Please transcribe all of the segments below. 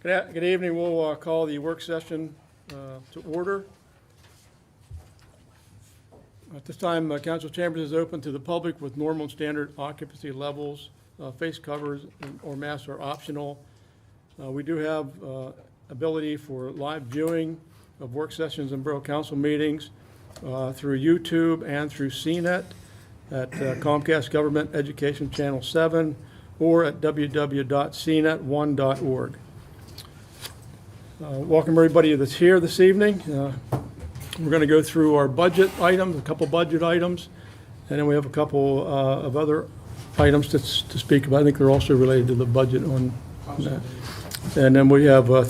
Good evening. We'll call the work session to order. At this time, council chambers is open to the public with normal and standard occupancy levels. Face covers or masks are optional. We do have ability for live viewing of work sessions and borough council meetings through YouTube and through CNET at Comcast Government Education Channel 7 or at www.cnet1.org. Welcome everybody that's here this evening. We're going to go through our budget items, a couple budget items, and then we have a couple of other items to speak about. I think they're also related to the budget on that. And then we have level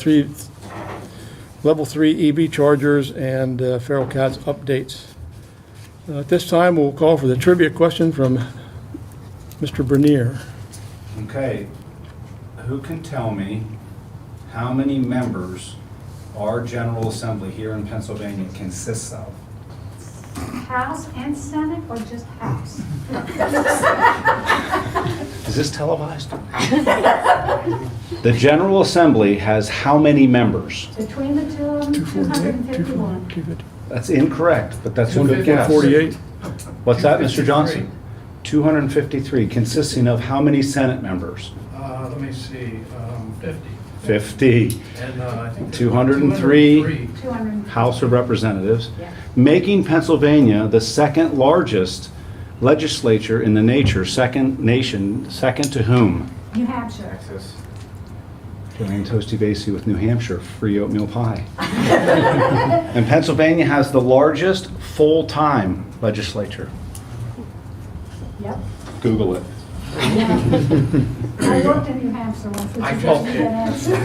3 EV chargers and feral cats updates. At this time, we'll call for the trivia question from Mr. Bernier. Okay, who can tell me how many members our General Assembly here in Pennsylvania consists of? House and Senate, or just House? Is this televised? The General Assembly has how many members? Between the two of them, 251. 250. That's incorrect, but that's a good guess. 148. What's that, Mr. Johnson? 253, consisting of how many Senate members? Let me see, 50. 50. And I think 203 200. House of Representatives, Yeah. making Pennsylvania the second largest legislature in the second to whom? New Hampshire. Joanne Toasty Basie with New Hampshire, free oatmeal pie. And Pennsylvania has the largest full-time legislature. Yep. Google it. I worked in New Hampshire once, which is felt a it. good answer.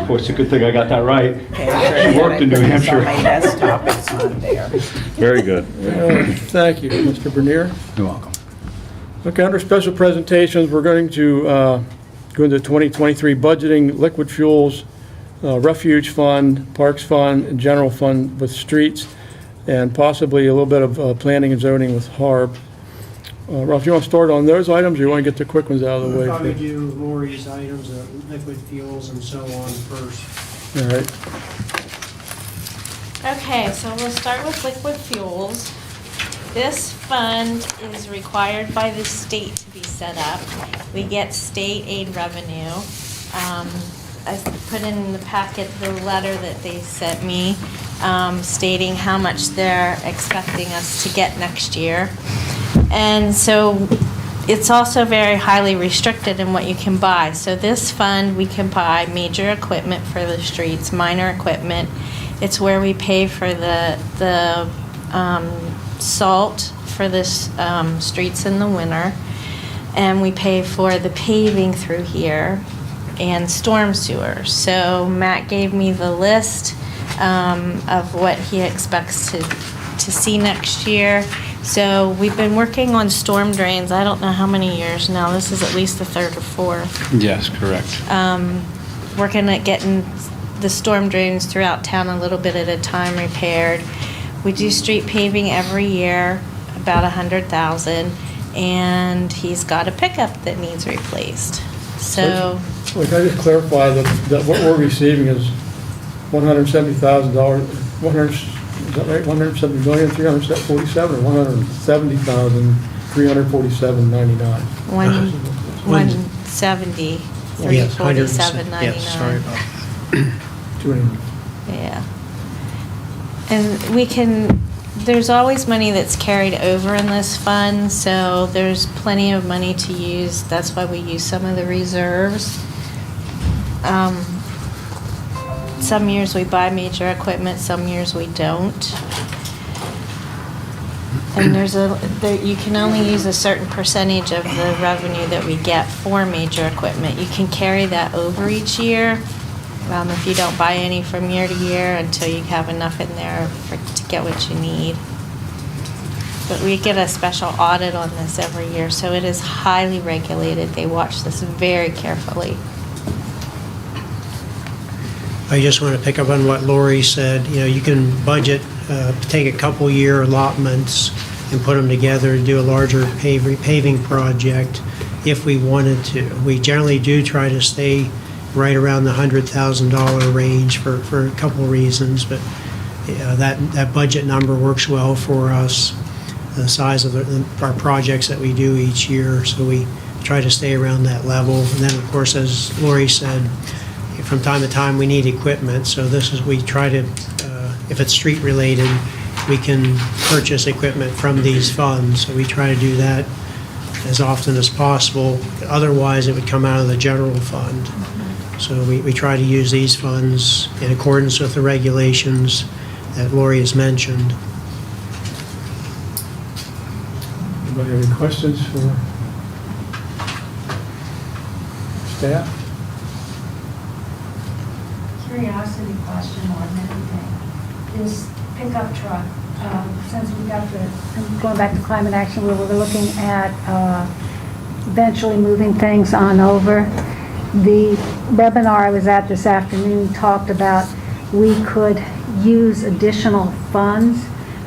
Boy, it's a good thing I got that right. Okay, She worked in New Hampshire. On my desktop, it's on there. Very good. Thank you, Mr. Bernier. You're welcome. Okay, under special presentations, we're going to go into 2023 budgeting, liquid fuels, refuge fund, parks fund, and general fund with streets, and possibly a little bit of planning and zoning with HARB. Ralph, you want to start on those items, or you want to get the quick ones out of the way? Probably do Lori's items, liquid fuels and so on first. All right. Okay, so we'll start with liquid fuels. This fund is required by the state to be set up. We get state aid revenue. I put in the packet the letter that they sent me stating how much they're expecting us to get next year. And so it's also very highly restricted in what you can buy. So this fund, we can buy major equipment for the streets, minor equipment. It's where we pay for the salt for the streets in the winter. And we pay for the paving through here and storm sewers. So Matt gave me the list of what he expects to see next year. So we've been working on storm drains, I don't know how many years now, this is at least the third or fourth. Yes, correct. Working at getting the storm drains throughout town a little bit at a time repaired. We do street paving every year, about 100,000, and he's got a pickup that needs replaced. So, Can I just clarify that what we're receiving is $170,000, is that right? 170,347 or 170,347.99? 170, Yes, 347.99. Yes, sorry about Yeah. And there's always money that's carried over in this fund, so there's plenty of money to use. That's why we use some of the reserves. Some years we buy major equipment, some years we don't. And you can only use a certain percentage of the revenue that we get for major equipment. You can carry that over each year. If you don't buy any from year to year until you have enough in there to get what you need. But we get a special audit on this every year, so it is highly regulated. They watch this very carefully. I just want to pick up on what Lori said. You know, you can budget, take a couple year allotments and put them together to do a larger paving project if we wanted to. We generally do try to stay right around the $100,000 range for a couple of reasons, but that budget number works well for us, the size of our projects that we do each year, so we try to stay around that level. And then, of course, as Lori said, from time to time we need equipment, so we try to, if it's street related, we can purchase equipment from these funds, so we try to do that as often as possible. Otherwise, it would come out of the general fund. So we try to use these funds in accordance with the regulations that Lori has mentioned. Anybody have any questions for staff? Curiosity question more than anything. This pickup truck, since we got going back to climate action, we were looking at eventually moving things on over. The webinar I was at this afternoon talked about we could use additional funds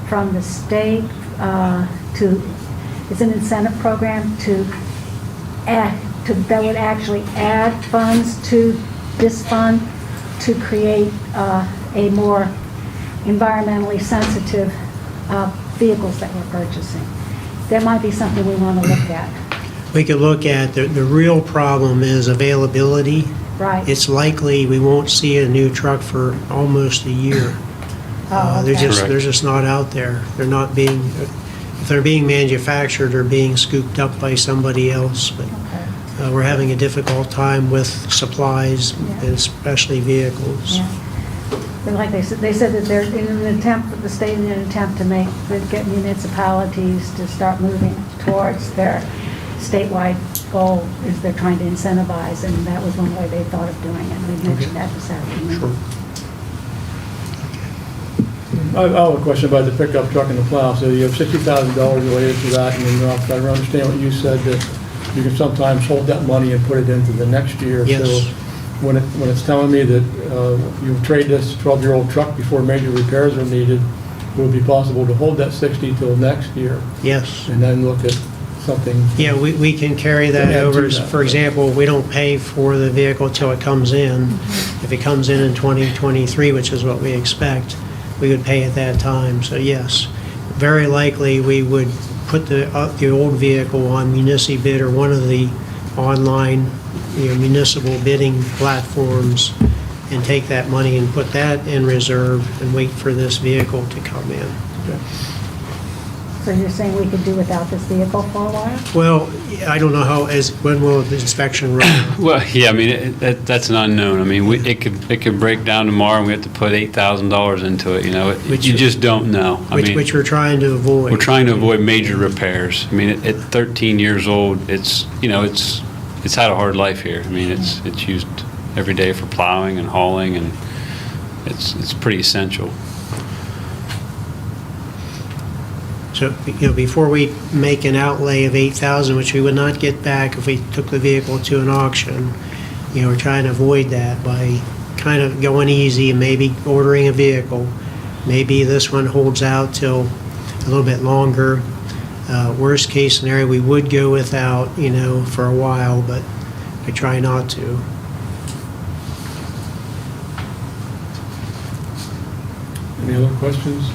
from the state it's an incentive program that would actually add funds to this fund to create a more environmentally sensitive vehicles that we're purchasing. That might be something we want to look at. We could look at, the real problem is availability. Right. It's likely we won't see a new truck for almost a year. Oh, They're okay. just not out there. They're not being, if they're being manufactured, they're being scooped up by somebody else. But Okay. we're having a difficult time with supplies, Yeah. and especially vehicles. Yeah. But like they said that they're in an attempt, the state in an attempt to get municipalities to start moving towards their statewide goal is they're trying to incentivize, and that was one way they thought of doing it. We mentioned that this afternoon. Sure. I have a question about the pickup truck and the plow. So you have $60,000 related to that, and then if I understand what you said, that you can sometimes hold that money and put it into the next year. Yes. So when it's telling me that you trade this 12-year-old truck before major repairs are needed, would it be possible to hold that 60 till next year Yes. and then look at something? Yeah, we can carry that Yeah, over. do that. For example, we don't pay for the vehicle till it comes in. If it comes in 2023, which is what we expect, we would pay at that time. So yes, very likely we would put the old vehicle on Municibid or one of the online municipal bidding platforms and take that money and put that in reserve and wait for this vehicle to come in. So you're saying we could do without this vehicle for a while? Well, I don't know when will the inspection run? Well, yeah, I mean, that's an unknown. I mean, it could break down tomorrow and we have to put $8,000 into it, you just don't know. Which we're trying to avoid. We're trying to avoid major repairs. I mean, at 13 years old, it's had a hard life here. I mean, it's used every day for plowing and hauling, and it's pretty essential. So, before we make an outlay of $8,000, which we would not get back if we took the vehicle to an auction, we're trying to avoid that by kind of going easy and maybe ordering a vehicle. Maybe this one holds out till a little bit longer. Worst case scenario, we would go without, for a while, but I try not to. Any other questions?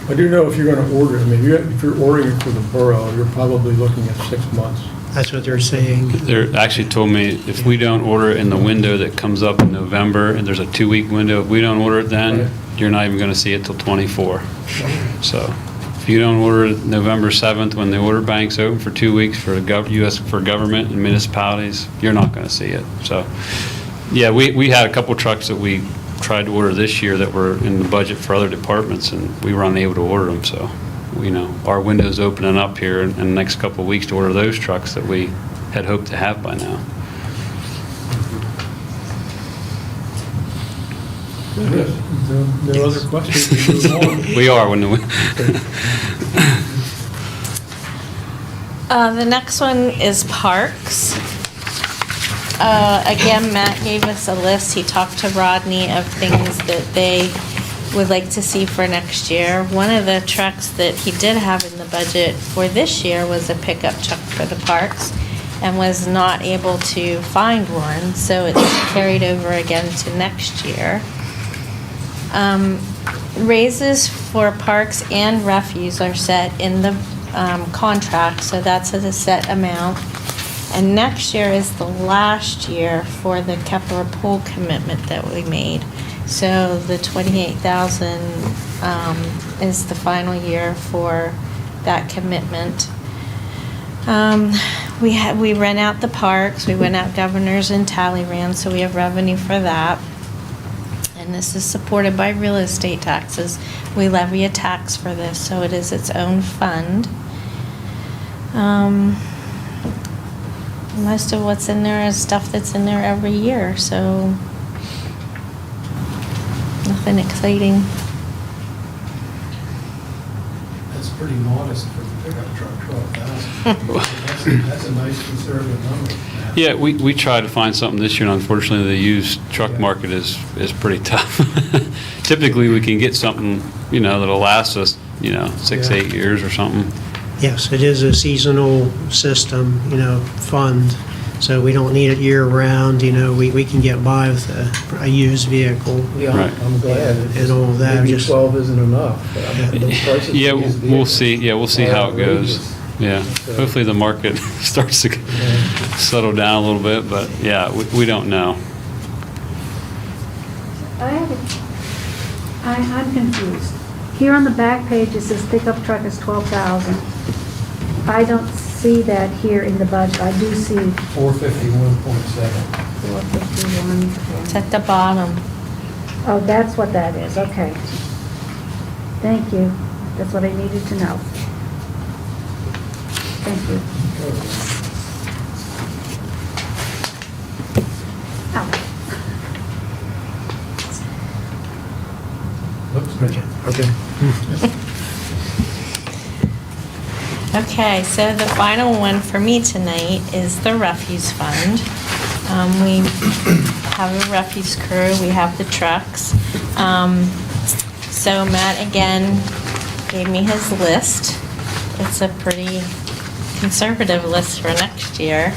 I do know if you're going to order it, if you're ordering it for the borough, you're probably looking at 6 months. That's what they're saying. They actually told me if we don't order it in the window that comes up in November, and there's a 2-week window, if we don't order it then, Right. you're not even going to see it till 24. So if you don't order it November 7th, when the order bank's open for 2 weeks for for government and municipalities, you're not going to see it. So, yeah, we had a couple trucks that we tried to order this year that were in the budget for other departments, and we were unable to order them. So, our window's opening up here in the next couple of weeks to order those trucks that we had hoped to have by now. No other questions? We move on. We are when the The next one is parks. Again, Matt gave us a list. He talked to Rodney of things that they would like to see for next year. One of the trucks that he did have in the budget for this year was a pickup truck for the parks. and was not able to find one, so it's carried over again to next year. Raises for parks and refuse are set in the contract, so that's at a set amount. And next year is the last year for the Kepler pool commitment that we made. So the 28,000 is the final year for that commitment. We rent out the parks, we rent out Governors and Talleyrand, so we have revenue for that. And this is supported by real estate taxes. We levy a tax for this, so it is its own fund. Most of what's in there is stuff that's in there every year, so nothing exciting. That's pretty modest for the pickup truck, 12,000. That's a nice conservative number. Yeah, we tried to find something this year, and unfortunately, the used truck market is pretty tough. Typically, we can get something, that'll last us, 6, 8 years or something. Yes, it is a seasonal system, fund, so we don't need it year-round, we can get by with a used vehicle. Yeah, Right. I'm glad. And all of that, Maybe just- 12 isn't enough. But I mean, those prices Yeah, of used we'll vehicles see. Yeah, we'll see are how it goes. outrageous. Yeah, So- hopefully the market starts to settle down a little bit, but yeah, we don't know. I'm confused. Here on the back page, it says pickup truck is 12,000. I don't see that here in the budget. I do see 451.7. 451. It's at the bottom. Oh, that's what that is, okay. Thank you. That's what I needed to know. Thank you. Ow. Looks good. Okay. Okay, so the final one for me tonight is the refuse fund. We have a refuse crew, we have the trucks. So Matt again gave me his list. It's a pretty conservative list for next year.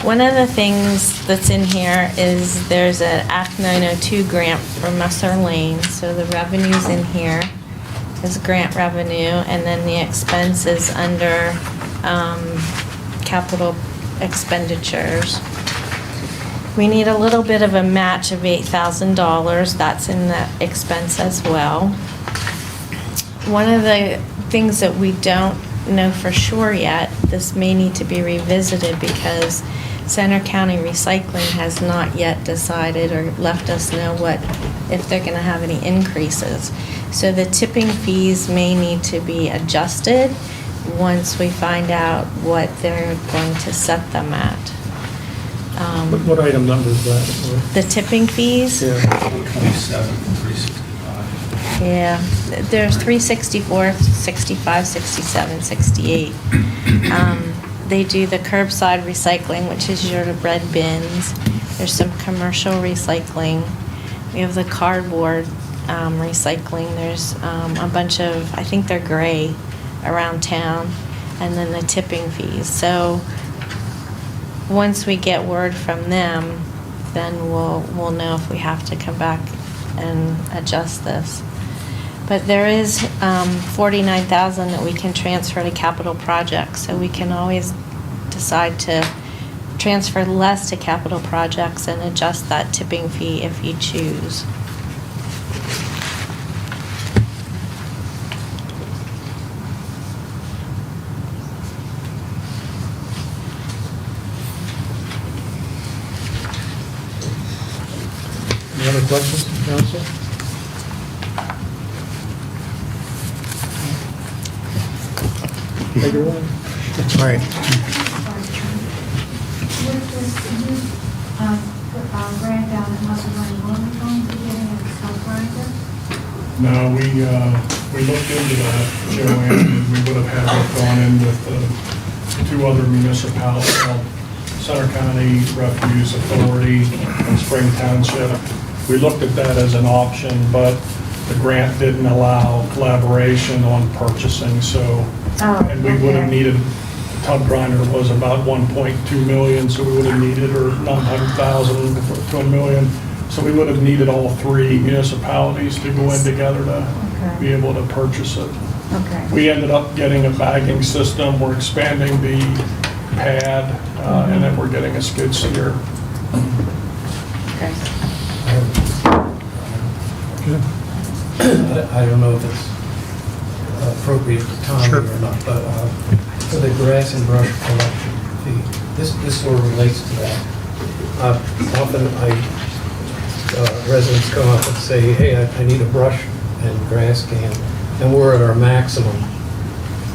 One of the things that's in here is there's an Act 902 grant for Messer Lane, so the revenue's in here is grant revenue, and then the expense is under capital expenditures. We need a little bit of a match of $8,000, that's in the expense as well. One of the things that we don't know for sure yet, this may need to be revisited because Center County Recycling has not yet decided or left us know if they're gonna have any increases. So the tipping fees may need to be adjusted once we find out what they're going to set them at. What item number is that? The tipping fees? Yeah. 27, 365. Yeah, there's 364, 65, 67, 68. They do the curbside recycling, which is your red bins. There's some commercial recycling. We have the cardboard recycling. There's a bunch of, I think they're gray, around town, and then the tipping fees. So once we get word from them, then we'll know if we have to come back and adjust this. But there is $49,000 that we can transfer to capital projects, so we can always decide to transfer less to capital projects and adjust that tipping fee if you choose. Any other questions from council? Take it away. All right. With this new grant down at Muscle Run, will we going to be getting a snow grinder? No, we looked into that, Joanne, and we would have had it gone in with two other municipalities, Center County Refuse Authority and Spring Township. We looked at that as an option, but the grant didn't allow collaboration on purchasing, so, Oh, and we would have okay. needed tub grinder was about 1.2 million, so we would have needed, or 900,000 to $1 million. So we would have needed all three municipalities to go in together to Okay. be able to purchase it. Okay. We ended up getting a bagging system, we're expanding the pad, and then we're getting a skid steer. Okay. I don't know if it's appropriate to Tommy Sure. or not, but for the grass and brush collection fee, this sort of relates to that. Often residents come up and say, hey, I need a brush and grass can, and we're at our maximum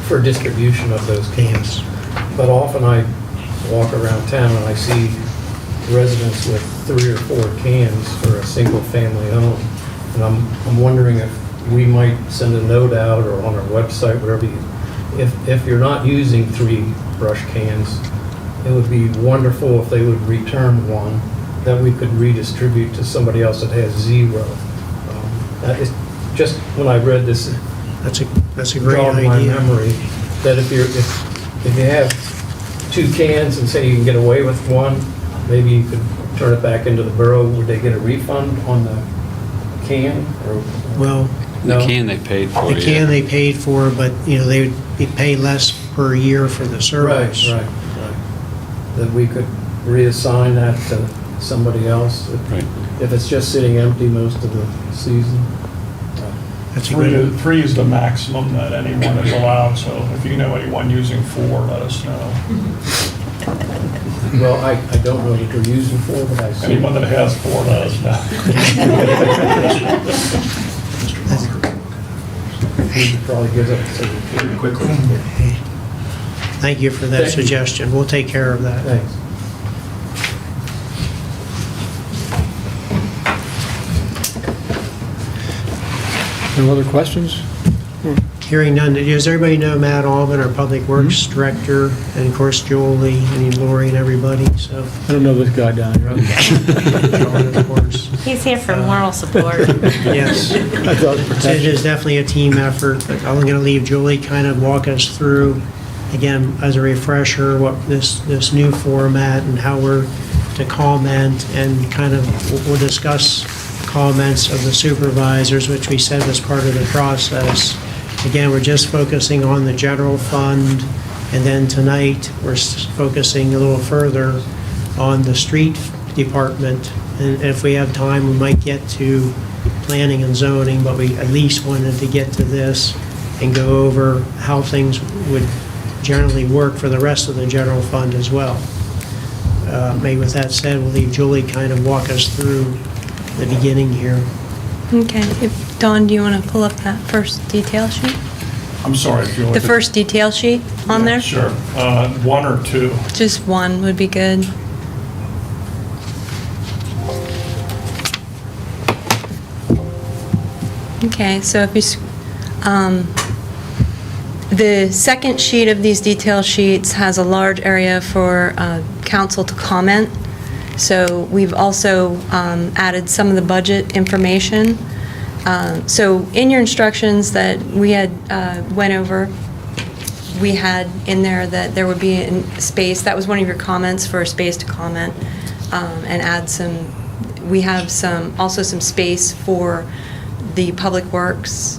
for distribution of those cans. But often I walk around town and I see residents with 3 or 4 cans for a single family home. And I'm wondering if we might send a note out or on our website, whatever if you're not using 3 brush cans, it would be wonderful if they would return one that we could redistribute to somebody else that has 0. That is, just when I read this, That's a great jogged my idea. memory, that if you have 2 cans and say you can get away with 1, maybe you could turn it back into the borough. Would they get a refund on the can, or? Well, The No. can they paid for, the can they paid for, but, they would be paid less per year for the service. Right. That we could reassign that to somebody else Right. if it's just sitting empty most of the season. That's a good, 3 is the maximum that anyone is allowed, so if you know anyone using 4, let us know. Well, I don't know what they're using for, but I see. Anyone that has 4, let us know. We could probably give it to Quickly. thank you for that Thank you. suggestion. We'll take care of that. Thanks. No other questions? Hearing none, does everybody know Matt Alvin, our Public Works Director, and of course Julie, and Lori, and everybody, so. I don't know this guy down here. John, of course. He's here for moral support. Yes. I thought So it protection. is definitely a team effort, but I'm going to leave Julie kind of walk us through, again, as a refresher, what this new format and how we're to comment, and kind of we'll discuss comments of the supervisors, which we said was part of the process. Again, we're just focusing on the general fund, and then tonight, we're focusing a little further on the street department. And if we have time, we might get to planning and zoning, but we at least wanted to get to this and go over how things would generally work for the rest of the general fund as well. Maybe with that said, we'll leave Julie kind of walk us through the beginning here. Okay, Dawn, do you want to pull up that first detail sheet? I'm sorry, if you want The to- first detail sheet on there? Sure. 1 or 2. Just one would be good. Okay, so if you, the second sheet of these detail sheets has a large area for council to comment. So we've also added some of the budget information. So in your instructions that we had went over, we had in there that there would be a space, that was one of your comments, for a space to comment, and add some, we have also some space for the Public Works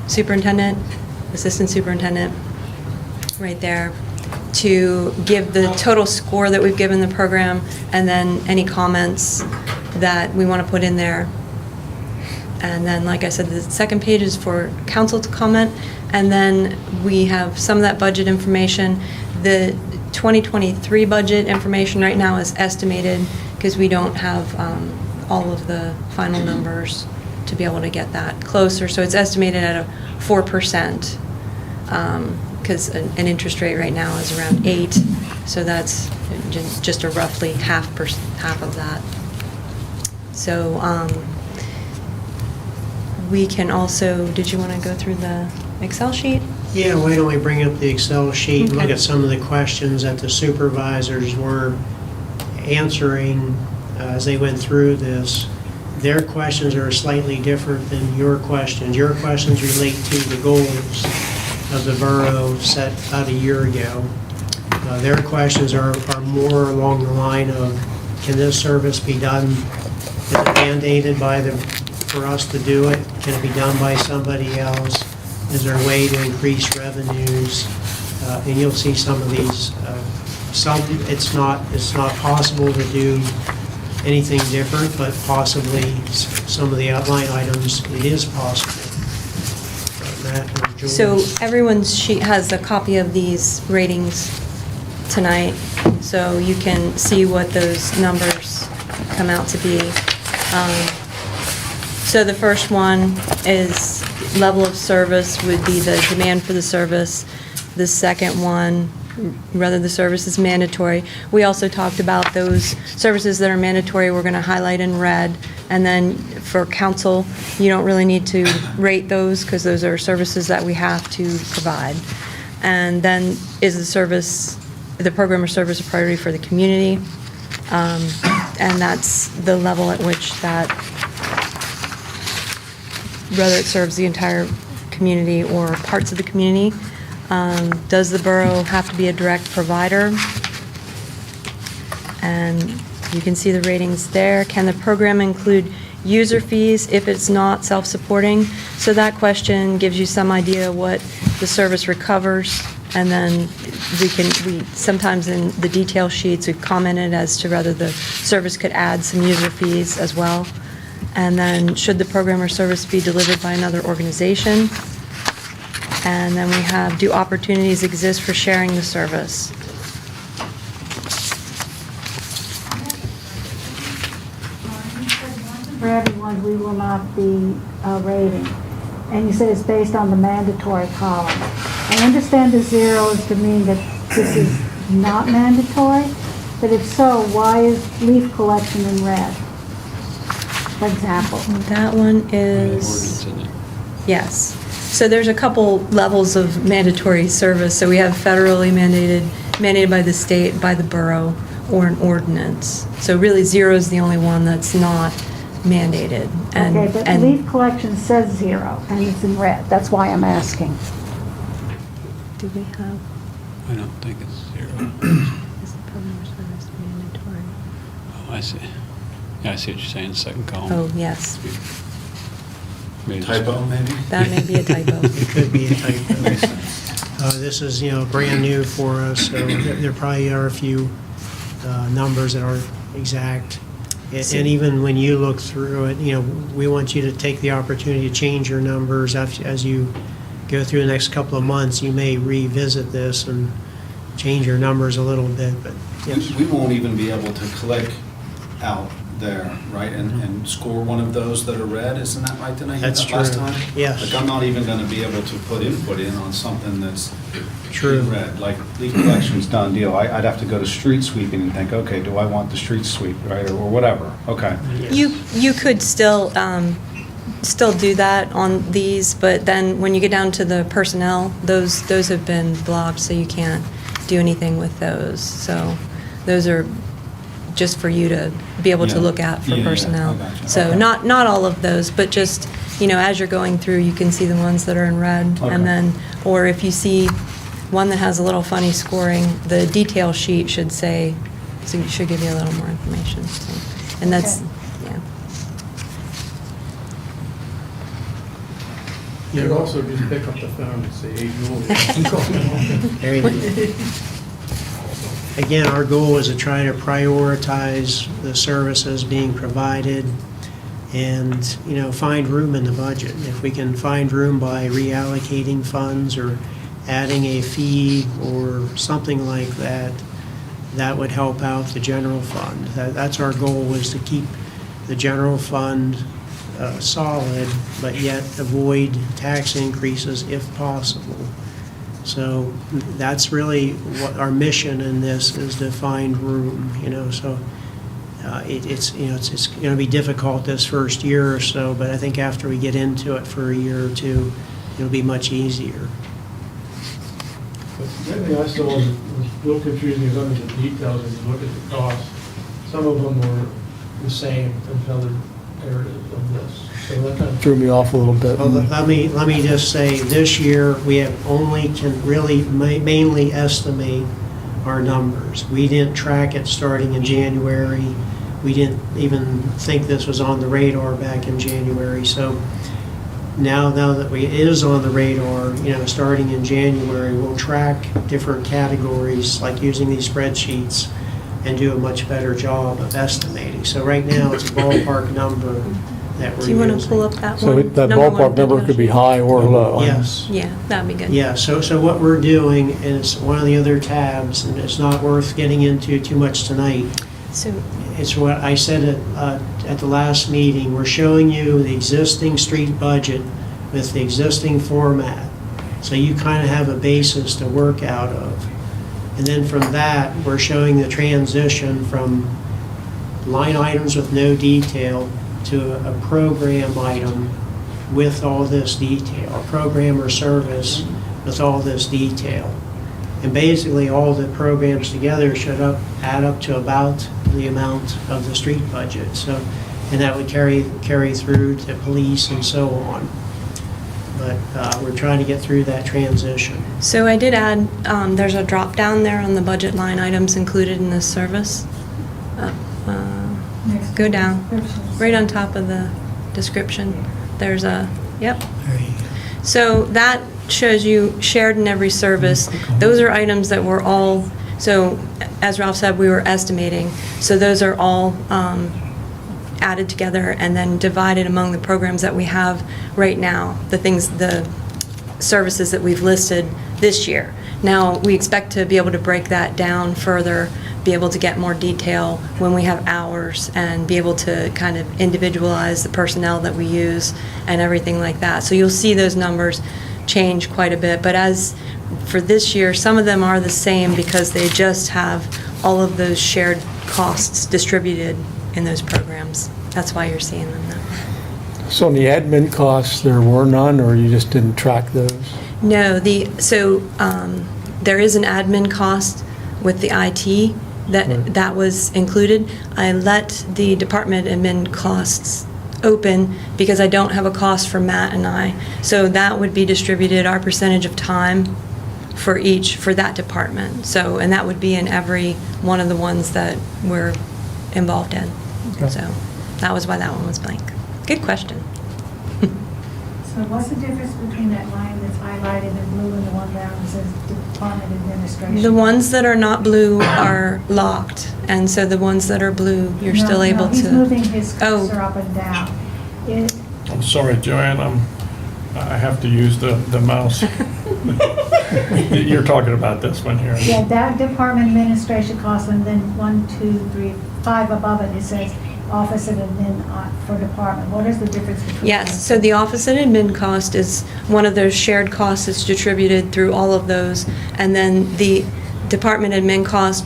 superintendent, assistant superintendent, right there, to give the total score that we've given the program, and then any comments that we want to put in there. And then, like I said, the second page is for council to comment, and then we have some of that budget information. The 2023 budget information right now is estimated, because we don't have all of the final numbers to be able to get that closer. So it's estimated at a 4%, because an interest rate right now is around 8, so that's just a roughly half of that. So we can also, did you want to go through the Excel sheet? Yeah, why don't we bring up the Excel sheet and look Okay. at some of the questions that the supervisors were answering as they went through this. Their questions are slightly different than your questions. Your questions relate to the goals of the borough set about a year ago. Their questions are more along the line of, can this service be done, is it mandated for us to do it? Can it be done by somebody else? Is there a way to increase revenues? And you'll see some of these, it's not possible to do anything different, but possibly some of the outline items, it is possible. Matt or George? So everyone's sheet has a copy of these ratings tonight, so you can see what those numbers come out to be. So the first one is level of service would be the demand for the service. The second one, whether the service is mandatory. We also talked about those services that are mandatory, we're going to highlight in red. And then for council, you don't really need to rate those because those are services that we have to provide. And then is the program or service a priority for the community? And that's the level at which that, whether it serves the entire community or parts of the community. Does the borough have to be a direct provider? And you can see the ratings there. Can the program include user fees if it's not self-supporting? So that question gives you some idea what the service recovers, and then we sometimes in the detail sheets we've commented as to whether the service could add some user fees as well. And then should the program or service be delivered by another organization? And then we have, do opportunities exist for sharing the service? For everyone, we will not be rating. And you said it's based on the mandatory column. I understand the zero is to mean that this is not mandatory, but if so, why is leaf collection in red, for example? That one is, yes. So there's a couple levels of mandatory service. So we have federally mandated by the state, by the borough, or an ordinance. So really zero is the only one that's not mandated. Okay, but leaf collection says zero, and it's in red. That's why I'm asking. Do we have, I don't think it's zero. is the program or service mandatory? Oh, I see. Yeah, I see what you're saying, second column. Oh, yes. Maybe Typo, maybe? That may be a typo. It could be a typo. This is, brand new for us, so there probably are a few numbers that aren't exact. And even when you look through it, we want you to take the opportunity to change your numbers as you go through the next couple of months. You may revisit this and change your numbers a little bit, but yes. We won't even be able to click out there, right, and score one of those that are red, isn't that right? Didn't I hear That's that last true. time? Yes. Like, I'm not even gonna be able to put input in on something that's True. red, like leaf collection's done deal. I'd have to go to street sweeping and think, okay, do I want the street sweep, right, or whatever, okay. You could still do that on these, but then when you get down to the personnel, those have been blocked, so you can't do anything with those. So those are just for you to be able to Yeah. look at for Yeah, personnel. I gotcha. So Okay. not all of those, but just, as you're going through, you can see the ones that are in red. Okay. And then, or if you see one that has a little funny scoring, the detail sheet should say, so it should give you a little more information. So, and that's, Okay. yeah. You could also just pick up the phone and say, hey, Julie. There you go. Again, our goal is to try to prioritize the services being provided and, find room in the budget. If we can find room by reallocating funds or adding a fee or something like that, that would help out the general fund. That's our goal, is to keep the general fund solid, but yet avoid tax increases if possible. So that's really what our mission in this is, to find room, so it's going to be difficult this first year or so, but I think after we get into it for a year or two, it'll be much easier. The thing I saw was a little confusing is under the details, as you look at the costs, some of them were the same as other areas of this. So that kind of threw me off a little bit. Well, let me just say, this year, we have only can really mainly estimate our numbers. We didn't track it starting in January. We didn't even think this was on the radar back in January. So now that it is on the radar, starting in January, we'll track different categories, like using these spreadsheets, and do a much better job of estimating. So right now, it's a ballpark number that we're Do you want to using. pull up that one? So that Number one ballpark number could be detail high or low. Yes. sheet? Yeah, that'd be good. Yeah, so what we're doing is one of the other tabs, and it's not worth getting into too much tonight. So, It's what I said at the last meeting. We're showing you the existing street budget with the existing format. So you kind of have a basis to work out of. And then from that, we're showing the transition from line items with no detail to a program item with all this detail, a program or service with all this detail. And basically, all the programs together should add up to about the amount of the street budget. So, and that would carry through to police and so on. But we're trying to get through that transition. so I did add, there's a drop down there on the budget line items included in this service. Go down, right on top of the description. There's a, yep. There you go. So that shows you shared in every service. Those are items that were all, so as Ralph said, we were estimating. So those are all added together and then divided among the programs that we have right now, the services that we've listed this year. Now, we expect to be able to break that down further, be able to get more detail when we have hours, and be able to kind of individualize the personnel that we use and everything like that. So you'll see those numbers change quite a bit. But as for this year, some of them are the same because they just have all of those shared costs distributed in those programs. That's why you're seeing them now. So on the admin costs, there were none, or you just didn't track those? No, there is an admin cost with the IT Right. that was included. I let the department admin costs open because I don't have a cost for Matt and I. So that would be distributed, our percentage of time for that department. So, and that would be in every one of the ones that we're involved in. Okay. So that was why that one was blank. Good question. So what's the difference between that line that's highlighted in blue and the one down that says Department Administration? The ones that are not blue are locked, and so the ones that are blue, you're No, still able no, he's to. moving his Oh. cursor up and down. I'm sorry, Joanne, I have to use the mouse. You're talking about this one here. Yeah, that Department Administration cost, and then 1, 2, 3, 5 above it, it says Office and Admin for Department. What is the difference between? Yes, so the office and admin cost is one of those shared costs that's distributed through all of those. And then the department admin cost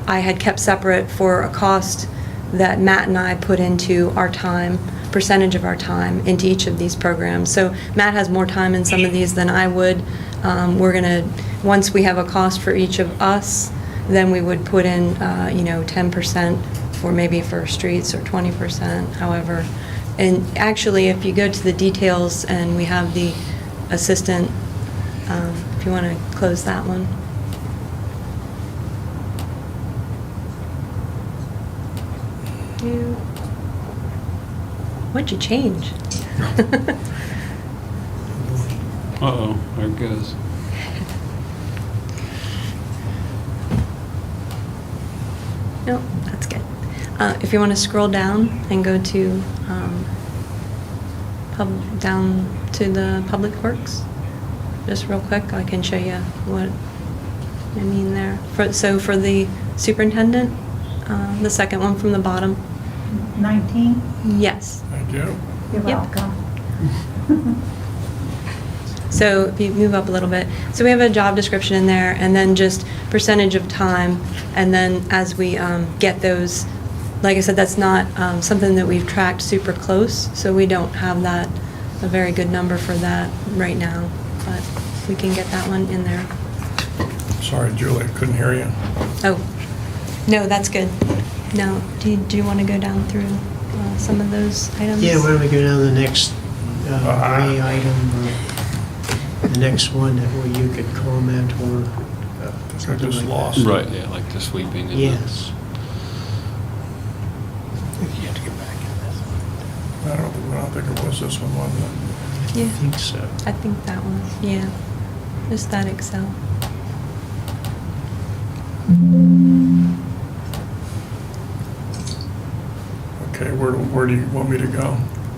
I had kept separate for a cost that Matt and I put into our time, percentage of our time into each of these programs. So Matt has more time in some of these than I would. We're gonna, once we have a cost for each of us, then we would put in, 10% for streets, or 20%, however. And actually, if you go to the details and we have the assistant, if you want to close that one. What'd you change? Uh-oh, there it goes. Nope, that's good. If you want to scroll down and go to, down to the Public Works, just real quick, I can show you what I mean there. So for the superintendent, the second one from the bottom, 19? yes. Thank you. You're Yep. welcome. So if you move up a little bit, so we have a job description in there, and then just percentage of time, and then as we get those, like I said, that's not something that we've tracked super close, so we don't have a very good number for that right now, but we can get that one in there. Sorry, Julie, I couldn't hear you. Oh, no, that's good. Now, do you want to go down through some of those items? Yeah, why don't we go down to the next gray item, the next one that where you could comment or So just lost. Right, yeah, like the sweeping. and the- Yes. I don't think it was this one, was it? Yeah, I think so. I think that one, yeah. Just that Excel. Okay, where do you want me to go?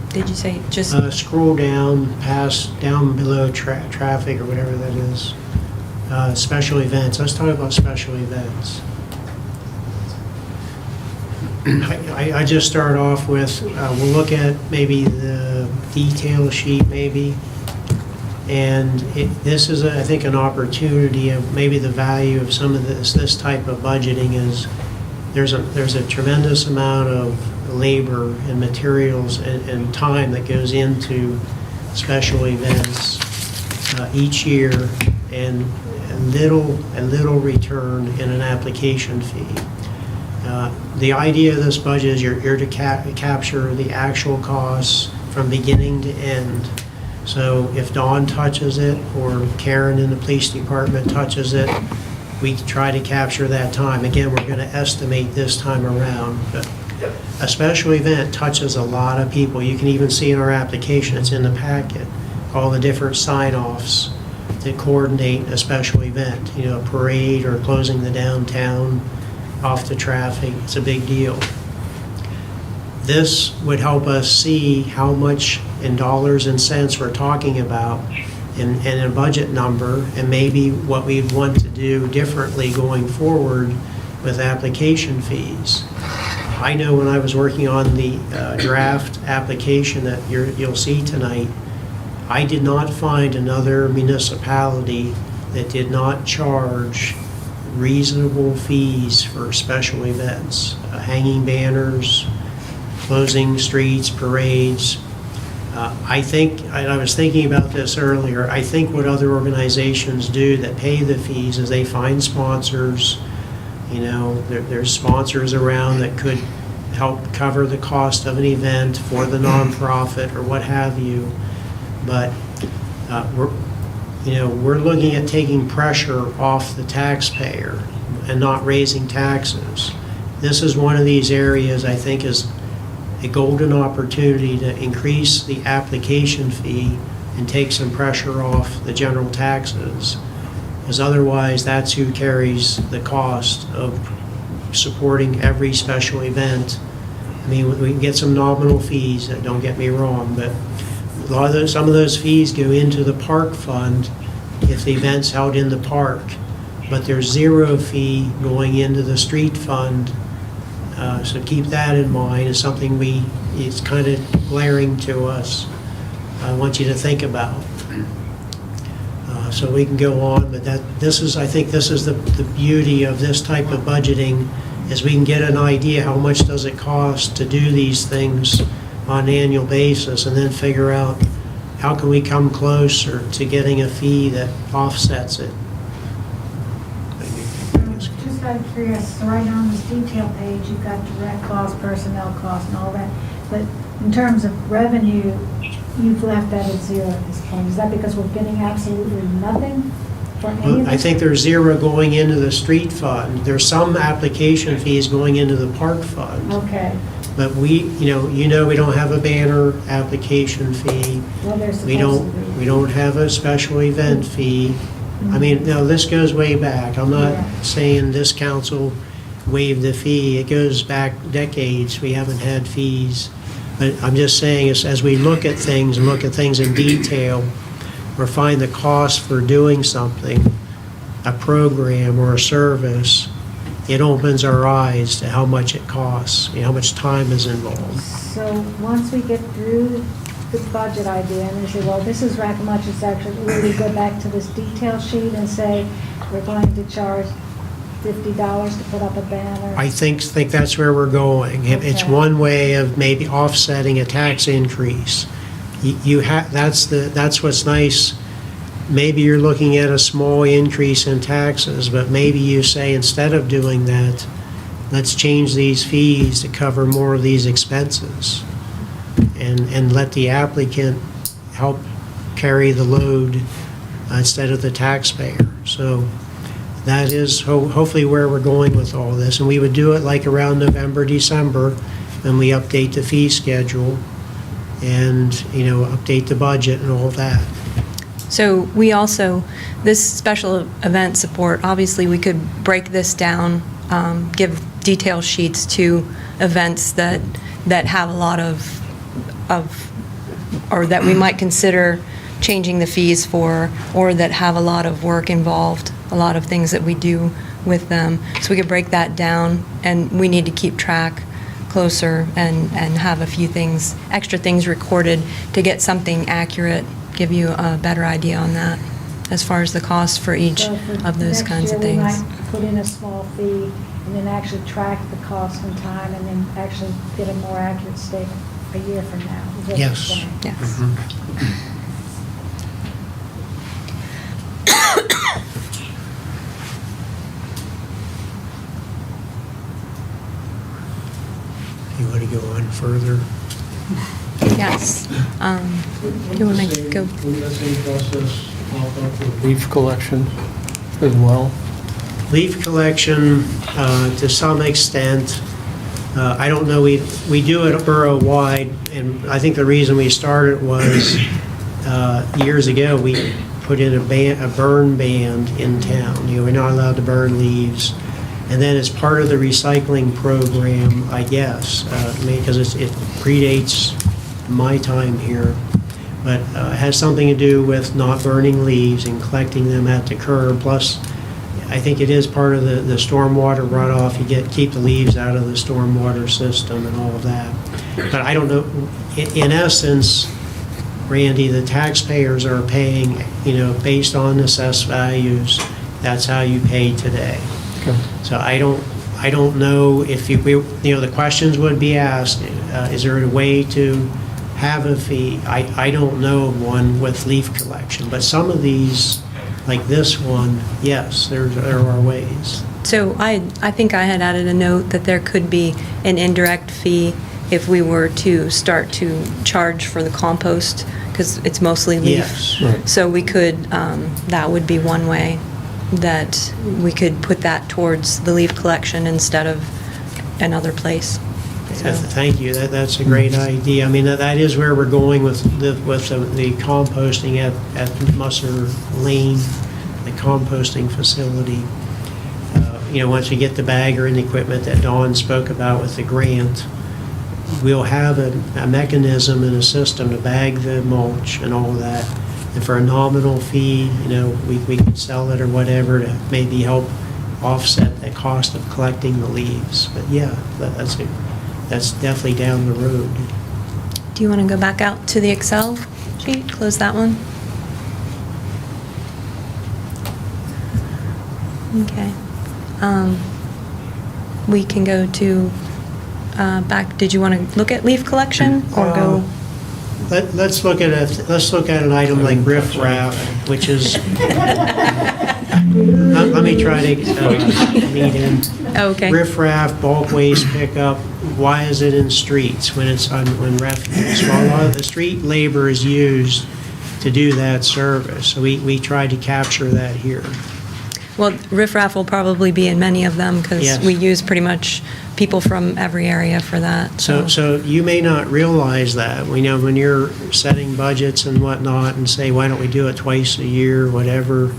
Did you say just, Scroll down, down below traffic or whatever that is. Special events, let's talk about special events. I just start off with, we'll look at maybe the detail sheet maybe. And this is, I think, an opportunity of maybe the value of some of this type of budgeting is there's a tremendous amount of labor and materials and time that goes into special events each year, and a little return in an application fee. The idea of this budget is you're to capture the actual costs from beginning to end. So if Dawn touches it, or Karen in the police department touches it, we try to capture that time. Again, we're going to estimate this time around, but a special event touches a lot of people. You can even see in our application, it's in the packet, all the different sign-offs that coordinate a special event, you know, a parade or closing the downtown off the traffic. It's a big deal. This would help us see how much in dollars and cents we're talking about and a budget number, and maybe what we want to do differently going forward with application fees. I know when I was working on the draft application that you'll see tonight, I did not find another municipality that did not charge reasonable fees for special events, hanging banners, closing streets, parades. I think, and I was thinking about this earlier, I think what other organizations do that pay the fees is they find sponsors. You know, there's sponsors around that could help cover the cost of an event for the nonprofit or what have you. But we're looking at taking pressure off the taxpayer and not raising taxes. This is one of these areas I think is a golden opportunity to increase the application fee and take some pressure off the general taxes, because otherwise that's who carries the cost of supporting every special event. I mean, we can get some nominal fees, don't get me wrong, but some of those fees go into the park fund if the event's held in the park, but there's zero fee going into the street fund. So keep that in mind. It's something it's kind of glaring to us. I want you to think about. So we can go on, but I think this is the beauty of this type of budgeting, is we can get an idea how much does it cost to do these things on an annual basis, and then figure out how can we come closer to getting a fee that offsets it. Just out of curiosity, right on this detail page, you've got direct costs, personnel costs, and all that. But in terms of revenue, you've left that at zero at this point. Is that because we're getting absolutely nothing for any of I this? think there's zero going into the street fund. There's some application fees going into the park fund. Okay. But we don't have a banner application fee. Well, there's We don't have a special event fee. I mean, no, this goes way back. I'm not Yeah. saying this council waived the fee. It goes back decades. We haven't had fees. But I'm just saying, as we look at things and look at things in detail, or find the cost for doing something, a program or a service, it opens our eyes to how much it costs, how much time is involved. So once we get through the budget idea and we say, well, this is how much it's actually, we go back to this detail sheet and say, we're going to charge $50 to put up a banner. I think that's where we're going. It's Okay. one way of maybe offsetting a tax increase. That's what's nice. Maybe you're looking at a small increase in taxes, but maybe you say, instead of doing that, let's change these fees to cover more of these expenses, and let the applicant help carry the load instead of the taxpayer. So that is hopefully where we're going with all this. And we would do it like around November, December, and we update the fee schedule and, update the budget and all that. So we also, this special event support, obviously, we could break this down, give detail sheets to events that have a lot of, or that we might consider changing the fees for, or that have a lot of work involved, a lot of things that we do with them. So we could break that down, and we need to keep track closer and have a few things, extra things recorded to get something accurate, give you a better idea on that as far as the cost for each So for of those kinds of Next year, we things. might put in a small fee and then actually track the cost in time and then actually get a more accurate statement a year from now. Is what you're Yes. saying. Yes. You want to go on further? Yes. Do you want to go? Will that same process pop up with leaf collection as well? Leaf collection, to some extent, I don't know, we do it borough-wide, and I think the reason we started was, years ago, we put in a burn ban in town. We're not allowed to burn leaves. And then as part of the recycling program, I guess, because it predates my time here, but it has something to do with not burning leaves and collecting them at the curb. Plus, I think it is part of the stormwater runoff. You keep the leaves out of the stormwater system and all of that. But I don't know, in essence, Randy, the taxpayers are paying, based on assessed values. That's how you pay today. Okay. So I don't know if the questions would be asked, is there a way to have a fee? I don't know of one with leaf collection, but some of these, like this one, yes, there are ways. So I think I had added a note that there could be an indirect fee if we were to start to charge for the compost, because it's mostly leaf. Yes. Right. So we could, that would be one way that we could put that towards the leaf collection instead of another place. So, Thank you. That's a great idea. I mean, that is where we're going with the composting at Musser Lane, the composting facility. Once we get the bagger and the equipment that Dawn spoke about with the grant, we'll have a mechanism and a system to bag the mulch and all of that. And for a nominal fee, we could sell it or whatever to maybe help offset the cost of collecting the leaves. But yeah, that's definitely down the road. do you want to go back out to the Excel sheet? Close that one. Okay. We can go to back. Did you want to look at leaf collection or go? Let's look at an item like riffraff, which is. Let me try to lead in. Okay. Riffraff, bulk waste pickup. Why is it in streets when it's when refuse? Well, a lot of the street labor is used to do that service. So we try to capture that here. Well, riffraff will probably be in many of them because Yes. we use pretty much people from every area for that. So you may not realize that. We know when you're setting budgets and whatnot and say, why don't we do it twice a year, whatever,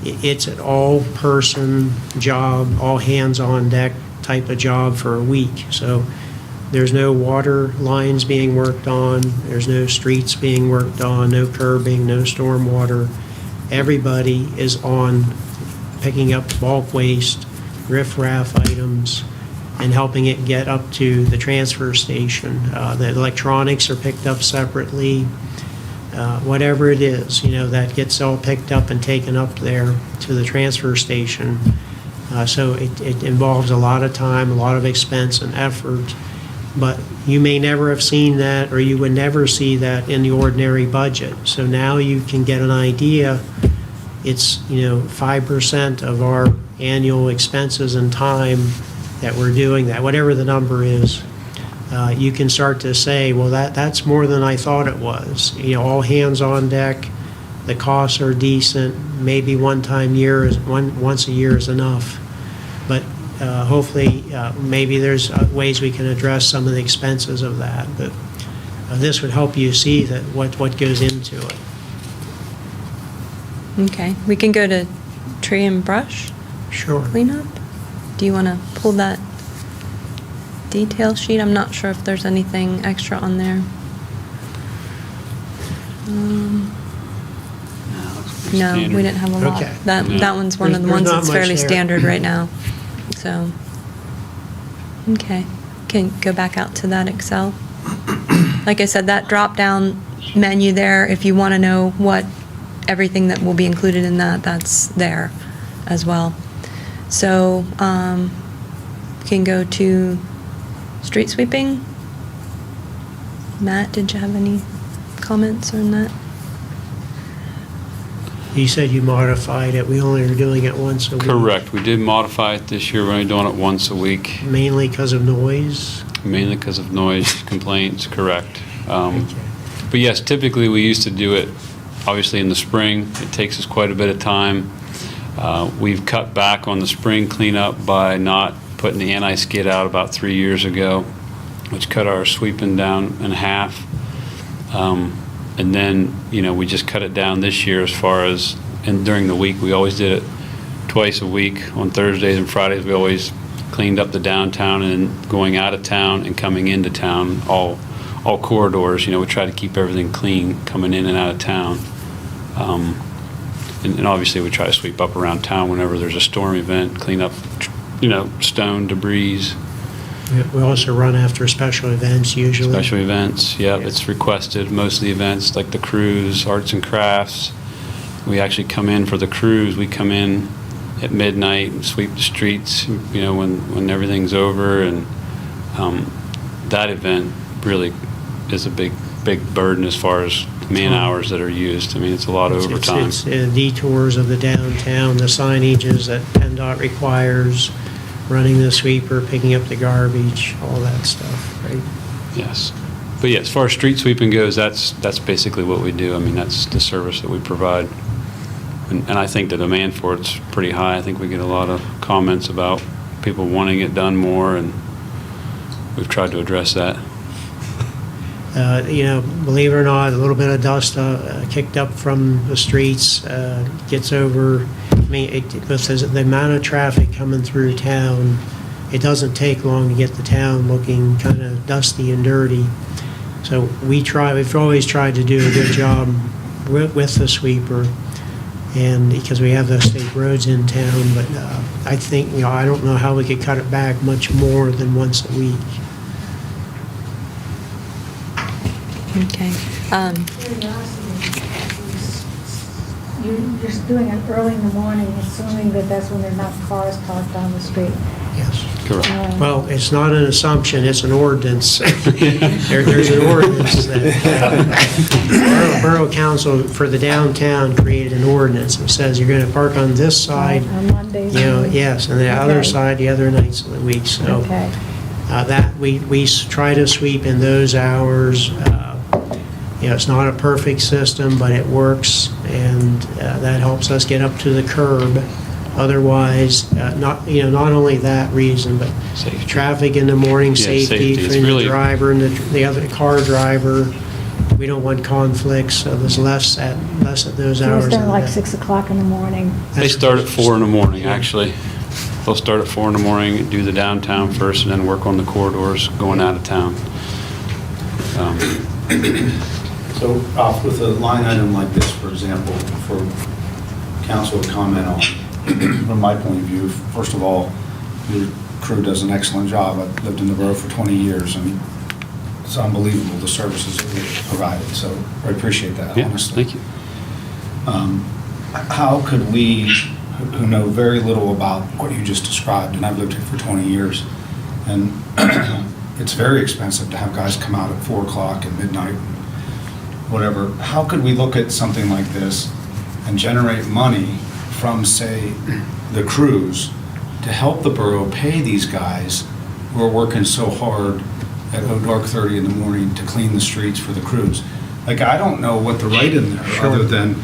it's an all-person job, all hands-on-deck type of job for a week. So there's no water lines being worked on, there's no streets being worked on, no curbing, no stormwater. Everybody is on picking up bulk waste, riffraff items, and helping it get up to the transfer station. The electronics are picked up separately. Whatever it is, that gets all picked up and taken up there to the transfer station. So it involves a lot of time, a lot of expense and effort. But you may never have seen that, or you would never see that in the ordinary budget. So now you can get an idea. It's 5% of our annual expenses and time that we're doing that, whatever the number is. You can start to say, well, that's more than I thought it was. All hands on deck, The costs are decent, maybe once a year is enough. But hopefully, maybe there's ways we can address some of the expenses of that. But this would help you see that what goes into it. Okay, we can go to tree and brush Sure. cleanup. Do you want to pull that detail sheet? I'm not sure if there's anything extra on there. No, we didn't have a lot. Okay. That one's one of the There's ones not that's much fairly there. standard right now. So, okay, can go back out to that Excel. Like I said, that drop-down menu there, if you want to know what, everything that will be included in that, that's there as well. So, we can go to street sweeping. Matt, did you have any comments on that? You said you modified it. We only are doing it once a week. Correct. We did modify it this year. We're only doing it once a week, Mainly because of noise. mainly because of noise complaints, correct. Okay. But yes, typically we used to do it, obviously in the spring. It takes us quite a bit of time. We've cut back on the spring cleanup by not putting the anti-skid out about 3 years ago, which cut our sweeping down in half. And then, we just cut it down this year as far as, and during the week, we always did it twice a week. On Thursdays and Fridays, we always cleaned up the downtown and going out of town and coming into town, all corridors. We try to keep everything clean coming in and out of town. And obviously, we try to sweep up around town whenever there's a storm event, clean up, stone, debris. We also run after special events usually. Special events, yeah, it's requested. Most of the events, like the cruise, arts and crafts, we actually come in for the cruise. We come in at midnight and sweep the streets, when everything's over. And that event really is a big burden as far as man hours that are used. I mean, it's a lot of overtime. It's detours of the downtown, the signages that PennDOT requires, running the sweeper, picking up the garbage, all that stuff, right? Yes. But yeah, as far as street sweeping goes, that's basically what we do. I mean, that's the service that we provide. And I think the demand for it's pretty high. I think we get a lot of comments about people wanting it done more, and we've tried to address that. Believe it or not, a little bit of dust kicked up from the streets gets over. I mean, with the amount of traffic coming through town, it doesn't take long to get the town looking kind of dusty and dirty. So we've always tried to do a good job with the sweeper, and because we have those state roads in town. But I think, I don't know how we could cut it back much more than once a week. Okay. You're just doing it early in the morning, assuming that that's when there's not cars parked on the street. Yes. Correct. Well, it's not an assumption, it's an ordinance. There's an ordinance that Borough Council for the downtown created an ordinance that says you're going to park on this side, On Mondays. yes, and the other Okay. side the other nights of the week. So Okay. that we try to sweep in those hours. It's not a perfect system, but it works, and that helps us get up to the curb. Otherwise, not only that reason, but Safety. traffic in the morning, Yeah, safety safety. for It's the really- driver and the other car driver. We don't want conflicts, so there's less at those So hours. it's done of like the day. 6 o'clock in the morning. They start at 4 in the morning, actually. They'll start at 4 in the morning, do the downtown first, and then work on the corridors going out of town. So with a line item like this, for example, for council to comment on, from my point of view, first of all, your crew does an excellent job. I've lived in the borough for 20 years, and it's unbelievable the services that we provided. So I appreciate that, Yeah, honestly. thank you. How could we, who know very little about what you just described, and I've lived here for 20 years, and it's very expensive to have guys come out at 4 o'clock and midnight, whatever. How could we look at something like this and generate money from, say, the crews to help the borough pay these guys who are working so hard at dark 30 in the morning to clean the streets for the crews? Like, I don't know what to write in there other than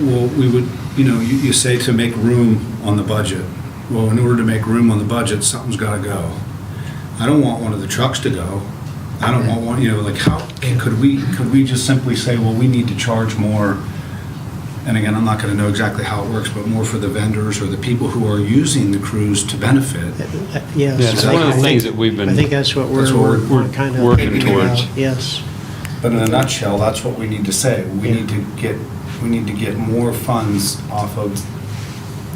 Well, we would, you say to make room on the budget. Well, in order to make room on the budget, something's got to go. I don't want one of the trucks to go. I don't want one, like how, could we just simply say, well, we need to charge more? And again, I'm not going to know exactly how it works, but more for the vendors or the people who are using the crews to benefit. Yes. Yeah, it's one of the things that we've been. I think that's what That's we're what we're kind of working thinking about. towards. Yes. But in a nutshell, that's what we need to say. We need to get more funds off of,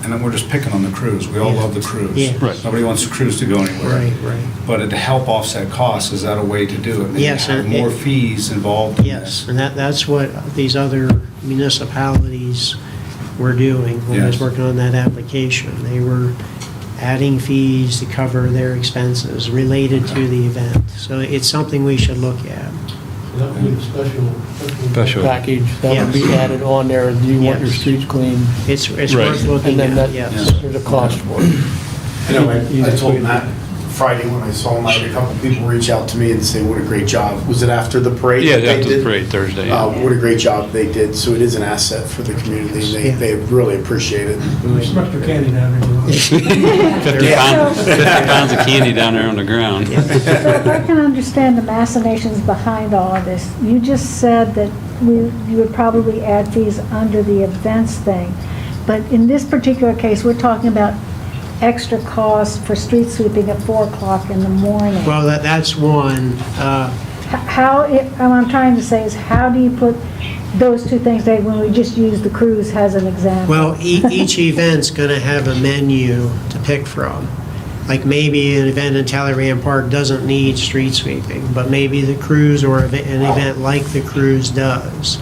and then we're just picking on the crews. We all Yeah. love the crews. Yeah. Right. Nobody wants the crews to go anywhere. Right. But to help offset costs, is that a way to do it? Maybe Yes, have and more it- fees involved in Yes, this. and that's what these other municipalities were doing when I was Yes. working on that application. They were adding fees to cover their expenses related to the event. So it's something we should look at. That would be a Special. package that would be Yes. added on there. Do you want your Yes. streets clean? It's Right. worth looking And then at, that, yes. there's a cost for it. I know, You I just told wait. Matt Friday when I saw him, I had a couple people reach out to me and say, what a great job. Was it after the parade? Yeah, that they after the did? parade Thursday. Yeah. What a great job they did. So it is an asset for the community. Yeah. They really appreciate it. There's some extra candy down there. 50 pounds of candy down there on the ground. So if I can understand the machinations behind all of this, you just said that you would probably add fees under the events thing. But in this particular case, we're talking about extra costs for street sweeping at 4 o'clock in the morning. Well, that's one. What I'm trying to say is, how do you put those two things together when we just use the cruise as an example? Well, each event's going to have a menu to pick from. Like maybe an event in Talleyrand Park doesn't need street sweeping, but maybe the cruise or an event like the cruise does.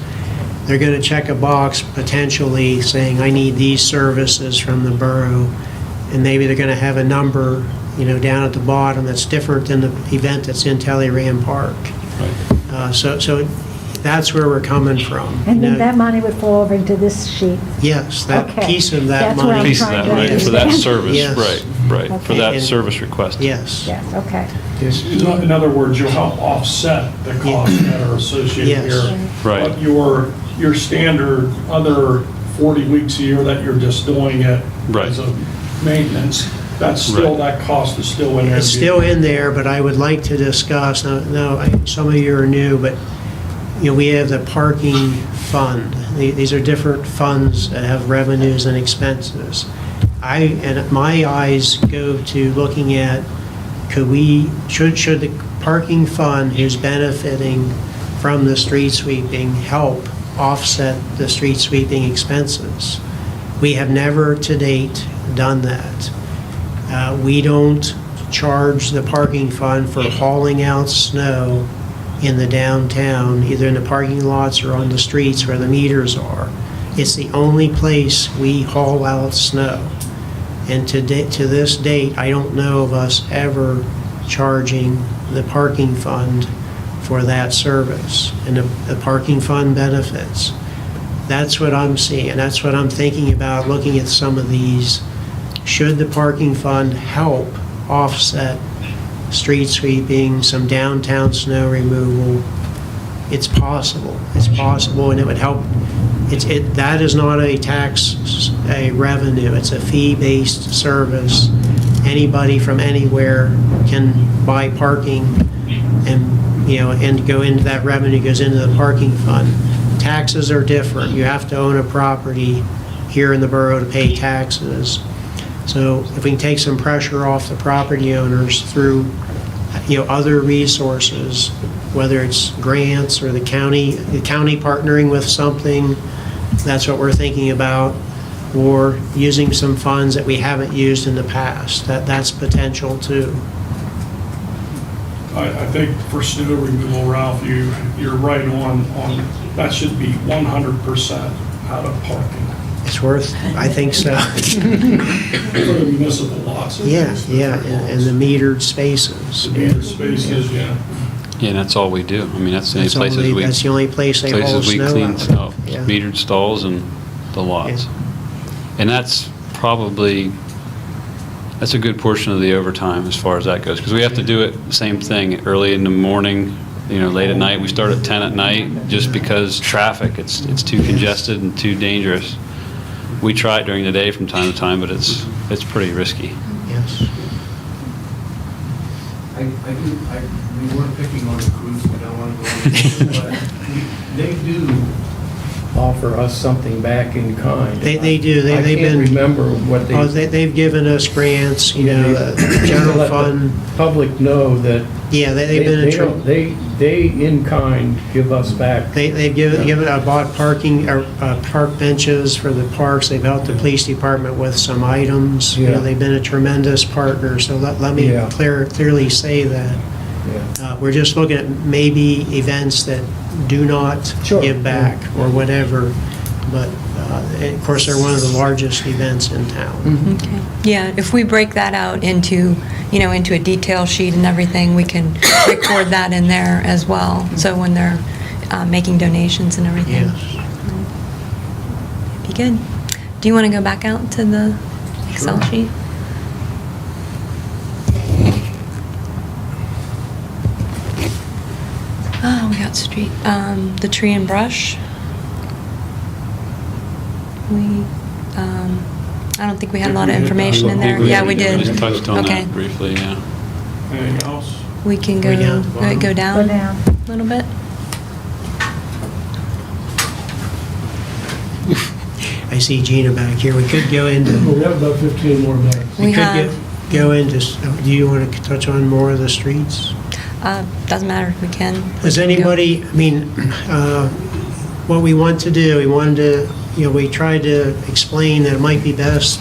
They're going to check a box potentially saying, I need these services from the borough. And maybe they're going to have a number, down at the bottom that's different than the event that's in Talleyrand Park. So that's where we're coming from. And then that money would flow over into this sheet. Yes, that Okay. piece of that That's what money. I'm Piece of trying that, to right, for that understand. service, Yes. right, for Okay. that And- service request. Yes. Yes, okay. In other words, you'll help offset the costs that are associated Yes. here. Right. But your standard other 40 weeks a year that you're just doing it Right. as a maintenance, that's still, Right. that cost is still in there. It's still in there, but I would like to discuss, now, some of you are new, but, we have the parking fund. These are different funds that have revenues and expenses. And my eyes go to looking at, should the parking fund who's benefiting from the street sweeping help offset the street sweeping expenses? We have never to date done that. We don't charge the parking fund for hauling out snow in the downtown, either in the parking lots or on the streets where the meters are. It's the only place we haul out snow. And to this date, I don't know of us ever charging the parking fund for that service. And the parking fund benefits. That's what I'm seeing. That's what I'm thinking about looking at some of these. Should the parking fund help offset street sweeping, some downtown snow removal? It's possible. It's possible, and it would help. That is not a a revenue. It's a fee-based service. Anybody from anywhere can buy parking, and go into that revenue goes into the parking fund. Taxes are different. You have to own a property here in the borough to pay taxes. So if we can take some pressure off the property owners through, other resources, whether it's grants or the county partnering with something, that's what we're thinking about, or using some funds that we haven't used in the past. That's potential too. I think for snow removal, Ralph, you're right on, that should be 100% out of parking It's worth, I think so. for the municipal lots. at Yeah, least, yeah, and the metered spaces. The metered spaces, yeah. Yeah, and that's all we do. I mean, that's the only That's the only place they haul places we snow clean out. snow, Yeah. metered stalls and the lots. And that's probably, that's a good portion of the overtime as far as that goes, because we have to do it, same thing, early in the morning late at night. We start at 10 at night just because traffic, it's too congested and too dangerous. We try it during the day from time to time, but it's pretty risky. Yes. We weren't picking on the crews, we don't want to go into it, but they do offer us something back in kind. They do. I They've can't been. remember what Oh, they. they've given us grants, general let the fund. Public know that. Yeah, they've been a. They in kind give us back. They've given, bought parking, or park benches for the parks. They've helped the police department with some items. Yeah. They've been a tremendous partner, so let me Yeah. clearly say that. Yeah. We're just looking at maybe events that do not Sure. give back or whatever, but of course, they're one of the largest events in town. Okay. Yeah, if we break that out into, into a detail sheet and everything, we can record that in there as well. So when they're making donations and everything. Yes. Be good. Do you want to go back out to the Excel sheet? Oh, we got street, the tree and brush. I don't think we had a lot of information in there. Yeah, we did. We just touched on Okay. that briefly, yeah. Anything else? We can Way down at the bottom. go Go down down. a little bit. I see Gina back here. We could go into. We have about 15 more minutes. We could have, go into, do you want to touch on more of the streets? doesn't matter if we can. Does anybody, what we want to do, we wanted to, we tried to explain that it might be best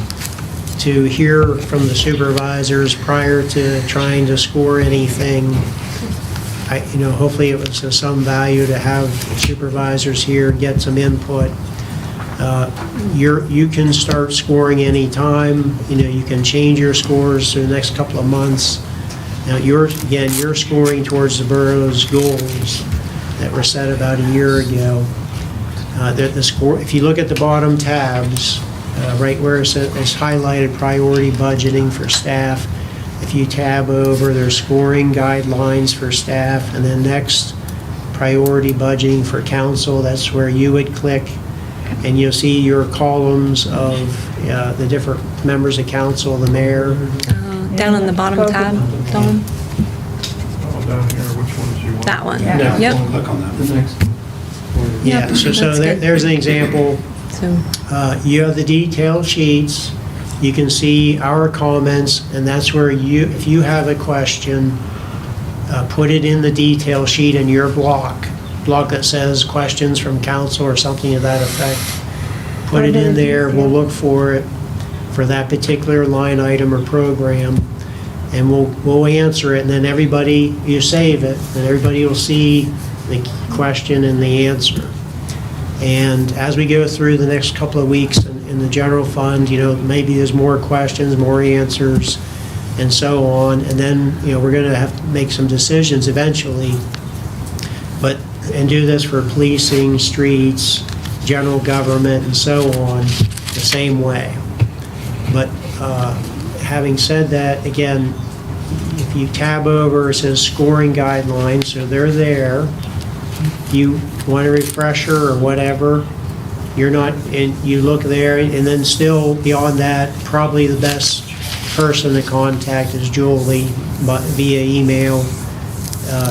to hear from the supervisors prior to trying to score anything. Hopefully it was of some value to have supervisors here, get some input. You can start scoring anytime. You can change your scores through the next couple of months. Now, you're scoring towards the borough's goals that were set about a year ago. The score, if you look at the bottom tabs, right where it's highlighted priority budgeting for staff, if you tab over, there's scoring guidelines for staff, and then next, priority budgeting for council, that's where you would click, and you'll see your columns of the different members of council, the mayor. Down on the bottom tab, Dawn? Oh, down here, which ones you want? That one. Yeah. Yep. Click on that. The next. Yeah, Yep, so that's good. there's an example. So, You have the detailed sheets. You can see our comments, and that's where if you have a question, put it in the detail sheet in your block that says questions from council or something to that effect. Put it in there. We'll look for it for that particular line item or program, and we'll answer it. And then you save it, and everybody will see the question and the answer. And as we go through the next couple of weeks in the general fund, maybe there's more questions, more answers, and so on. And then, we're going to have to make some decisions eventually. And do this for policing, streets, general government, and so on, the same way. But having said that, again, if you tab over, it says scoring guidelines, so they're there. If you want a refresher or whatever, you look there, and then still beyond that, probably the best person to contact is Julie, but via email,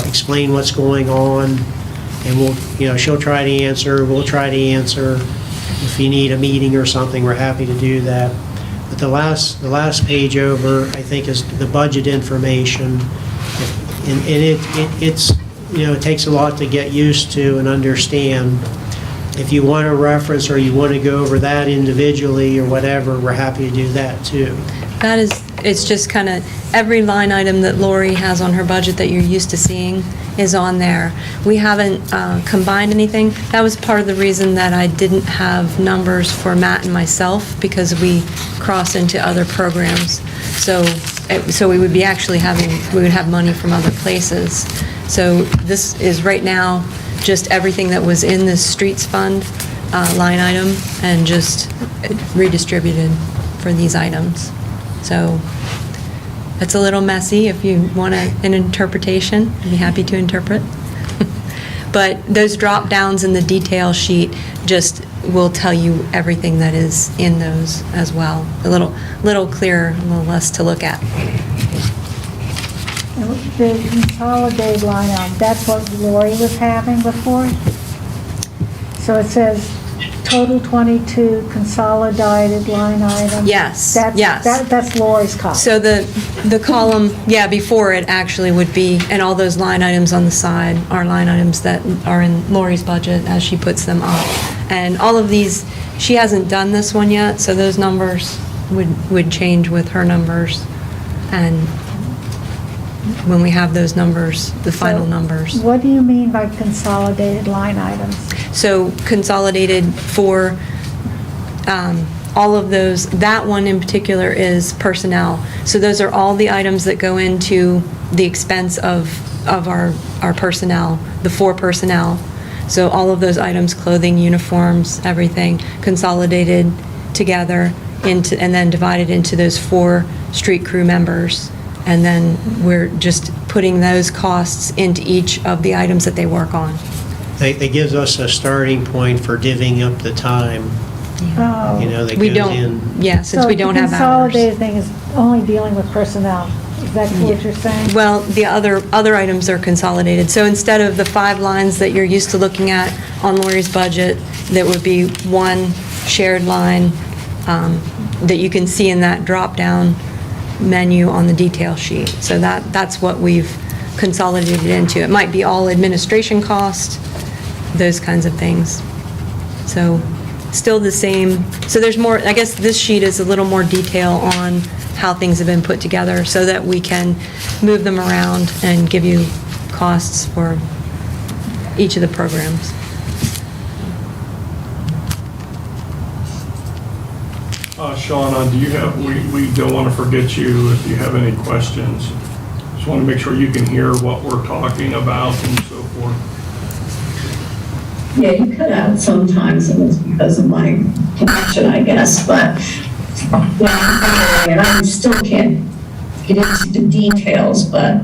explain what's going on, and she'll try to answer, we'll try to answer. If you need a meeting or something, we're happy to do that. But the last page over, I think, is the budget information. And it takes a lot to get used to and understand. If you want a reference or you want to go over that individually or whatever, we're happy to do that too. it's just kind of every line item that Lori has on her budget that you're used to seeing is on there. We haven't combined anything. That was part of the reason that I didn't have numbers for Matt and myself, because we cross into other programs. So we would be we would have money from other places. So this is right now just everything that was in the streets fund line item and just redistributed for these items. So it's a little messy. If you want an interpretation, I'd be happy to interpret. But those drop downs in the detail sheet just will tell you everything that is in those as well. A little clearer, a little less to look at. The consolidated line item, that's what Lori was having before? So it says total 22 consolidated line item? Yes, That's- yes. That's Lori's copy. So the column, yeah, before it actually would be, and all those line items on the side are line items that are in Lori's budget as she puts them up. And all of these, she hasn't done this one yet, so those numbers would change with her numbers. And when we have those numbers, the final So numbers. What do you mean by consolidated line items? So consolidated for all of those, that one in particular is personnel. So those are all the items that go into the expense of our personnel, the 4 personnel. So all of those items, clothing, uniforms, everything, consolidated together into, and then divided into those 4 street crew members. And then we're just putting those costs into each of the items that they work on. It gives us a starting point for divvying up the time, Oh. you know, that We goes in. don't, yeah, since we don't have So the hours. consolidated thing is only dealing with personnel? Is that what you're saying? Well, the other items are consolidated. So instead of the 5 lines that you're used to looking at on Lori's budget, that would be one shared line that you can see in that drop-down menu on the detail sheet. So that's what we've consolidated into. It might be all administration cost, those kinds of things. So still the same. So there's more, I guess this sheet is a little more detail on how things have been put together so that we can move them around and give you costs for each of the programs. Shauna, do you have, we don't want to forget you if you have any questions. Just want to make sure you can hear what we're talking about and so forth. Yeah, you cut out sometimes, and it's because of my connection, I guess, but when I'm and I still can't get into the details, but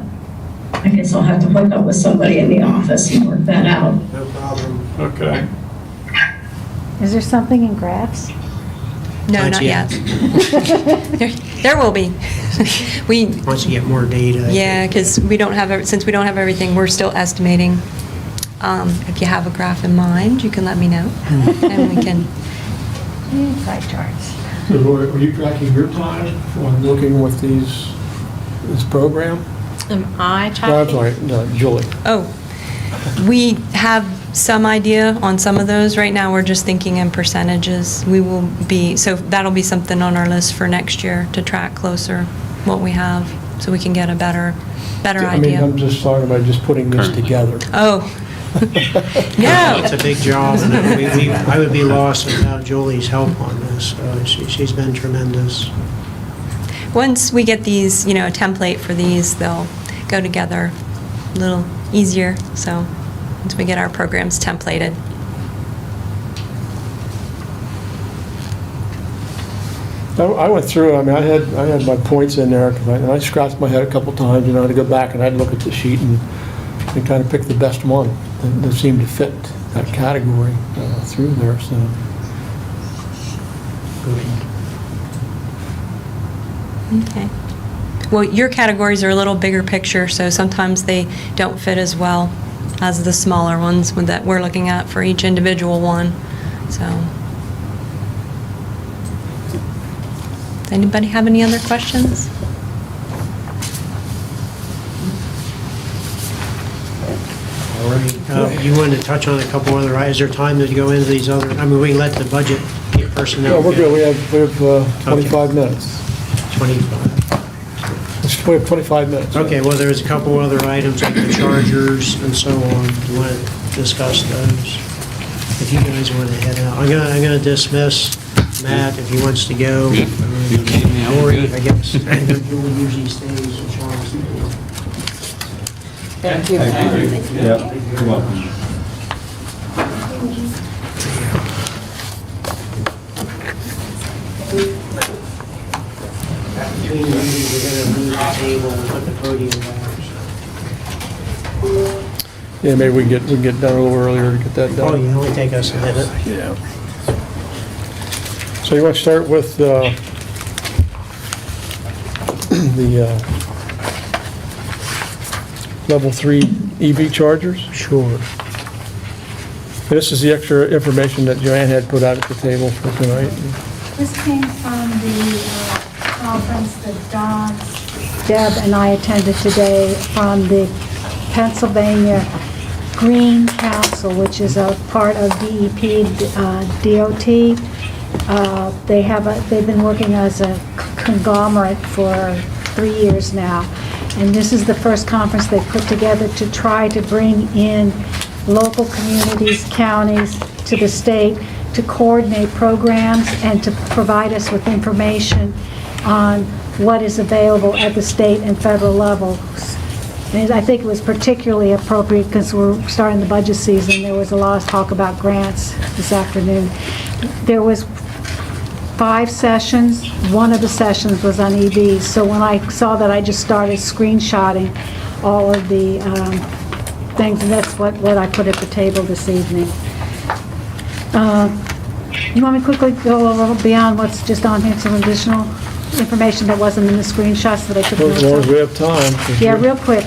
I guess I'll have to hook up with somebody in the office and work that out. No problem. Okay. Is there something in graphs? No, Not not yet. yet. There will be. We, Once you get more data. yeah, because we don't have, since we don't have everything, we're still estimating. If you have a graph in mind, you can let me know, and we can. Pie charts. So Lori, are you tracking your time on working with this program? Am I No, I'm tracking? sorry, no, Julie. Oh, we have some idea on some of those. Right now, we're just thinking in percentages. We will be, so that'll be something on our list for next year to track closer what we have, so we can get a better I mean, I'm idea. just talking about just putting this Currently. together. Oh. It's a No. big job, and I would be lost without Julie's help on this. She's been tremendous. Once we get these, a template for these, they'll go together a little easier, so once we get our programs templated. I went through, I mean, I had my points in there, and I scratched my head a couple times, to go back and I'd look at the sheet and kind of pick the best one that seemed to fit that category through there, so. Okay. Well, your categories are a little bigger picture, so sometimes they don't fit as well as the smaller ones that we're looking at for each individual one, so. Does anybody have any other questions? All right. You wanted to touch on a couple other, is there time to go into these other, I mean, we can let the budget get personnel. No, we're good, we have 25 minutes. 25. We have 25 minutes. Okay, well, there's a couple other items like the chargers and so on. Do you want to discuss those? If you guys want to head out. I'm gonna dismiss Matt if he wants to go. You gave me, I'm Lori, good. I guess. Julie usually stays and Sean stays. Thank you. You're welcome. Between you, we're gonna move the table and put the podium back. Yeah, maybe we can get done a little earlier to get that Oh, done. you only take us a minute. Yeah. So you want to start with the level 3 EV chargers? Sure. This is the extra information that Joanne had put out at the table for tonight. This came from the conference that Deb and I attended today from the Pennsylvania Green Council, which is a part of DEP, DOT. They've been working as a conglomerate for 3 years now. And this is the first conference they put together to try to bring in local communities, counties, to the state to coordinate programs and to provide us with information on what is available at the state and federal levels. And I think it was particularly appropriate because we're starting the budget season. There was a lot of talk about grants this afternoon. There was 5 sessions. One of the sessions was on EVs. So when I saw that, I just started screenshotting all of the things, and that's what I put at the table this evening. You want me to quickly go a little beyond what's just on here, some additional information that wasn't in the screenshots that I took notes As long as of? we have time. Yeah, real quick.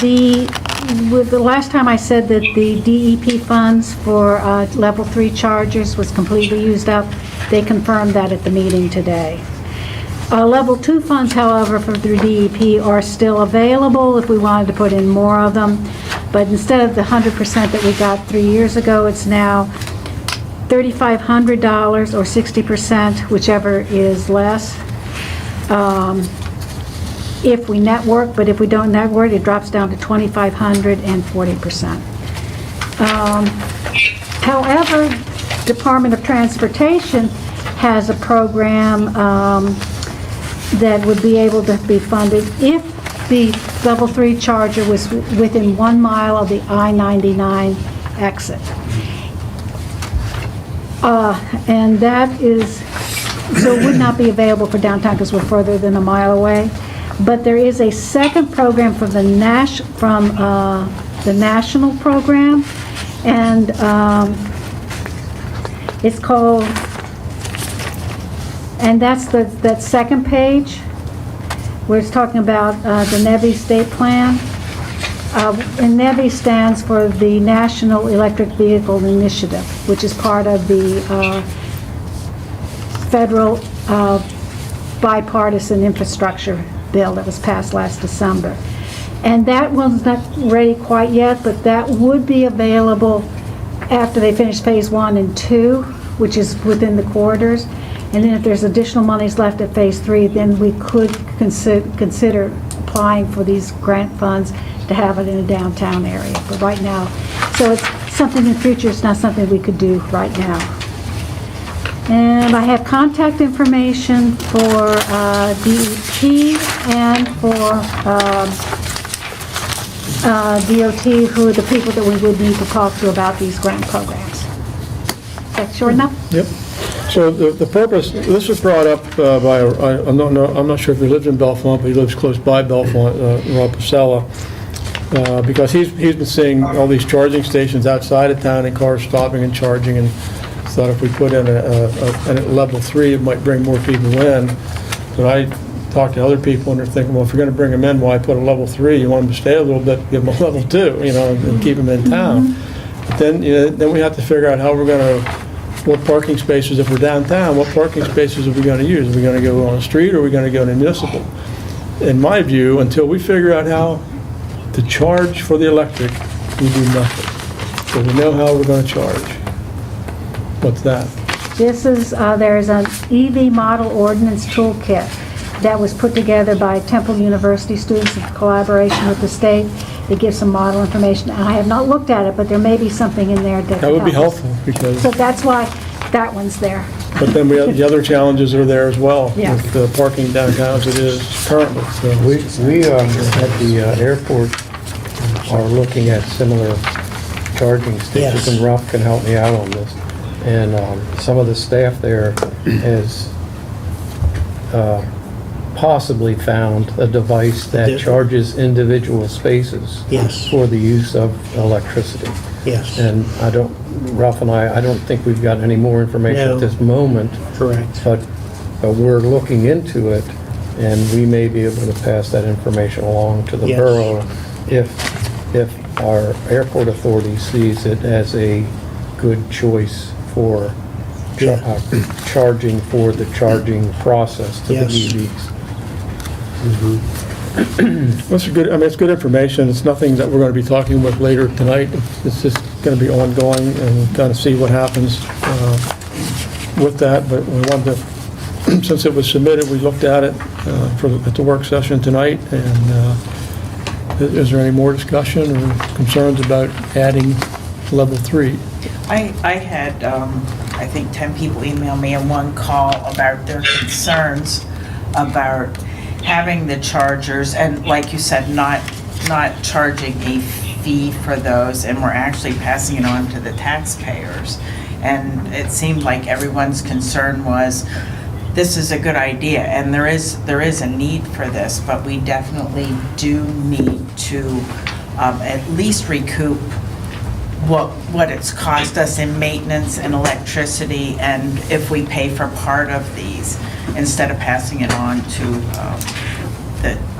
The last time I said that the DEP funds for level 3 chargers was completely used up, they confirmed that at the meeting today. Level 2 funds, however, for the DEP are still available if we wanted to put in more of them. But instead of the 100% that we got 3 years ago, it's now $3,500 or 60%, whichever is less. If we network, but if we don't network, it drops down to $2,500 and 40%. However, Department of Transportation has a program that would be able to be funded if the level 3 charger was within 1 mile of the I-99 exit. And that is, so it would not be available for downtown because we're further than a mile away. But there is a second program from the national program, and it's called, and that's that second page where it's talking about the NEVI state plan. And NEVI stands for the National Electric Vehicle Initiative, which is part of the federal bipartisan infrastructure bill that was passed last December. And that one's not ready quite yet, but that would be available after they finish phase 1 and 2, which is within the corridors. And then if there's additional monies left at phase 3, then we could consider applying for these grant funds to have it in a downtown area. But right now, so it's something in the future, it's not something we could do right now. And I have contact information for DEP and for DOT, who are the people that we would need to talk to about these grant programs. Is that short enough? Yep. So the purpose, this was brought up by, I'm not sure if he lives in Bellefonte, but he lives close by Bellefonte, Rob Pasella, because he's been seeing all these charging stations outside of town and cars stopping and charging, and thought if we put in a level 3, it might bring more people in. But I talked to other people, and they're thinking, well, if you're going to bring them in, why put a level 3? You want them to stay a little bit, give them a level 2, and keep them in town. But then, then we have to figure out how we're going to, what parking spaces, if we're downtown, what parking spaces are we going to use? Are we going to go on the street, or are we going to go to municipal? In my view, until we figure out how to charge for the electric, we do nothing. So we know how we're going to charge. What's that? This is, there's an EV model ordinance toolkit that was put together by Temple University students in collaboration with the state. They give some model information. I have not looked at it, but there may be something in there that That would be help us. helpful, because, So that's why that one's there. but then we have, the other challenges are there as well, Yeah. with the parking downtown as it is currently. So We at the airport are looking at similar charging stations, Yes. and Ralph can help me out on this. And some of the staff there has possibly found a device that charges individual spaces Yes, for the use of electricity. yes, And Ralph and I don't think we've got any more information No. at this moment, correct. but we're looking into it, and we may be able to pass that information along to the Yes. borough if our airport authority sees it as a good choice for charging for the charging process to Yes. the EVs. That's a good, I mean, it's good information. It's nothing that we're going to be talking with later tonight. It's just going to be ongoing and kind of see what happens with that. But we wanted to, since it was submitted, we looked at it at the work session tonight. And is there any more discussion or concerns about adding level 3? I had, I think 10 people email me and one call about their concerns about having the chargers and, like you said, not charging a fee for those, and we're actually passing it on to the taxpayers. And it seemed like everyone's concern was, this is a good idea, and there is a need for this, but we definitely do need to at least recoup what it's cost us in maintenance and electricity, and if we pay for part of these, instead of passing it on to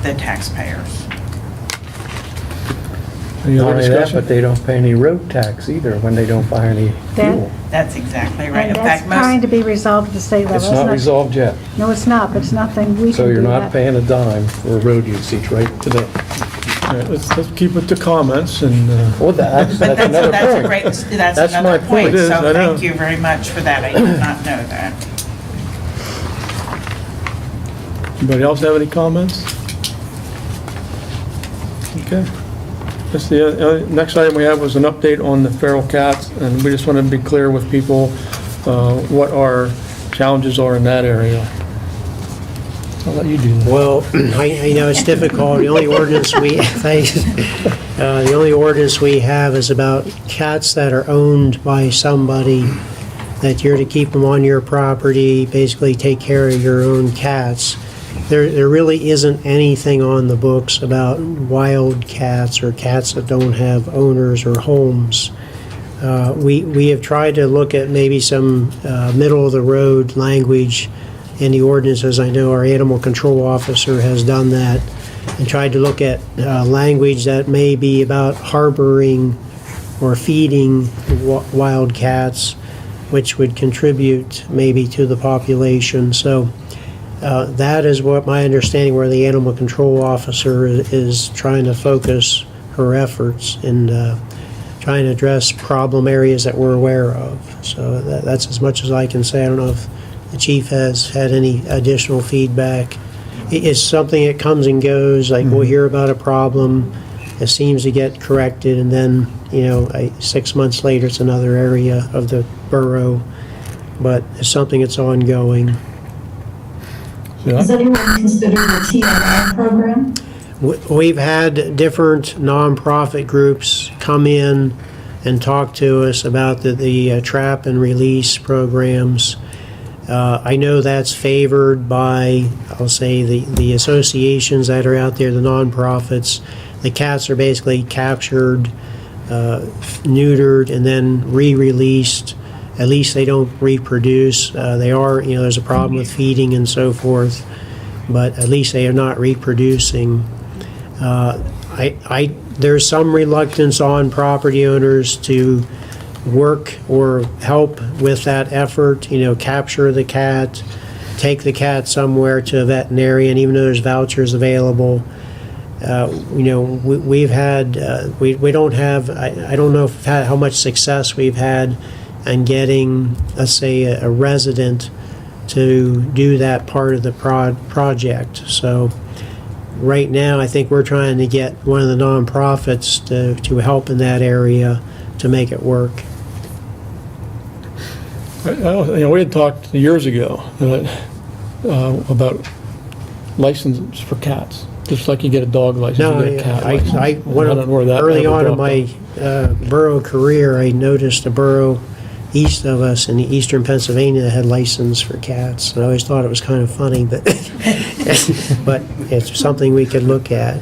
the taxpayers. Any Not other only that, discussion? but they don't pay any road tax either when they don't buy any fuel. That's exactly right. And In that's fact, trying to most, be resolved at the state level. It's not resolved yet, No, it's not, but it's nothing we can do. so you're not that. paying a dime for road usage right today. All right, let's keep it to comments and, Well, that's but another that's a point. great, that's That's another my point. point, It is, so I know. thank you very much for that. I did not know that. anybody else have any comments? Okay. That's the next item we have was an update on the feral cats, and we just want to be clear with people what our challenges are in that area. I'll let you do that. Well, I know it's difficult. The only ordinance we have is about cats that are owned by somebody, that you're to keep them on your property, basically take care of your own cats. There really isn't anything on the books about wild cats or cats that don't have owners or homes. We have tried to look at maybe some middle-of-the-road language in the ordinances. I know our animal control officer has done that, and tried to look at language that may be about harboring or feeding wild cats, which would contribute maybe to the population. So that is what my understanding, where the animal control officer is trying to focus her efforts and trying to address problem areas that we're aware of. So that's as much as I can say. I don't know if the chief has had any additional feedback. It's something that comes and goes. Like, we'll hear about a problem, it seems to get corrected, and then 6 months later it's another area of the borough. But it's something that's ongoing. Has anyone considered the TNR program? We've had different nonprofit groups come in and talk to us about the trap and release programs. I know that's favored by, I'll say, the associations that are out there, the nonprofits. The cats are basically captured, neutered, and then re-released. At least they don't reproduce. They are, there's a problem with feeding and so forth, but at least they are not reproducing. There's some reluctance on property owners to work or help with that effort, capture the cat, take the cat somewhere to a veterinarian, even though there's vouchers available. We've had, we don't have, I don't know how much success we've had in getting, let's say, a resident to do that part of the project. So right now, I think we're trying to get one of the nonprofits to help in that area to make it work. We had talked years ago about licenses for cats, just like you get a dog license, No, you get a cat license. I don't know where that early ever on in dropped my borough career, I noticed the borough east of us in eastern Pennsylvania that had license for cats. And I always thought it was kind of funny, but but it's something we could look at.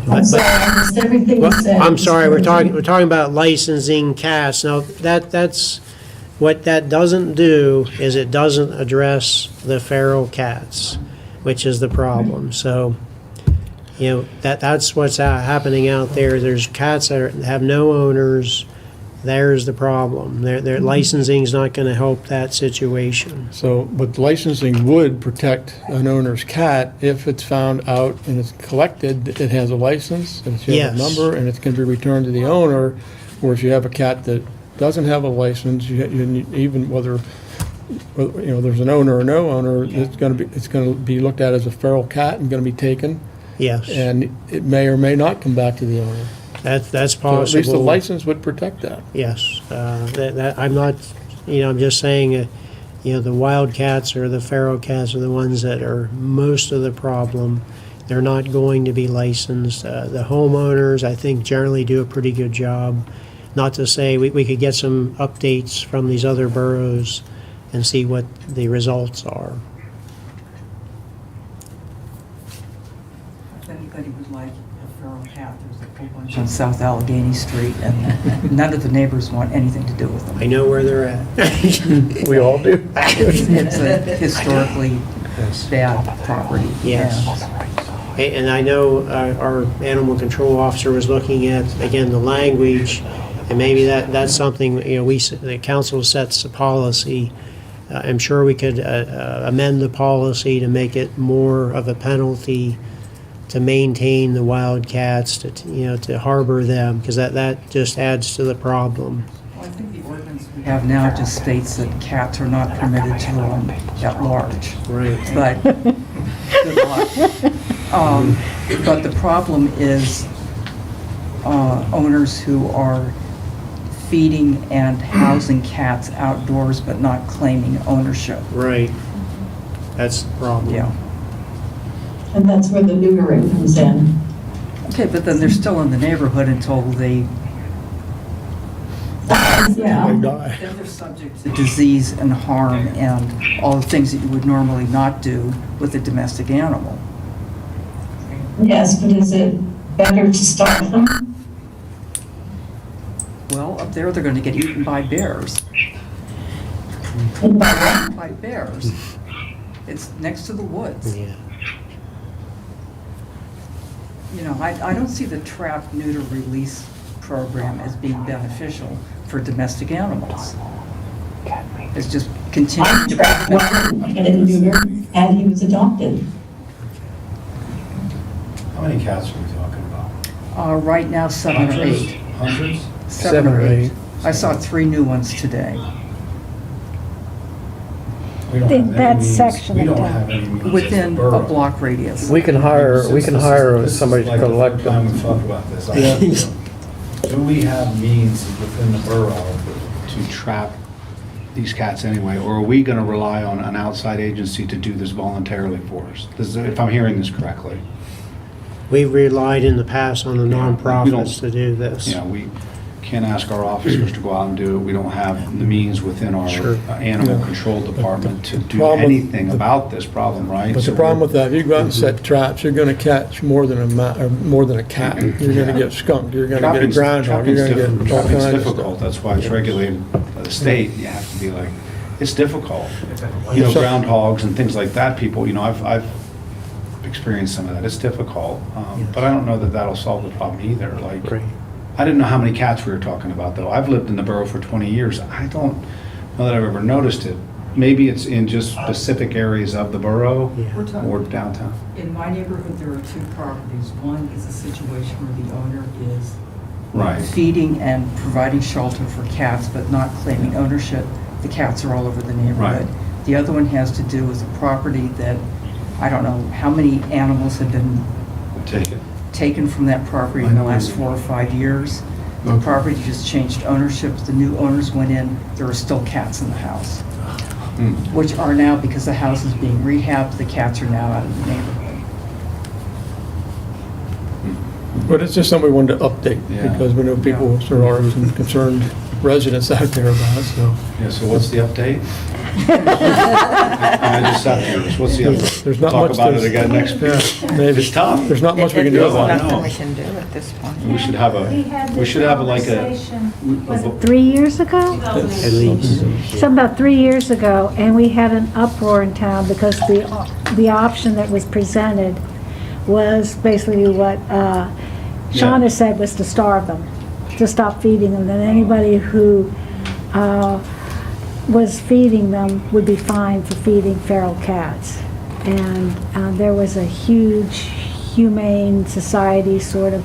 I'm sorry, I missed everything you said. I'm sorry, we're talking about licensing cats. Now, that's, what that doesn't do is it doesn't address the feral cats, which is the problem. So, you know, that's what's happening out there. There's cats that have no owners. There's the problem. Their licensing is not going to help that situation. So, but licensing would protect an owner's cat if it's found out and it's collected, that it has a license, and it's Yes. a number, and it can be returned to the owner. Or if you have a cat that doesn't have a license, even whether, you know, there's an owner or no owner, it's going to be looked at as a feral cat and going to be taken, Yes, and it may or may not come back to the owner. that's So possible. at least the license would protect that. Yes, I'm not, you know, I'm just saying, you know, the wild cats or the feral cats are the ones that are most of the problem. They're not going to be licensed. The homeowners, I think, generally do a pretty good job. Not to say we could get some updates from these other boroughs and see what the results are. If anybody would like a feral cat, there's a whole bunch on South Allegheny Street, and none of the neighbors want anything to do with them. I know where they're at. We all do. It's a historically bad property. Yes. And I know our animal control officer was looking at, again, the language, and maybe that's something, you know, the council sets the policy. I'm sure we could amend the policy to make it more of a penalty to maintain the wild cats, to harbor them, because that just adds to the problem. Well, I think the ordinance we have now just states that cats are not permitted to roam at large. Right. But, good luck. But the problem is owners who are feeding and housing cats outdoors but not claiming ownership. Right. That's the problem. Yeah. And that's where the neutering comes in. Okay, but then they're still in the neighborhood until they, Yeah. then they're subject to disease and harm and all the things that you would normally not do with a domestic animal. Yes, but is it better to starve them? Well, up there, they're going to get eaten by bears. And by what? By bears. It's next to the woods. Yeah. You know, I don't see the trap, neuter, release program as being beneficial for domestic animals. It's just I continuing to. tracked one and neutered, and he was adopted. How many cats are we talking about? Right now, 7 or 8. Hundreds? 7 or 8. I saw 3 new ones today. We don't have any That means- section we of don't town. have any means as Within a borough. block radius. We can hire This is somebody to like the collect third time them. we've talked about this. Do we have means within the borough to trap these cats anyway? Or are we going to rely on an outside agency to do this voluntarily for us? If I'm hearing this correctly. We've relied in the past on the we don't- nonprofits to do this. You know, we can't ask our officers to go out and do it. We don't have the means within our Sure. animal control department to do problem with anything about this problem, right? But the So problem we're- with that, if you go out and set traps, you're gonna catch more than a cat. You're gonna get skunk, you're gonna get a Trapping's- groundhog, you're gonna get all trapping's kinds of difficult, stuff. that's why it's regulated by the state, you have to be like, it's difficult. You know, So- groundhogs and things like that, people, you know, I've experienced some of that, it's difficult. But I don't know that that'll solve the problem either, like, Right. I didn't know how many cats we were talking about, though. I've lived in the borough for 20 years, I don't know that I've ever noticed it. Maybe it's in just specific areas of the borough Yeah. or downtown. In my neighborhood, there are 2 properties. One is a situation where the owner is Right. feeding and providing shelter for cats, but not claiming ownership. The cats are all over the neighborhood. Right. The other one has to do with a property that, I don't know how many animals have been Take it. taken from that property in the last 4 or 5 years. The property just changed ownership. The new owners went in, there are still cats in the house, which are now, because the house is being rehabbed, the cats are now out of the neighborhood. But it's just something we wanted to update, Yeah. because we know people are concerned residents out there about, so. Yeah, so what's the update? I just sat there, what's the update? There's not Talk much about to- it again next week. Yeah, maybe. It's tough. There's not much we can do There's about it. nothing we can do at this point. We should have We should have like a. Was it 3 years ago? At least. Something about 3 years ago, and we had an uproar in town because the option that was presented was basically what Shauna said was to starve them, to stop feeding them. Then anybody who was feeding them would be fined for feeding feral cats. And there was a huge humane society sort of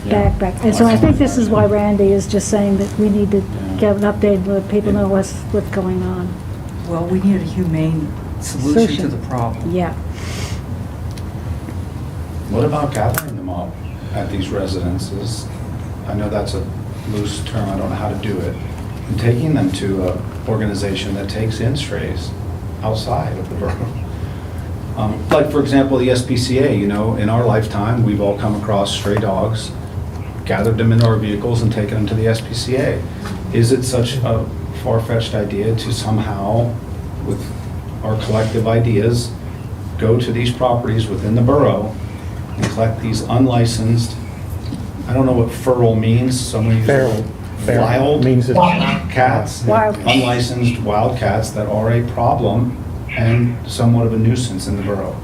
back. And so I think this is why Randy is just saying that we need to get an update and let people know what's going on. Well, we need a humane solution to the problem. Yeah. What about gathering them up at these residences? I know that's a loose term, I don't know how to do it. And taking them to an organization that takes in strays outside of the borough. Like, for example, the SPCA, you know, in our lifetime, we've all come across stray dogs, gathered them into our vehicles and taken them to the SPCA. Is it such a far-fetched idea to somehow, with our collective ideas, go to these properties within the borough and collect these unlicensed, I don't know what feral means, some of these Feral. wild Means it's cats, Wild. unlicensed wild cats that are a problem and somewhat of a nuisance in the borough.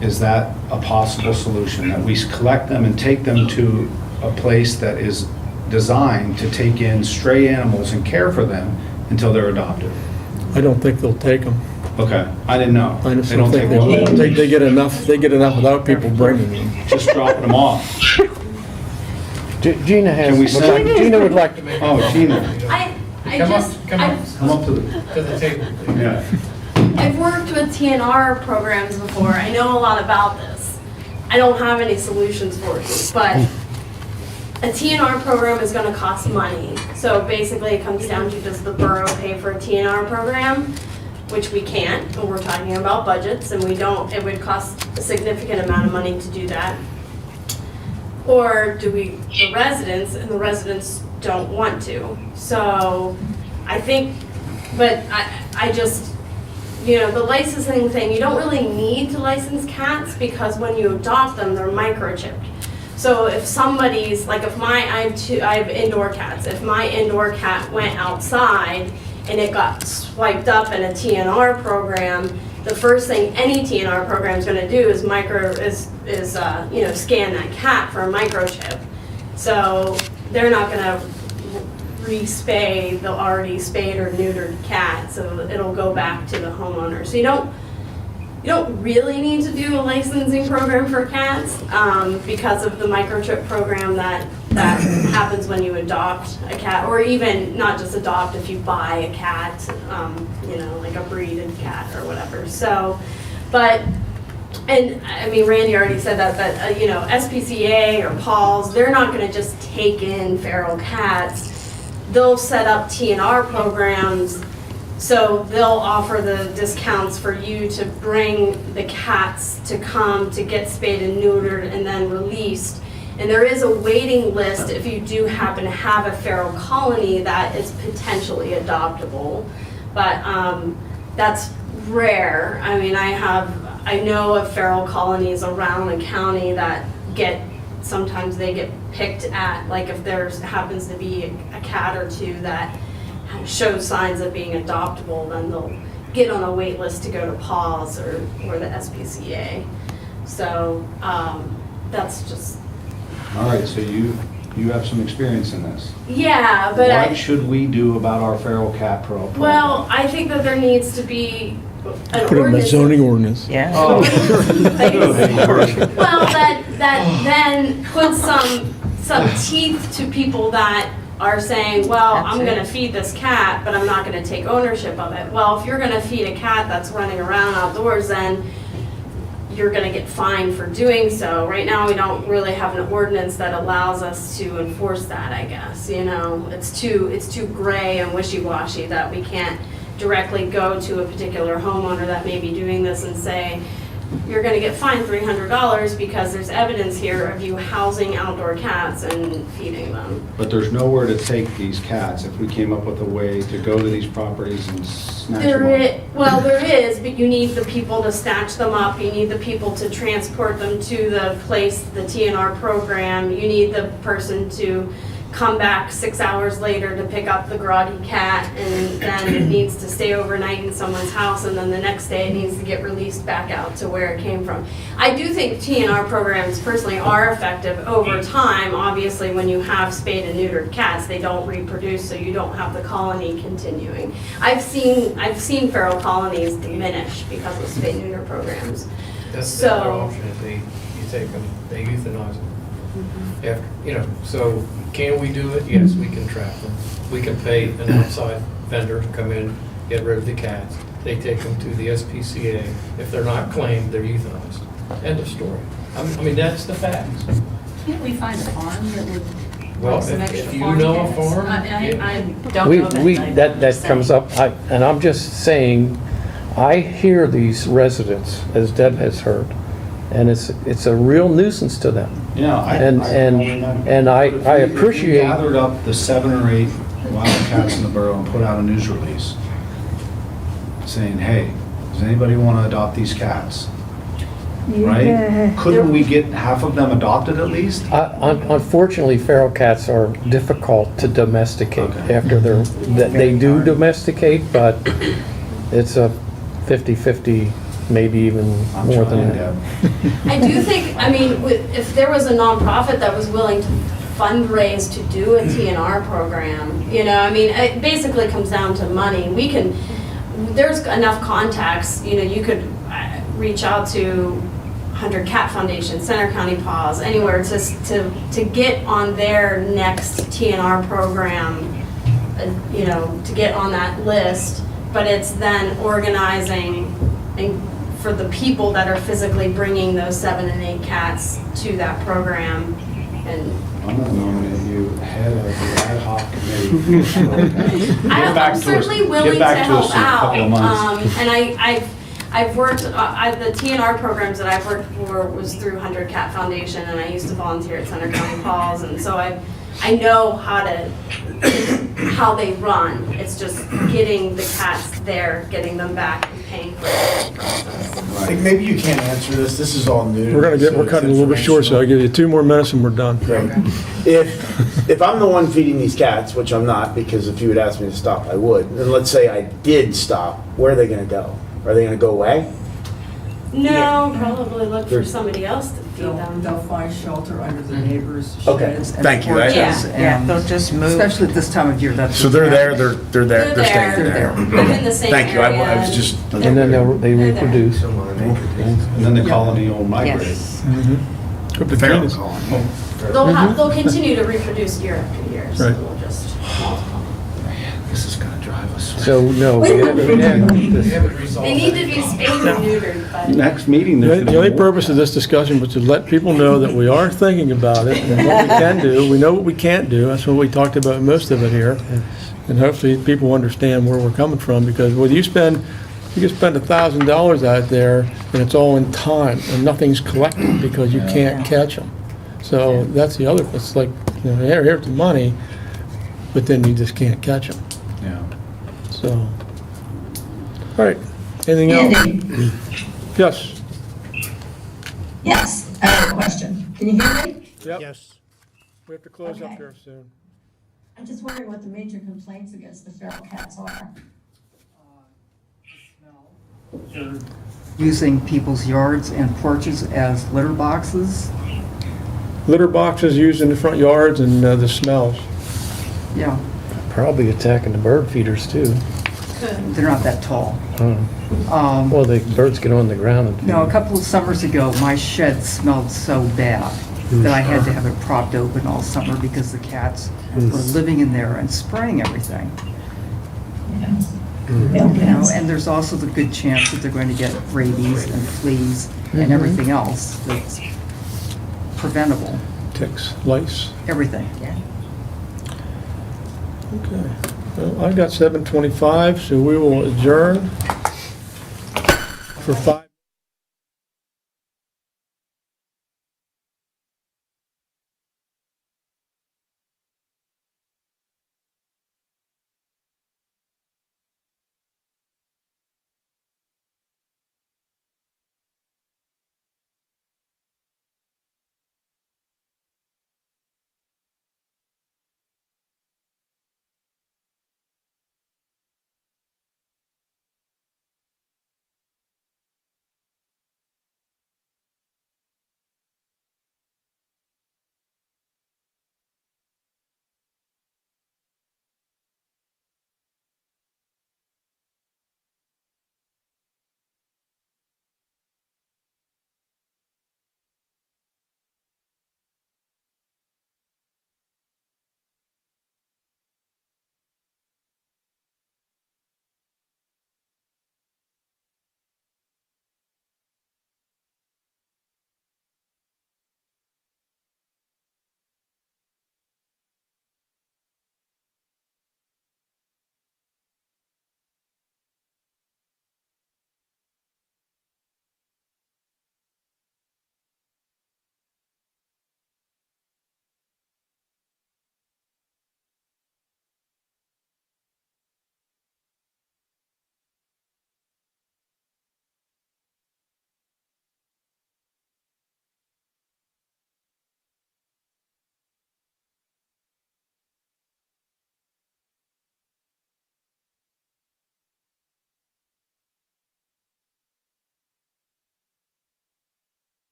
Is that a possible solution, that we collect them and take them to a place that is designed to take in stray animals and care for them until they're adopted? I don't think they'll take them. Okay, I didn't know. I just They don't think take they them. will. They get enough without people bringing them. Just dropping them off. Gina Can we send- Gina would like to make. Oh, Gina, I Come up, just, come up come up to the, to the table. yeah. I've worked with TNR programs before. I know a lot about this. I don't have any solutions for you, but a TNR program is gonna cost money. So basically it comes down to, does the borough pay for a TNR program? Which we can't, and we're talking about budgets, and we don't, it would cost a significant amount of money to do that. Or do we, the residents, and the residents don't want to. So I think, but I just, you know, the licensing thing, you don't really need to license cats because when you adopt them, they're microchipped. So if somebody's, like if I have indoor cats, if my indoor cat went outside and it got swiped up in a TNR program, the first thing any TNR program is going to do is scan that cat for a microchip. So they're not going to re-spay the already spayed or neutered cat, so it'll go back to the homeowner. So you don't really need to do a licensing program for cats because of the microchip program that happens when you adopt a cat, or even not just adopt, if you buy a cat, like a breeded cat or whatever. So, and I mean, Randy already said that, but SPCA or Paul's, they're not going to just take in feral cats. They'll set up TNR programs. So they'll offer the discounts for you to bring the cats to come to get spayed and neutered and then released. And there is a waiting list if you do happen to have a feral colony that is potentially adoptable. But that's rare. I mean, I know of feral colonies around the county that sometimes they get picked at, like if there happens to be a cat or two that shows signs of being adoptable, then they'll get on a wait list to go to PAWS or the SPCA. So that's just... All right, so you have some experience in this. Yeah, but What should we do about our feral cat program? Well, I think that there needs to be an Put it in the ordinance. zoning ordinance. Yeah. Oh. Well, that then puts some teeth to people that are saying, well, That's I'm it. gonna feed this cat, but I'm not gonna take ownership of it. Well, if you're gonna feed a cat that's running around outdoors, then you're gonna get fined for doing so. Right now, we don't really have an ordinance that allows us to enforce that, I guess, It's too gray and wishy-washy that we can't directly go to a particular homeowner that may be doing this and say, you're gonna get fined $300 because there's evidence here of you housing outdoor cats and feeding them. But there's nowhere to take these cats if we came up with a way to go to these properties and snatch them up. Well, there is, but you need the people to snatch them up, you need the people to transport them to the place, the TNR program, you need the person to come back 6 hours later to pick up the groggy cat, and then it needs to stay overnight in someone's house, and then the next day it needs to get released back out to where it came from. I do think TNR programs personally are effective over time. Obviously, when you have spayed and neutered cats, they don't reproduce, so you don't have the colony continuing. I've seen feral colonies diminish because of spay and neuter programs. That's the other option, is you take them, they euthanize them. After, so can we do it? Yes, we can trap them. We can pay an outside vendor to come in, get rid of the cats. They take them to the SPCA. If they're not claimed, they're euthanized. End of story. I mean, that's the facts. Can't we find a farm that would Well, some if extra you farm know a cats? farm, I don't know that. That comes up, and I'm just saying, I hear these residents, as Deb has heard, and it's a real nuisance to them. Yeah, And I If we appreciate, gathered up the 7 or 8 wild cats in the borough and put out a news release saying, hey, does anybody want to adopt these cats? Right? Couldn't we get half of them adopted at least? unfortunately, feral cats are difficult to domesticate Okay. after they do domesticate, but it's a 50-50, maybe even more than that. I do think, if there was a nonprofit that was willing to fundraise to do a TNR program, it basically comes down to money. There's enough contacts, you could reach out to 100 Cat Foundation, Center County Paws, anywhere to get on their next TNR program, to get on that list. But it's then organizing for the people that are physically bringing those 7 and 8 cats to that program. And I'm going to nominate you head of the ad hoc committee. I'm certainly willing to help out. In a couple of months. And I've worked, the TNR programs that I've worked for was through 100 Cat Foundation, and I used to volunteer at Center County Paws, and so I know how they run. It's just getting the cats there, getting them back, and paying for the process. Like, maybe you can't answer this. This is all new. We're cutting a little bit short, so I'll give you 2 more minutes and we're done. Great. If I'm the one feeding these cats, which I'm not, because if you would ask me to stop, I would. And let's say I did stop, where are they going to go? Are they going to go away? No, probably look for somebody else to feed them. They'll find shelter under the neighbors' Okay, sheds. and thank you. porches, Yeah, and they'll just move. Especially at this time of year, that's. So they're there, they're there, they're staying They're there. there. I'm in the same Thank you. I area. was just. And then they reproduce. And then the colony will migrate. Yes. Hope the Feral feed is- colony. They'll continue to reproduce year after year, so Right. they'll just multiply. This is going to drive us. So, no, we haven't They need to be spayed and neutered, but. Next meeting, there's The only purpose of this discussion was to let people know that we are thinking about it and what we can do. We know what we can't do. That's what we talked about most of it here. And hopefully people understand where we're coming from, because whether you can spend $1,000 out there and it's all in time and nothing's collected because you can't catch them. So that's the other, it's like, here's the money, but then you just can't catch them. Yeah. So, all right, anything else? Andy, Yes. yes, I have a question. Can you hear me? Yep. Yes. We have to close up Okay. here soon. I'm just wondering what the major complaints against the feral cats are. Using people's yards and porches as litter boxes. Litter boxes used in the front yards and the smells. Yeah, Probably attacking the bird feeders too. they're not that tall. Well, the birds get on the ground and feed. No, a couple of summers ago, my shed smelled so bad that I had to have it propped open all summer because the cats were living in there and spraying everything. And there's also the good chance that they're going to get rabies and fleas and everything else that's preventable, Ticks, lice. everything. Okay. Well, I've got 7:25, so we will adjourn for 5.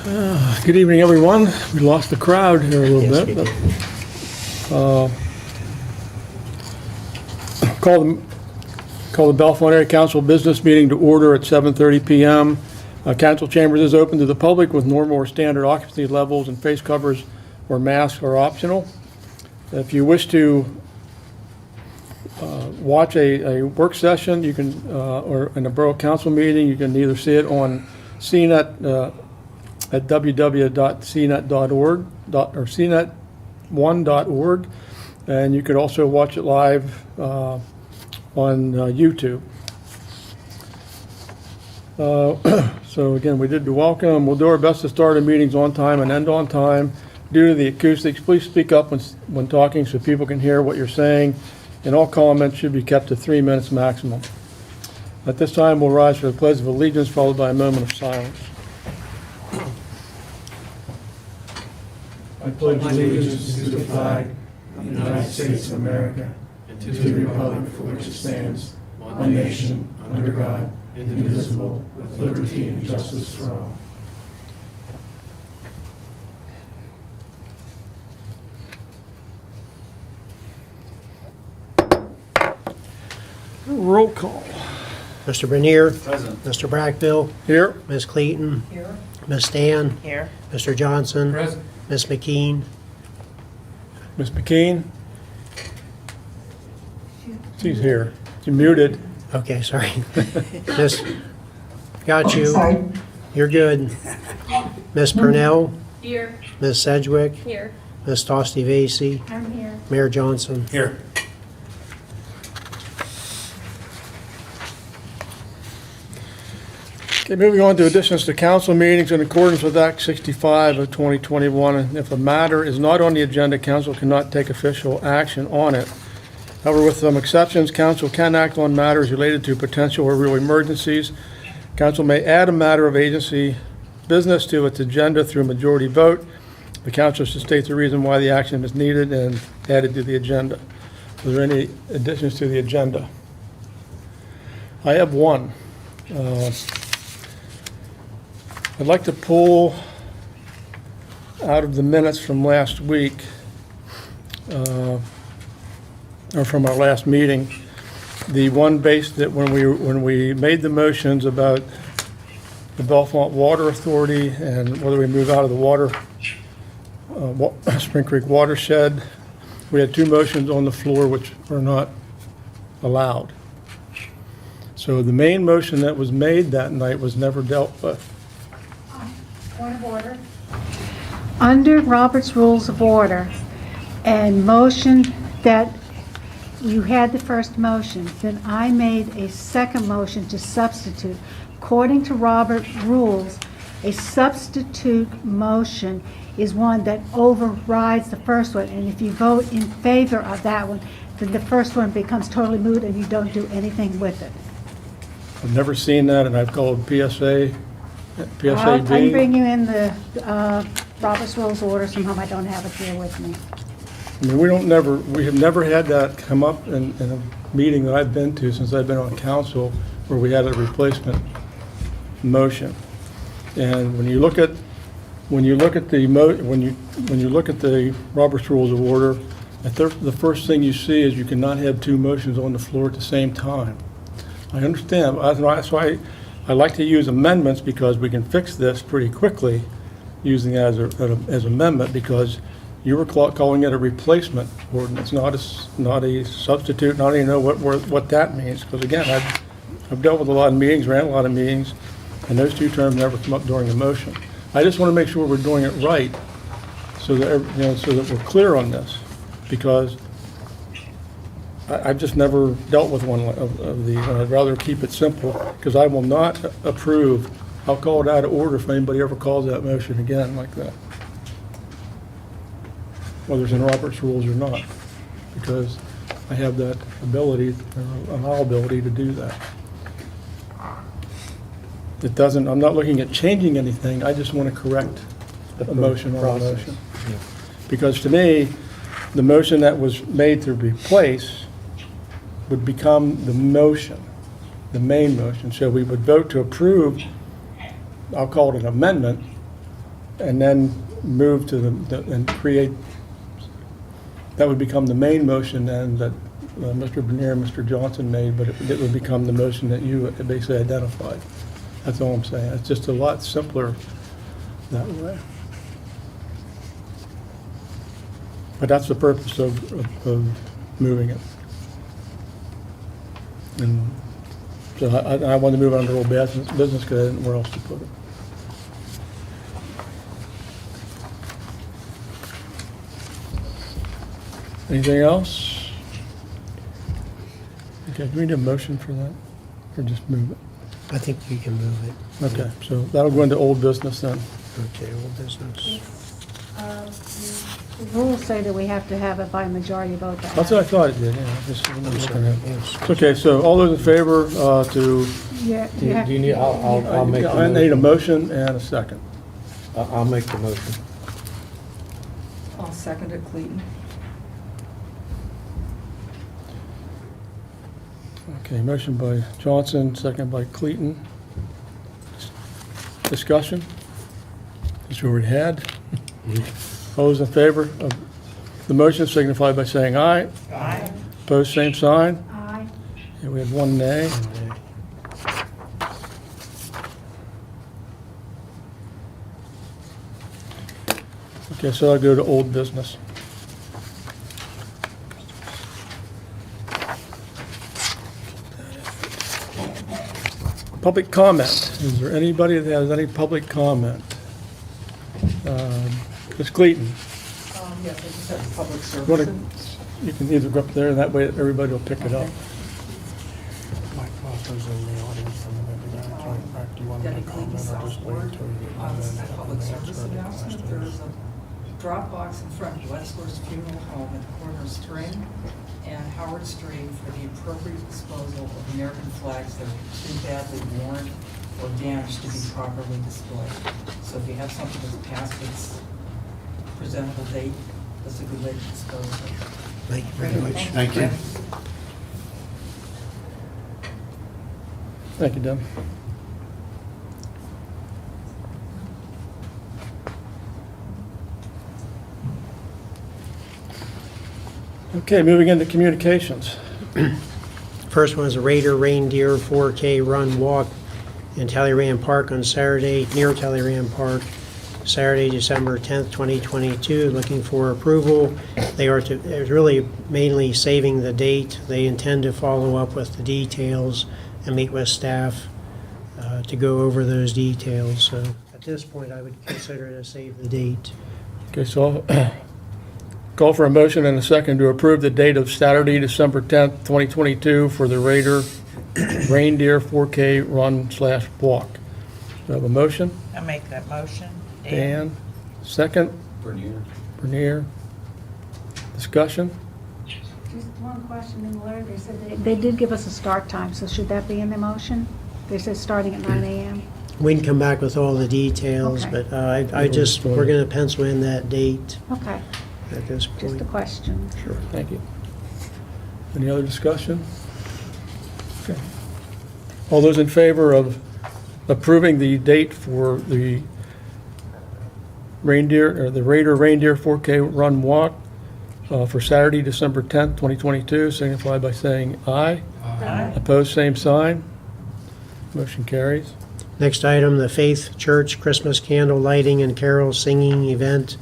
Good evening, everyone. We lost the crowd here a little Yes, bit. we but, Call the Bellefonte Area Council business meeting to order at 7:30 PM. Council chambers is open to the public with normal or standard occupancy levels, and face covers or masks are optional. If you wish to watch a work session, you can, or in a borough council meeting, you can either see it on CNET at www.cnet.org or cnet1.org, and you could also watch it live on YouTube. So again, we did the welcome. We'll do our best to start our meetings on time and end on time. Due to the acoustics, please speak up when talking so people can hear what you're saying, and all comments should be kept to 3 minutes maximum. At this time, we'll rise for the Pledge of Allegiance, followed by a moment of silence. I pledge allegiance to the flag of the United States of America and to the republic for which it stands, one nation, under God, indivisible, with liberty and justice for all. Roll call. Mr. Bernier. Present. Mr. Brackbill. Here. Ms. Clayton. Here. Ms. Stan. Here. Mr. Johnson. Present. Ms. McKean. Ms. McKean? She's here. She's muted. Okay, sorry. Miss, got you. You're good. Miss Purnell. Here. Ms. Sedgwick. Here. Ms. Tosti Vasey. I'm here. Mayor Johnson. Here. Okay, moving on to additions to council meetings in accordance with Act 65 of 2021. And if a matter is not on the agenda, council cannot take official action on it. However, with some exceptions, council can act on matters related to potential or real emergencies. Council may add a matter of agency business to its agenda through majority vote. The council should state the reason why the action is needed and added to the agenda. Are there any additions to the agenda? I have one. I'd like to pull out of the minutes from last week, or from our last meeting, the one base that when we made the motions about the Bellefonte Water Authority and whether we move out of the Spring Creek watershed, we had two motions on the floor which are not allowed. So the main motion that was made that night was never dealt with. Point of order. Under Robert's Rules of Order, and motion that you had the first motion, then I made a second motion to substitute. According to Robert's rules, a substitute motion is one that overrides the first one, and if you vote in favor of that one, then the first one becomes totally moot and you don't do anything with it. I've never seen that, and I've called PSAB. I can bring you in the Robert's Rules of Order somehow. I don't have it here with me. I mean, we have never had that come up in a meeting that I've been to since I've been on council where we had a replacement motion. And when you look at the Robert's Rules of Order, the first thing you see is you cannot have two motions on the floor at the same time. I understand. That's why I like to use amendments, because we can fix this pretty quickly using it as amendment, because you were calling it a replacement ordinance, not a substitute. And I don't even know what that means, because again, I've dealt with a lot of meetings, ran a lot of meetings, and those two terms never come up during a motion. I just want to make sure we're doing it right, so that so that we're clear on this, because I've just never dealt with one of these, and I'd rather keep it simple, because I will not approve. I'll call it out of order if anybody ever calls that motion again like that, whether it's in Robert's rules or not, because I have that ability, allowability to do that. It doesn't, I'm not looking at changing anything, I just want to correct a motion on a motion. Because to me, the motion that was made to replace would become the motion, the main motion. So we would vote to approve, I'll call it an amendment, and then move to and create, that would become the main motion then that Mr. Bernier and Mr. Johnson made, but it would become the motion that you basically identified. That's all I'm saying. It's just a lot simpler that way. But that's the purpose of moving it. And so I wanted to move it under old business because I didn't know where else to put it. Anything else? Okay, do we need a motion for that? Or just move it? I think you can move it. Okay, so that'll go into old business then. Okay, old business. The rules say that we have to have it by majority vote. That's what I thought it did, yeah. I'm looking at it. Yes. Okay, so all those in favor to, Yeah, Do you have do you need, I'll make the I need a motion. motion and a second. I'll make the motion. I'll second it, Clayton. Okay, motion by Johnson, second by Clayton. Discussion? As we already had. All those in favor of the motion signify by saying aye. Aye. Opposed, same sign. Aye. Okay, we had one nay. Okay, so I'll go to old business. Public comment. Is there anybody that has any public comment? Ms. Clayton, Yes, I just have public wanna- services. you can either go up there, and that way everybody will pick it up. Mike Crawford's in the audience. Do you want to make a comment or just wait until you get Public service announcement, there is a drop box in front of Wexler's Funeral Home at the corner of String and Howard Street for the appropriate disposal of American flags that are too badly worn or damaged to be properly displayed. So if you have something that's past its presentable date, that's a good way to dispose of it. Thank you very much. Thank you. Thank you, Deb. Okay, moving into communications. First one is a Raider Reindeer 4K Run Walk in Talleyrand Park on Saturday, near Talleyrand Park, Saturday, December 10th, 2022. Looking for approval. They're really mainly saving the date. They intend to follow up with the details and meet with staff to go over those details. So at this point, I would consider it a save the date. Okay, so I'll call for a motion and a second to approve the date of Saturday, December 10th, 2022 for the Raider Reindeer 4K Run/Walk. Do I have a motion? I'll make that motion. Dan, second. Bernier. Discussion? Just one question in the letter. They said they did give us a start time, so should that be in the motion? They said starting at 9 a.m. We can come back with all the details, Okay. but we're going to pencil in that date Okay, at this just a point. question. Sure, thank you. Any other discussion? Okay. All those in favor of approving the date for the Raider Reindeer 4K Run Walk for Saturday, December 10th, 2022, signify by saying aye. Aye. Opposed, same sign. Motion carries. Next item, the Faith Church Christmas candle lighting and carol singing event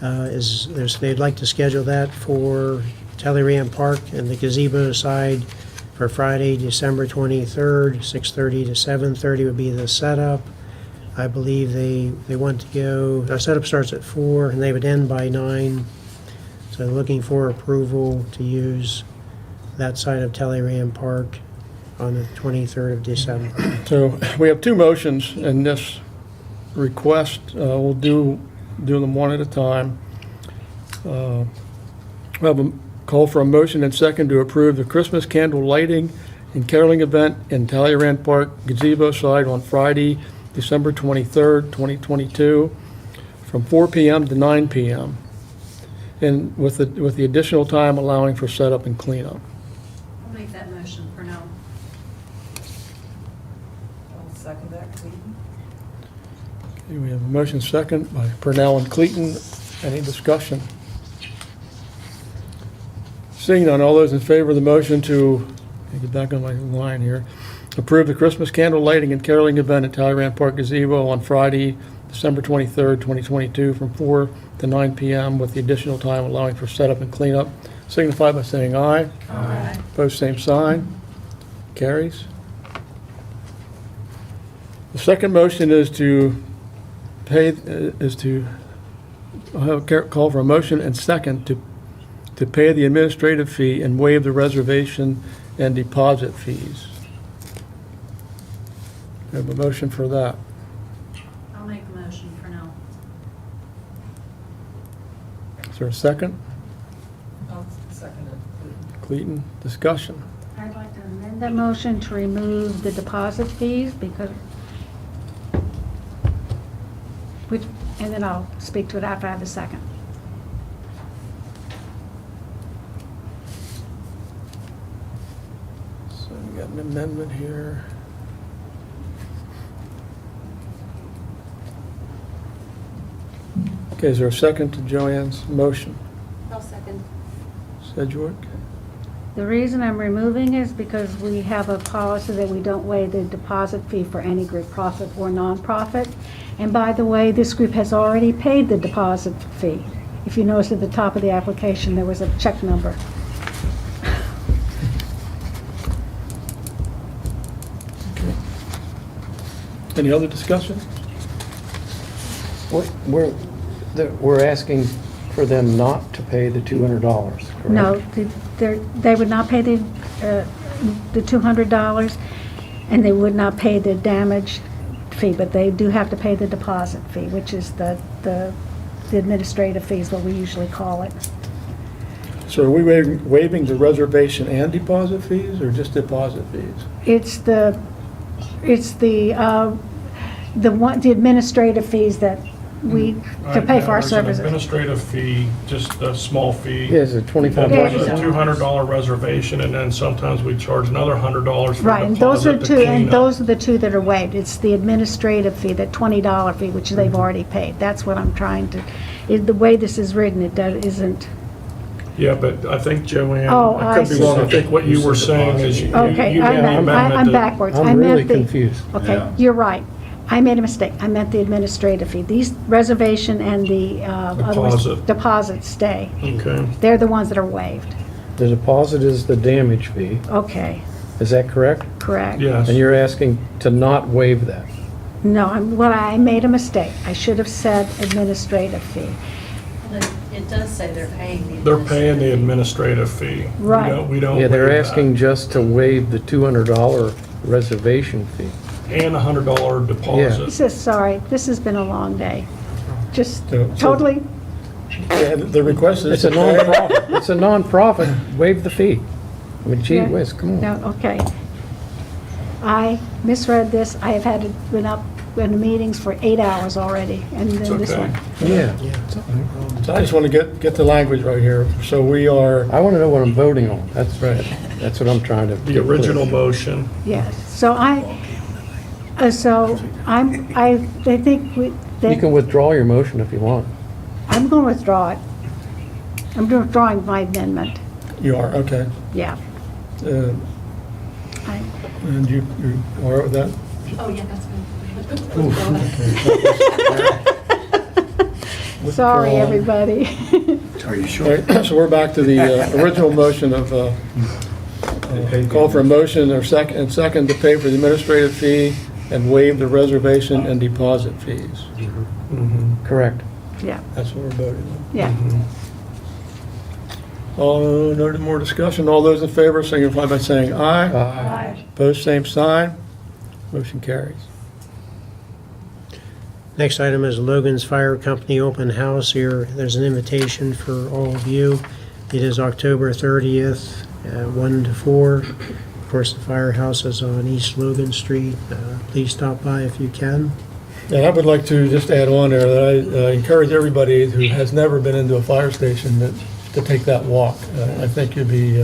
they'd like to schedule that for Talleyrand Park and the gazebo side for Friday, December 23rd, 6:30 to 7:30 would be the setup. I believe they want to go, our setup starts at 4 and they would end by 9. So looking for approval to use that side of Talleyrand Park on the 23rd of December. So we have two motions in this request. We'll do them one at a time. We have a call for a motion and second to approve the Christmas candle lighting and caroling event in Talleyrand Park gazebo side on Friday, December 23rd, 2022, from 4 p.m. to 9 p.m. and with the additional time allowing for setup and cleanup. I'll make that motion for now. I'll second that, Clayton. Okay, we have a motion second by Purnell and Cleaton. Any discussion? Seeing none, all those in favor of the motion to, let me get back on my line here, approve the Christmas candle lighting and caroling event at Talleyrand Park Gazebo on Friday, December 23rd, 2022, from 4 to 9 p.m. with the additional time allowing for setup and cleanup, signify by saying aye. Aye. Opposed, same sign. Carries. The second motion is to I'll have a call for a motion and second to pay the administrative fee and waive the reservation and deposit fees. I have a motion for that. I'll make the motion for now. Is there a second? I'll second it. Cleaton, discussion. I'd like to amend that motion to remove the deposit fees because, and then I'll speak to it after I have a second. So we got an amendment here. Okay, is there a second to Joanne's motion? I'll second. Sedgwick? The reason I'm removing is because we have a policy that we don't waive the deposit fee for any group, profit or nonprofit. And by the way, this group has already paid the deposit fee. If you notice at the top of the application, there was a check number. Okay. Any other discussion? We're asking for them not to pay the $200, correct? No, they would not pay the $200, and they would not pay the damage fee, but they do have to pay the deposit fee, which is the administrative fee is what we usually call it. So are we waiving the reservation and deposit fees, or just deposit fees? It's the administrative fees that we, to pay for our There's an services. administrative fee, just a small fee. Yeah, it's a $25. And there's a $200 reservation, and then sometimes we charge another $100 for Right, and those are deposit to two, and clean up. those are the two that are waived. It's the administrative fee, that $20 fee, which they've already paid. That's what I'm trying to, the way this is written, isn't. Yeah, but I think Joanne, Oh, I could I be wrong, I see. think what you were saying is you Okay, you made the amendment I'm to- backwards. I I'm meant really the- confused. Okay, Yeah. you're right. I made a mistake. I meant the administrative fee. These reservation and the other ones- Deposit. deposits stay. Okay. They're the ones that are waived. The deposit is the damage fee, Okay, is that correct? correct. Yes. And you're asking to not waive that? No, I made a mistake. I should have said administrative fee. It does say they're paying the. They're paying the administrative fee. Right. We don't Yeah, they're waive that. asking just to waive the $200 reservation fee. And a $100 He deposit. says, sorry, this has been a long day. Just So- totally, Yeah, the request is It's a to pay. nonprofit, it's a nonprofit, waive the fee. I mean, gee Yeah. whiz, come on. no, okay. I misread this. I have had it been up in the meetings for 8 hours already, and It's then this okay. one. Yeah, So I just want to get the language right here. So we are, I want to know what I'm voting on, that's Right. That's what I'm trying to. The get clear. original motion. Yes, so I think You can withdraw your motion if you want. I'm going to withdraw it. I'm withdrawing my amendment, you are, okay. yeah. Uh, I- And you all right with that? Oh, yeah, that's fine. Sorry, everybody. Are you All sure? right, so we're back to the original motion of, call for a motion or second to pay for the administrative fee and waive the reservation and deposit fees. Correct. Yeah, That's what we're voting on. yeah. No more discussion. All those in favor signify by saying aye. Aye. Opposed, same sign. Motion carries. Next item is Logan's Fire Company Open House here. There's an invitation for all of you. It is October 30th, 1 to 4. Of course, the firehouse is on East Logan Street. Please stop by if you can. And I would like to just add on there that I encourage everybody who has never been into a fire station to take that walk. I think you'd be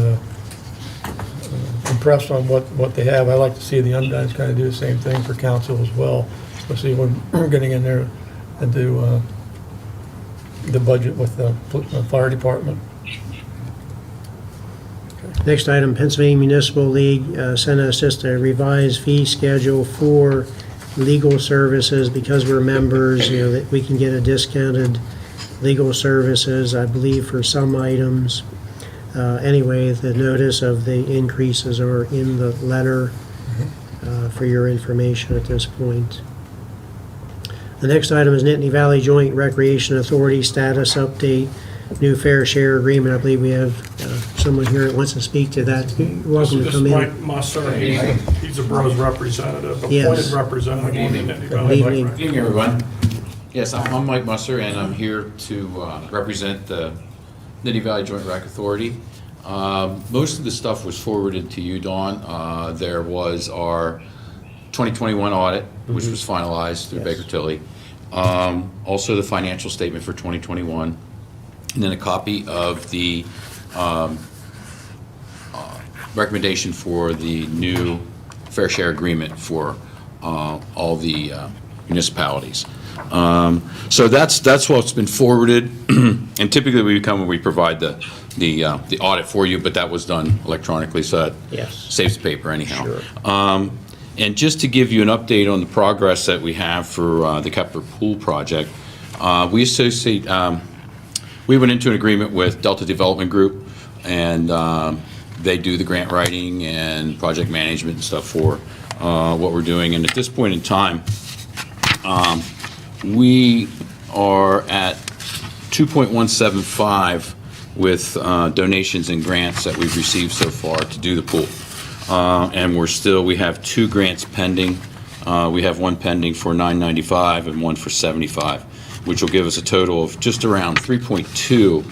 impressed on what they have. I like to see the Undines kind of do the same thing for council as well. especially when we're getting in there and do the budget with the fire department. Next item, Pennsylvania Municipal League sent us just a revised fee schedule for legal services because we're members, that we can get a discounted legal services, I believe, for some items. Anyway, the notice of the increases are in the letter for your information at this point. The next item is Nittany Valley Joint Recreation Authority status update, new fair share agreement. I believe we have someone here that wants to speak to that. You're welcome to This come is in. Mike Musser. He's a borough's representative, Yes. appointed representative on the Nittany Good Valley. evening. Good evening, everyone. Yes, I'm Mike Musser, and I'm here to represent the Nittany Valley Joint Rec Authority. Most of the stuff was forwarded to you, Dawn. There was our 2021 audit, which was finalized through Baker Tilly. Also the financial statement for 2021, and then a copy of the recommendation for the new fair share agreement for all the municipalities. So that's what's been forwarded, and typically we come and we provide the audit for you, but that was done electronically, so that saves paper anyhow. Sure. And just to give you an update on the progress that we have for the Kepler Pool project, we went into an agreement with Delta Development Group, and they do the grant writing and project management and stuff for what we're doing. And at this point in time, we are at 2.175 with donations and grants that we've received so far to do the pool. And we have 2 grants pending. We have one pending for $995 and one for $75, which will give us a total of just around 3.2 to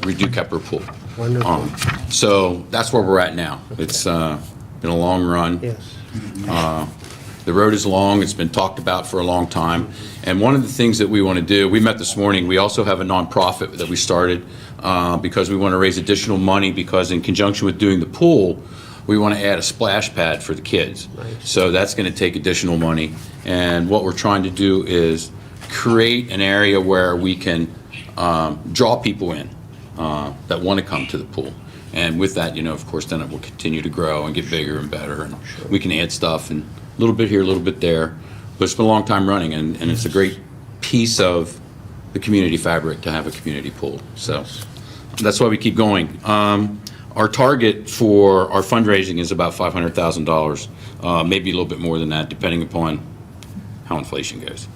redo Kepler Pool. Wonderful. So that's where we're at now. It's been a long run. Yes. The road is long. It's been talked about for a long time. And one of the things that we want to do, we met this morning, we also have a nonprofit that we started because we want to raise additional money, because in conjunction with doing the pool, we want to add a splash pad for the kids. Nice. So that's going to take additional money. And what we're trying to do is create an area where we can draw people in that want to come to the pool. And with that, of course, then it will continue to grow and get bigger and better. And we can add stuff, and a little bit here, a little bit there. But it's been a long time running, and it's a great piece of the community fabric to have a community pool. So that's why we keep going. Our target for our fundraising is about $500,000, maybe a little bit more than that, depending upon how inflation goes.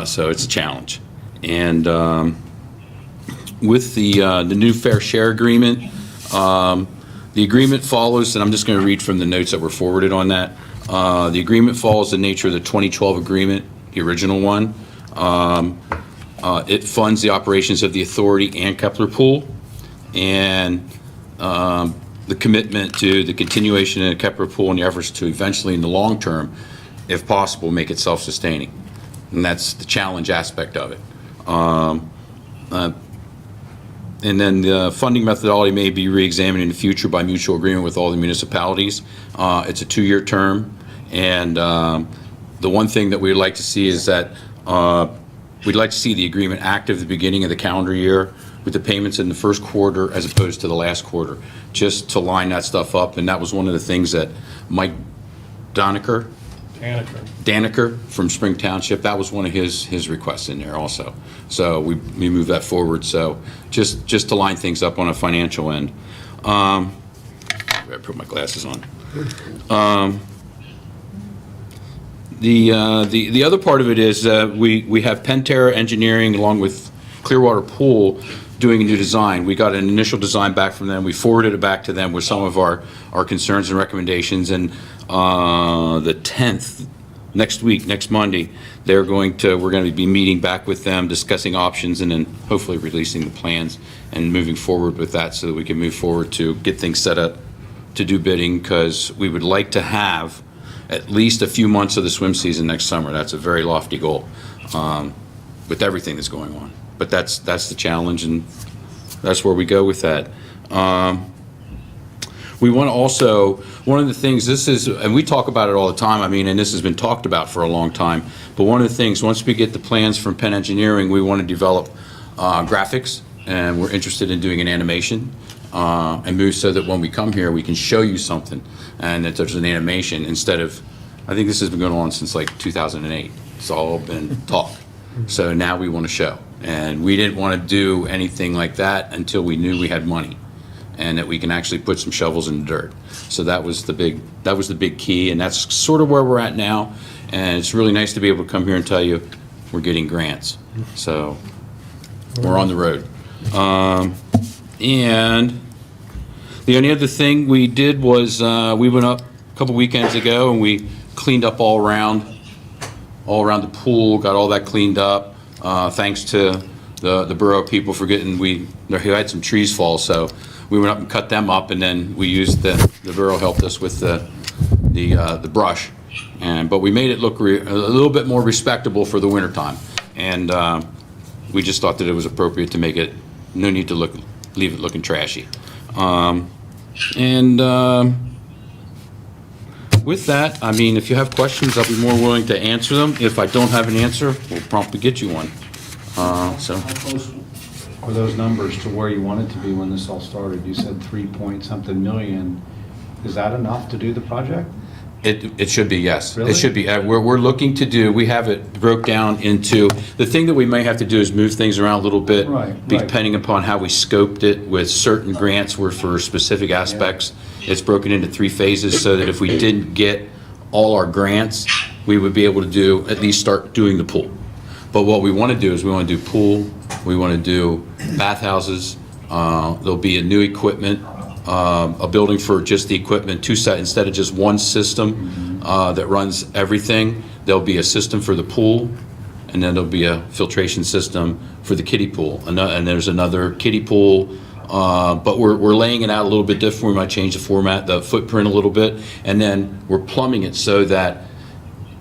So it's a challenge. And with the new fair share agreement, the agreement follows, and I'm just going to read from the notes that were forwarded on that. The agreement follows the nature of the 2012 agreement, the original one. It funds the operations of the authority and Kepler Pool, and the commitment to the continuation of the Kepler Pool and the efforts to eventually, in the long term, if possible, make it self-sustaining. And that's the challenge aspect of it. And then the funding methodology may be re-examined in the future by mutual agreement with all the municipalities. It's a 2-year term, and the one thing that we'd like to see is that we'd like to see the agreement active at the beginning of the calendar year, with the payments in the first quarter as opposed to the last quarter, just to line that stuff up. And that was one of the things that Mike Daniker from Spring Township, that was one of his requests in there also. So we moved that forward. So just to line things up on a financial end. I put my glasses on. The other part of it is we have Penn Engineering along with Clearwater Pool doing a new design. We got an initial design back from them. We forwarded it back to them with some of our concerns and recommendations. And the 10th, next Monday, we're going to be meeting back with them, discussing options, and then hopefully releasing the plans and moving forward with that so that we can move forward to get things set up to do bidding, because we would like to have at least a few months of the swim season next summer. That's a very lofty goal with everything that's going on. But that's the challenge, and that's where we go with that. we want to also, one of the things, this is, and we talk about it all the time, I mean, and this has been talked about for a long time, but one of the things, once we get the plans from Penn Engineering, we want to develop graphics, and we're interested in doing an animation, and move so that when we come here, we can show you something, and that there's an animation instead of, I think this has been going on since like 2008. It's all been talk. So now we want to show. And we didn't want to do anything like that until we knew we had money and that we can actually put some shovels in the dirt. So that was the big key, and that's sort of where we're at now. And it's really nice to be able to come here and tell you we're getting grants. So we're on the road. And the only other thing we did was we went up a couple weekends ago and we cleaned up all around the pool, got all that cleaned up. Thanks to the borough people for getting, we had some trees fall, so we went up and cut them up, and then we used the borough helped us with the brush, but we made it look a little bit more respectable for the wintertime, and we just thought that it was appropriate to make it, no need to leave it looking trashy. With that, I mean, if you have questions, I'll be more willing to answer them. If I don't have an answer, we'll promptly get you one. So. How close were those numbers to where you wanted to be when this all started? You said 3-point-something million. Is that enough to do the project? It should be, yes. Really? It should be. We're looking to do, we have it broke down into, the thing that we may have to do is move things around a little bit, Right. depending upon how we scoped it with certain grants were for specific aspects. It's broken into 3 phases so that if we didn't get all our grants, we would be able to at least start doing the pool. But what we want to do is we want to do pool, we want to do bathhouses, there'll be a new equipment, a building for just the equipment, 2 sets, instead of just one system that runs everything, there'll be a system for the pool, and then there'll be a filtration system for the kiddie pool. And there's another kiddie pool, but we're laying it out a little bit different. We might change the format, the footprint a little bit, and then we're plumbing it so that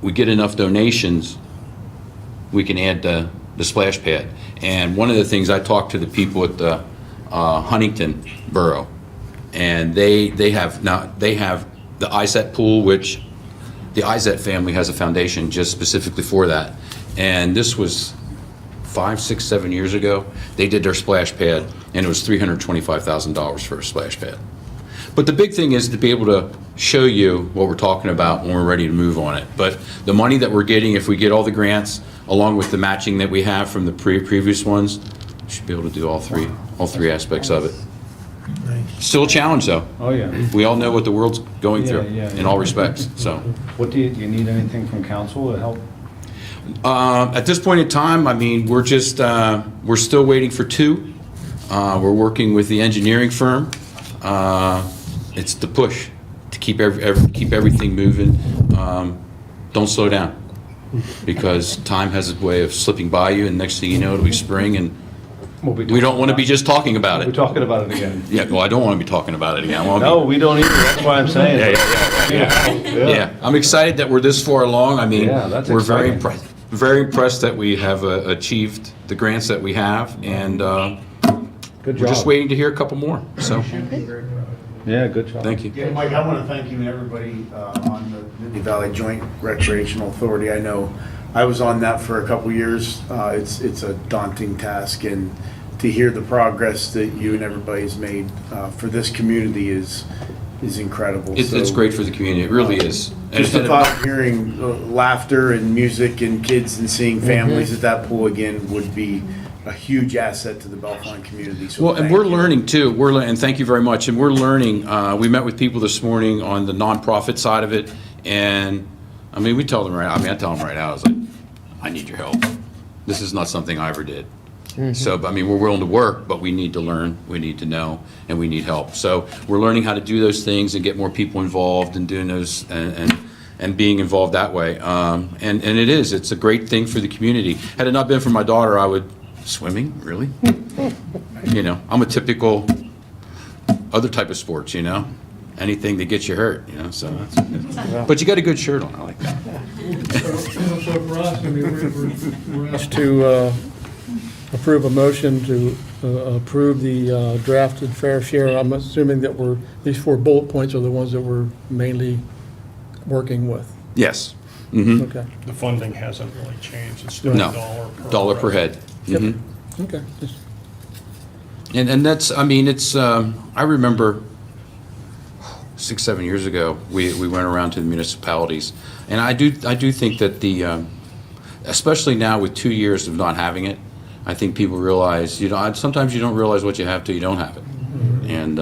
we get enough donations, we can add the splash pad. And one of the things, I talked to the people at the Huntington Borough, and they have the ISET pool, which the ISET family has a foundation just specifically for that. And this was 5, 6, 7 years ago. They did their splash pad, and it was $325,000 for a splash pad. But the big thing is to be able to show you what we're talking about when we're ready to move on it. But the money that we're getting, if we get all the grants, along with the matching that we have from the previous ones, we should be able to do all three aspects of it. Still a challenge, though. Oh, yeah. We all know what the world's going through Yeah. in all respects, so. What do you need anything from council to help? At this point in time, I mean, we're still waiting for 2. We're working with the engineering firm. It's the push to keep everything moving. Don't slow down, because time has a way of slipping by you, and next thing you know, it'll be spring, and we don't want to be just talking about it. We're talking about it again. Yeah, well, I don't want to be talking about it again. No, we don't either. That's why I'm saying. Yeah. I'm excited that we're this far along. I mean, Yeah, that's we're very exciting. very impressed that we have achieved the grants that we have, and Good we're just job. waiting to hear a couple more. So, Yeah, good job. thank you. Yeah, Mike, I want to thank you and everybody on the Nittany Valley Joint Recreational Authority. I know I was on that for a couple years. It's a daunting task, and to hear the progress that you and everybody's made for this community is incredible. It's great for the community. It really is. Just the thought of hearing laughter and music and kids and seeing families at that pool again would be a huge asset to the Bellefonte community. So Well, and thank we're you. learning too. And thank you very much. And we're learning. We met with people this morning on the nonprofit side of it, and I mean, I tell them right now, I was like, I need your help. This is not something I ever did. So, I mean, we're willing to work, but we need to learn, we need to know, and we need help. So we're learning how to do those things and get more people involved and doing those and being involved that way. And it's a great thing for the community. Had it not been for my daughter, I would, swimming, really? You know, I'm a typical other type of sports, you know? Anything that gets you hurt, you know, so. But you got a good shirt on, I like that. So for us, I mean, we're asked to approve a motion to approve the drafted fair share. I'm assuming that these 4 bullet points are the ones that we're mainly working with. Yes. Mhm. Okay. The funding hasn't really changed. It's still No. $1 Per head. Yep. Mhm. Okay. Just- And that's, I mean, it's, I remember 6, 7 years ago, we went around to the municipalities. And I do think that especially now with 2 years of not having it, I think people realize, sometimes you don't realize what you have till you don't have it. And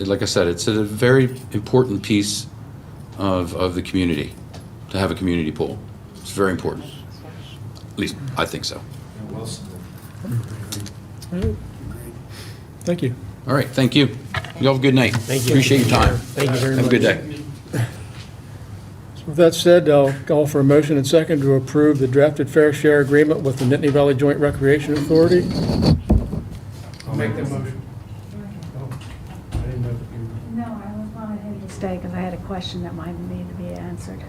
like I said, it's a very important piece of the community, to have a community pool. It's very important. At least, I think so. Thank you. All right, thank you. You have a good night. Thank you. Appreciate your time. Thank you very much. Have a good day. So with that said, I'll call for a motion and second to approve the drafted fair share agreement with the Nittany Valley Joint Recreation Authority. I'll make that motion. No, I wanted him to stay because I had a question that might need to be answered.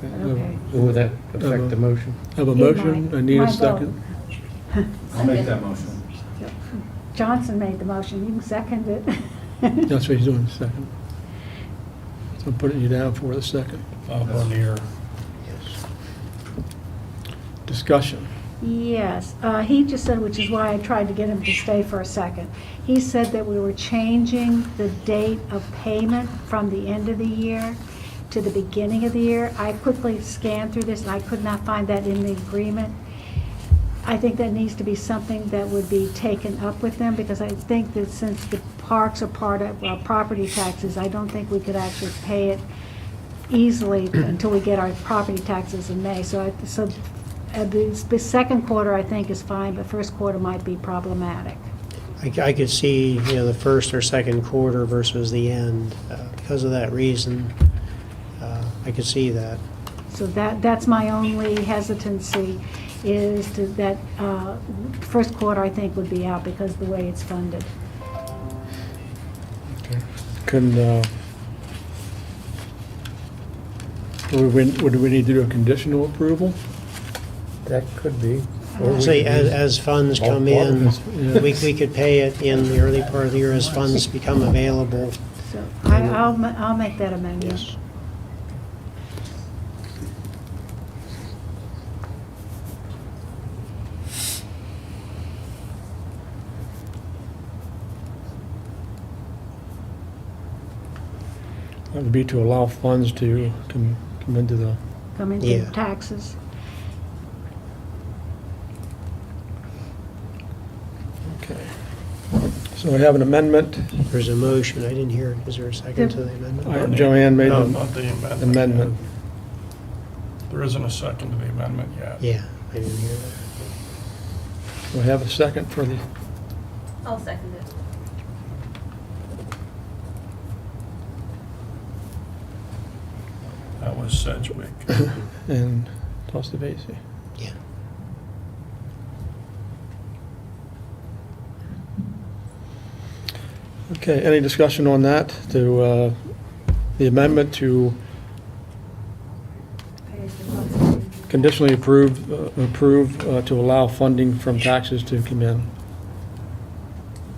Okay. Will that affect the motion? Have a It motion, might. I need a Might vote. second. I'll make that motion. Johnson made the motion, you can second it. That's what he's doing, second. So I'm putting you down for the second. Bonnier. Discussion. Yes, he just said, which is why I tried to get him to stay for a second. He said that we were changing the date of payment from the end of the year to the beginning of the year. I quickly scanned through this and I could not find that in the agreement. I think that needs to be something that would be taken up with them, because I think that since the parks are part of property taxes, I don't think we could actually pay it easily until we get our property taxes in May. So the second quarter, I think, is fine, but first quarter might be problematic. I could see, the first or second quarter versus the end, because of that reason. I could see that. So that's my only hesitancy, is that first quarter, I think, would be out because of the way it's funded. Would we need to do a conditional approval? That could be. Or we Say, could use as funds all come part of in, Yeah. we could pay it in the early part of the year as funds become available. So I'll make that amendment. Yes. That would be to allow funds to come into the, Come into Yeah. taxes. okay. So we have an amendment. There's a motion, I didn't hear it. Is there a second to the amendment? Joanne made No, the not the amendment. amendment. There isn't a second to the amendment yet. Yeah, I didn't hear that. We have a second for the, I'll second it. That was Sedgwick. and Tostavasi. Yeah. Okay, any discussion on that, to, the amendment to conditionally approve to allow funding from taxes to come in?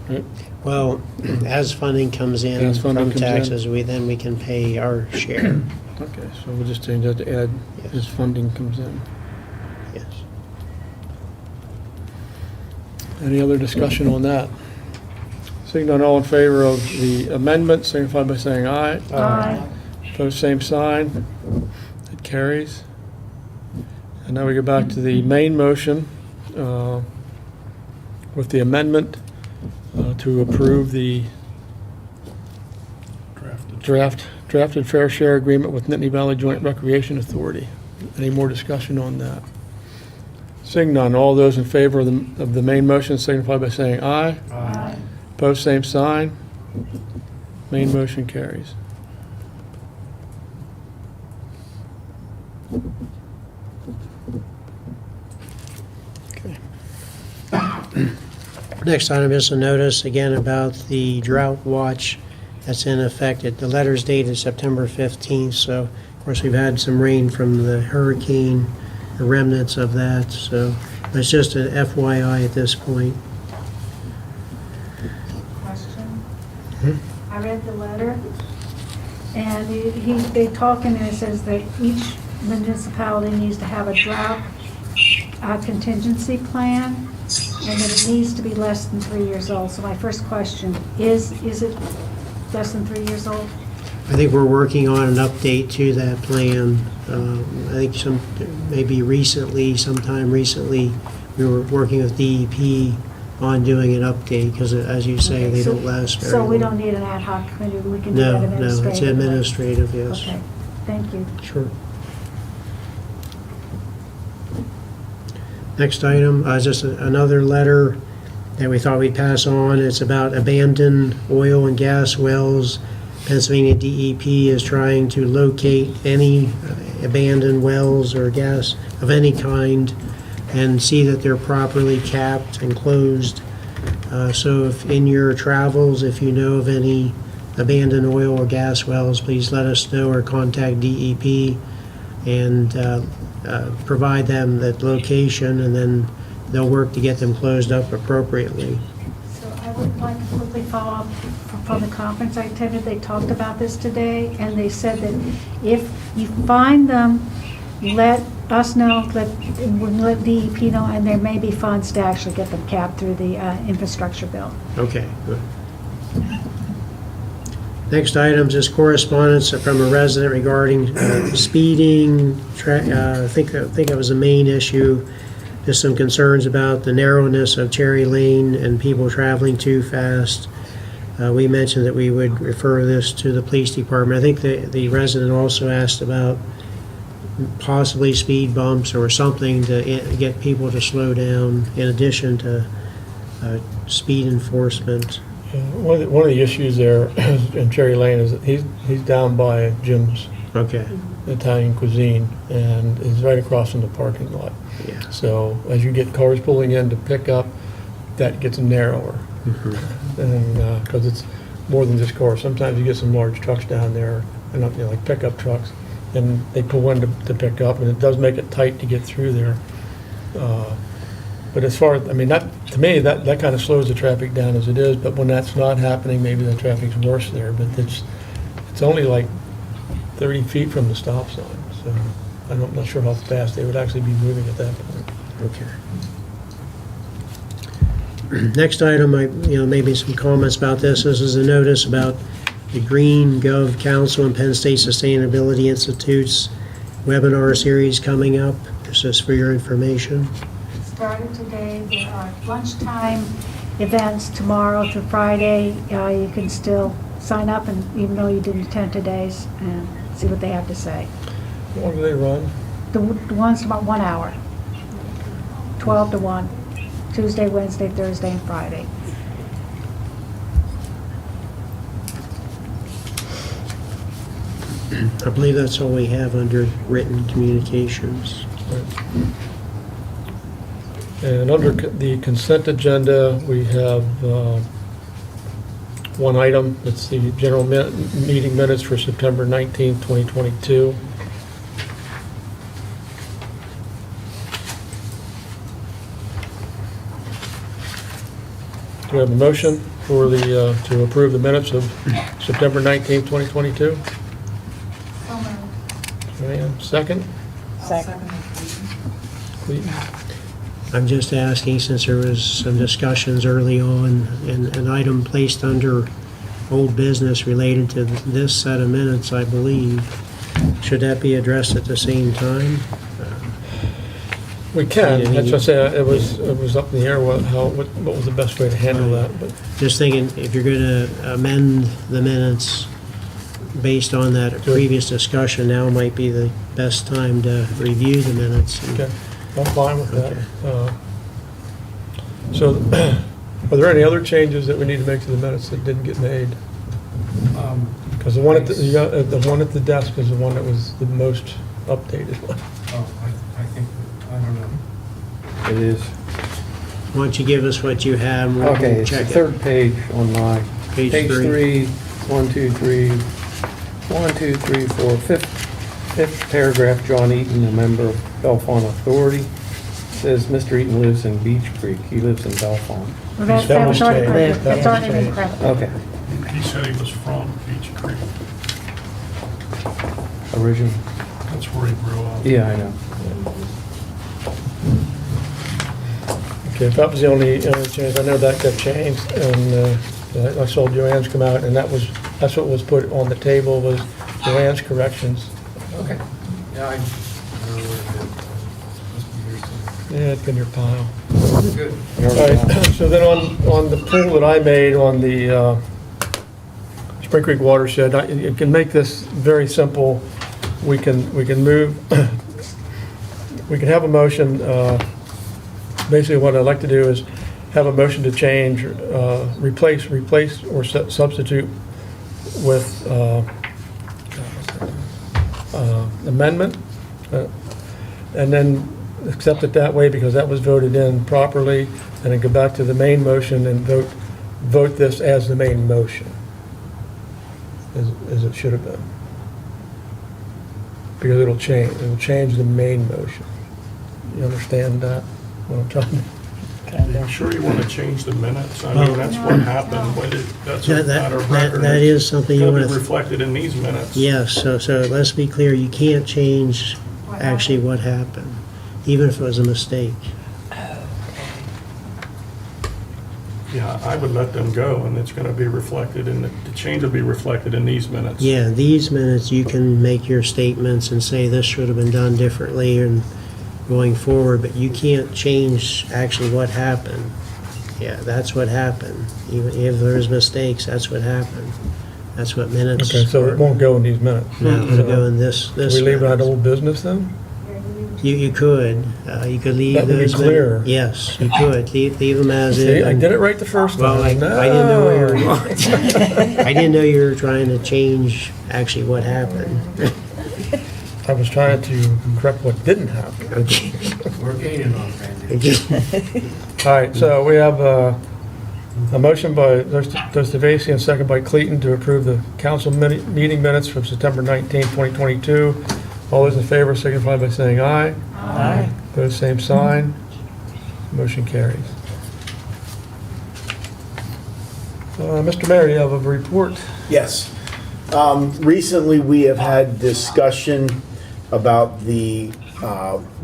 Right? Well, as funding comes in As funding from comes in. taxes, we can pay our share. Okay, so we'll just change that to add, Yes. as funding comes in. Yes. Any other discussion on that? Seeing none, all in favor of the amendment, signify by saying aye. Aye. Opposed, same sign. It carries. And now we go back to the main motion with the amendment to approve the drafted fair share agreement with Nittany Valley Joint Recreation Authority. Any more discussion on that? Seeing none, all those in favor of the main motion signify by saying aye. Aye. Opposed, same sign. Main motion carries. Okay. Next item is a notice again about the drought watch that's in effect. The letter's dated September 15th, so of course we've had some rain from the hurricane, the remnants of that. So It's just an FYI at this point. Question? Hmm? I read the letter, and they talk in there, it says that each municipality needs to have a drought contingency plan, and that it needs to be less than 3 years old. So my first question, is it less than 3 years old? I think we're working on an update to that plan. I think sometime recently, we were working with DEP on doing an update, because as you say, Okay, they so- don't last very So long. we don't need an ad hoc committee, we can do that No, administratively? no, it's administrative, yes. Okay, thank you. Sure. Next item, just another letter that we thought we'd pass on. It's about abandoned oil and gas wells. Pennsylvania DEP is trying to locate any abandoned wells or gas of any kind and see that they're properly capped and closed. So if in your travels, if you know of any abandoned oil or gas wells, please let us know or contact DEP and provide them that location, and then they'll work to get them closed up appropriately. So I would like to quickly follow up from the conference I attended. They talked about this today, and they said that if you find them, let us know, let DEP know, and there may be funds to actually get them capped through the infrastructure bill. Okay, good. Next item is correspondence from a resident regarding speeding. I think that was the main issue. Just some concerns about the narrowness of Cherry Lane and people traveling too fast. We mentioned that we would refer this to the police department. I think the resident also asked about possibly speed bumps or something to get people to slow down in addition to speed enforcement. One of the issues there in Cherry Lane is that he's down by Jim's Okay. Italian Cuisine, and is right across from the parking lot. Yeah. So as you get cars pulling in to pick up, that gets narrower. And, because it's more than just cars. Sometimes you get some large trucks down there, and like pickup trucks, and they pull in to pick up, and it does make it tight to get through there. But as far as, to me, that kind of slows the traffic down as it is, but when that's not happening, maybe the traffic's worse there, but it's only like 30 feet from the stop sign, so I'm not sure how fast they would actually be moving at that point. Okay. Next item, maybe some comments about this. This is a notice about the Green Gov Council and Penn State Sustainability Institute's webinar series coming up. This is for your information. Started today, there are lunchtime events tomorrow through Friday. You can still sign up, and even though you didn't attend today's, and see what they have to say. What do they run? The one's about 1 hour, 12 to 1, Tuesday, Wednesday, Thursday, and Friday. I believe that's all we have under written communications. And under the consent agenda, we have one item. It's the general meeting minutes for September 19th, 2022. Do we have a motion for to approve the minutes of September 19th, 2022? Joanne, second? Second. Clayton? I'm just asking, since there was some discussions early on, and an item placed under old business related to this set of minutes, I believe, should that be addressed at the same time? We can, that's what I said, it was up in the air what was the best way to handle that, but. Just thinking, if you're going to amend the minutes based on that previous discussion, now might be the best time to review the minutes. Okay, I'm fine with that. So, are there any other changes that we need to make to the minutes that didn't get made? Because the one at the one at the desk is the one that was the most updated one. I don't know. It is. Why don't you give us what you have, and we'll Okay, it's the check it. third page on my, Page page three. 3, 1, 2, 3, 1, 2, 3, 4, fifth paragraph, John Eaton, a member of Bellefonte Authority. says Mr. Eaton lives in Beach Creek. He lives in Bellefonte. Well, that was already, changed. that's already been corrected. Okay. He said he was from Beach Creek. Original. That's where he grew up. Yeah, I know. Okay, that was the only change. I know that got changed, and I saw Joanne's come out, and that's what was put on the table, was Joanne's corrections. Okay. Yeah, I Yeah, it's in your pile. Good. All right, so then on the pool that I made on the Spring Creek watershed, you can make this very simple. We can move, we can have a motion. Basically, what I'd like to do is have a motion to change, replace or substitute with amendment, and then accept it that way because that was voted in properly, and then go back to the main motion and vote this as the main motion, as it should have been. Because it'll change the main motion. You understand that, what I'm talking about? Are you sure you want to change the minutes? I mean, that's what happened. That's a matter of record. That is something you It's want gotta be to... reflected in these minutes. Yes, so let's be clear, you can't change actually what happened, even if it was a mistake. Yeah, I would let them go, and it's going to be reflected in, the change will be reflected in these minutes. Yeah, these minutes, you can make your statements and say this should have been done differently and going forward, but you can't change actually what happened. Yeah, that's what happened. Even if there's mistakes, that's what happened. That's what minutes. Okay, so it won't go in these minutes. No, it'll go in this. We leave that minutes. old business then? You could leave That would be those. clearer. Yes, you could, leave them as See, is. I did it right the first time. Well, I didn't know where you were I didn't know you were trying to change actually what happened. I was trying to correct what didn't happen. Okay. We're gaining on that. All right, so we have a motion by Trustee Vacy and second by Clayton to approve the council meeting minutes from September 19, 2022. All those in favor signify by saying aye. Aye. Opposed, same sign. Motion carries. Mr. Mayor, you have a report? Yes. Recently, we have had discussion about the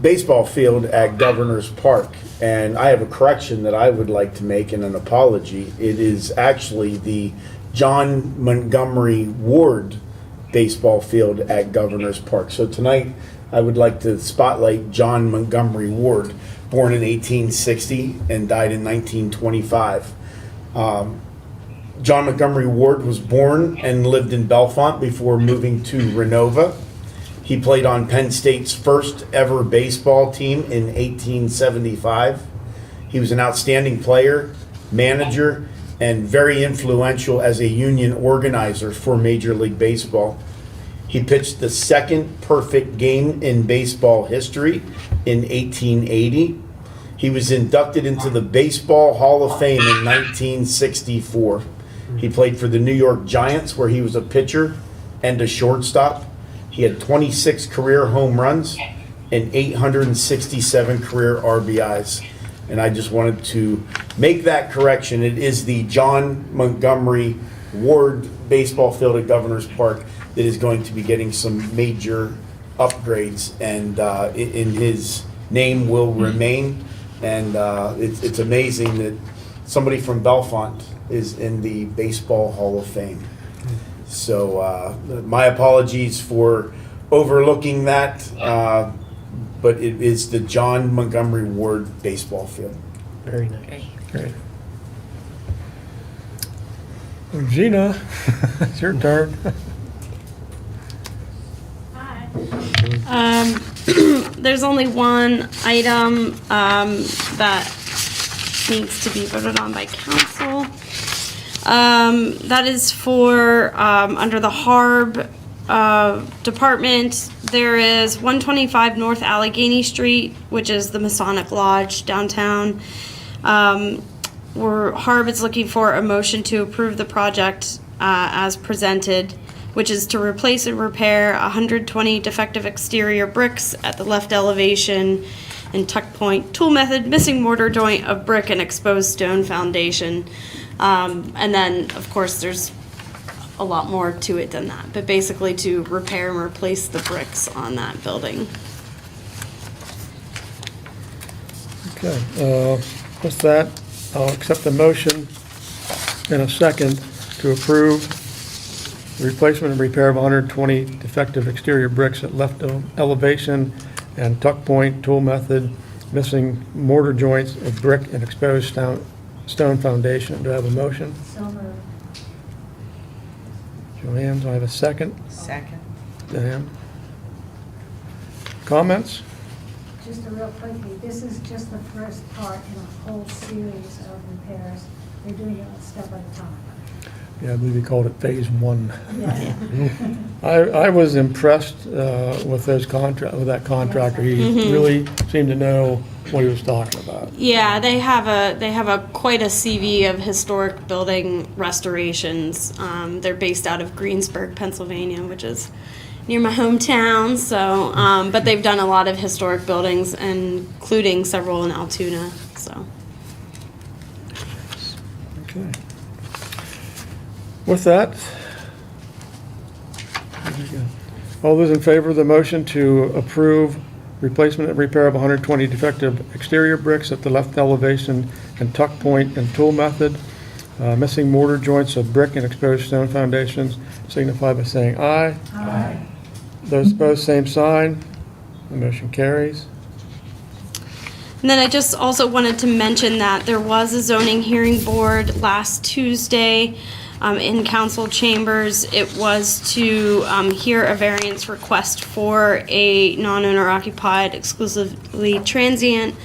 baseball field at Governor's Park, and I have a correction that I would like to make and an apology. It is actually the John Montgomery Ward baseball field at Governor's Park. So tonight, I would like to spotlight John Montgomery Ward, born in 1860 and died in 1925. John Montgomery Ward was born and lived in Bellefonte before moving to Renova. He played on Penn State's first ever baseball team in 1875. He was an outstanding player, manager, and very influential as a union organizer for Major League Baseball. He pitched the second perfect game in baseball history in 1880. He was inducted into the Baseball Hall of Fame in 1964. He played for the New York Giants, where he was a pitcher and a shortstop. He had 26 career home runs and 867 career RBIs. And I just wanted to make that correction. It is the John Montgomery Ward baseball field at Governor's Park that is going to be getting some major upgrades, and in his name will remain. And it's amazing that somebody from Bellefonte is in the Baseball Hall of Fame. So my apologies for overlooking that, but it is the John Montgomery Ward baseball field. Very nice. Great. Gina, it's your turn. There's only one item that needs to be voted on by council. That is for, under the HARB department, there is 125 North Allegheny Street, which is the Masonic Lodge downtown. Where HARB is looking for a motion to approve the project as presented, which is to replace and repair 120 defective exterior bricks at the left elevation and tuck point, tool method, missing mortar joint of brick and exposed stone foundation. And then, of course, there's a lot more to it than that, but basically to repair and replace the bricks on that building. Okay, with that, I'll accept the motion in a second to approve the replacement and repair of 120 defective exterior bricks at left elevation and tuck point, tool method, missing mortar joints of brick and exposed stone foundation. Do I have a motion? So moved. Joanne, do I have a second? Second. Dan? Comments? Just a real quickie, this is just the first part in a whole series of repairs. They're doing it one step at a time. Yeah, I believe you called it phase one. Yeah. I was impressed with that contractor. He really seemed to know what he was talking about. Yeah, they have a quite a CV of historic building restorations. They're based out of Greensburg, Pennsylvania, which is near my hometown. So, but they've done a lot of historic buildings, including several in Altoona. So. Okay. With that, all those in favor of the motion to approve replacement and repair of 120 defective exterior bricks at the left elevation and tuck point and tool method, missing mortar joints of brick and exposed stone foundations, signify by saying aye. Aye. Those opposed, same sign. The motion carries. And then I just also wanted to mention that there was a zoning hearing board last Tuesday in council chambers. It was to hear a variance request for a non-owner occupied, exclusively transient,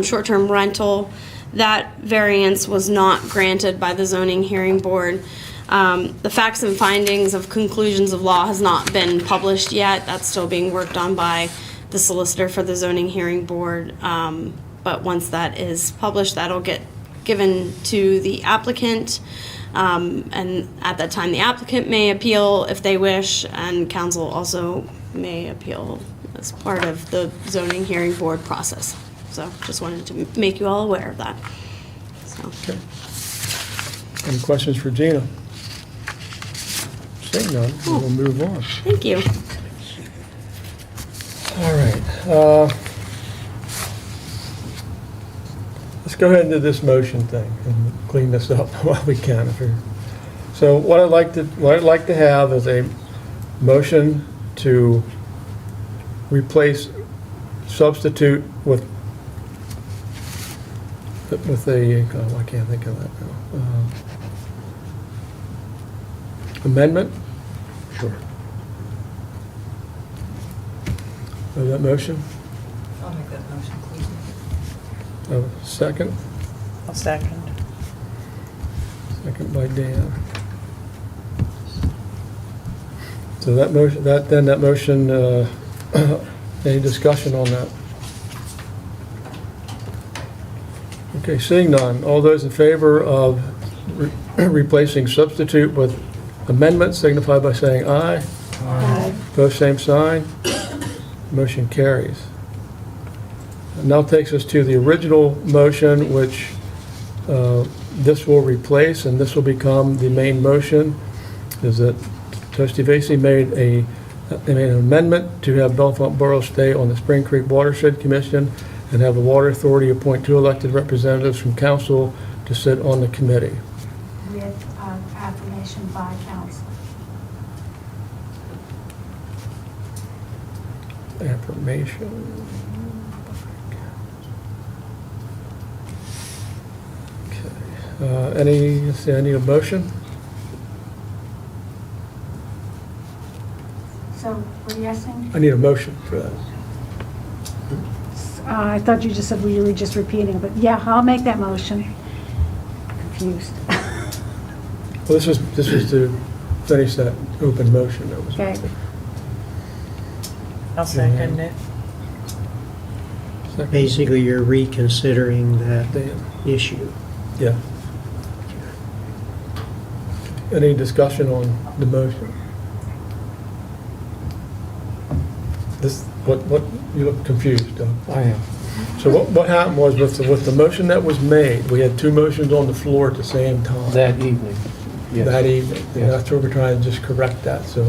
short-term rental. That variance was not granted by the zoning hearing board. The facts and findings of conclusions of law has not been published yet. That's still being worked on by the solicitor for the zoning hearing board. But once that is published, that'll get given to the applicant. And at that time, the applicant may appeal if they wish, and council also may appeal as part of the zoning hearing board process. So just wanted to make you all aware of that. So. Okay. Any questions for Gina? Seeing none, we'll move on. Thank you. All right. Let's go ahead and do this motion thing and clean this up while we can. So what I'd like to have is a motion to substitute with a, I can't think of that now. Amendment? Sure. Have that motion? I'll make that motion, please. Have a second? I'll second. Second by Dan. So that motion, any discussion on that? Okay, seeing none. All those in favor of replacing substitute with amendment signify by saying aye. Aye. Opposed, same sign. Motion carries. And now takes us to the original motion, which this will replace, and this will become the main motion, is that Trustee Vasey made an amendment to have Bellefonte Borough stay on the Spring Creek Watershed Commission and have the Water Authority appoint 2 elected representatives from council to sit on the committee. With affirmation by council. Affirmation. Okay. I need a motion? So, what are you asking? I need a motion for that. I thought you just said we were just repeating, but yeah, I'll make that motion. Confused. Well, this was to finish that open motion that was. Okay. I'll second it. Basically, you're reconsidering that issue. Yeah. Any discussion on the motion? What, you look confused, Doug. I am. So what happened was with the motion that was made, we had two motions on the floor at the same time. That evening. Yes. That evening. And Yes. that's what we're trying to just correct that. So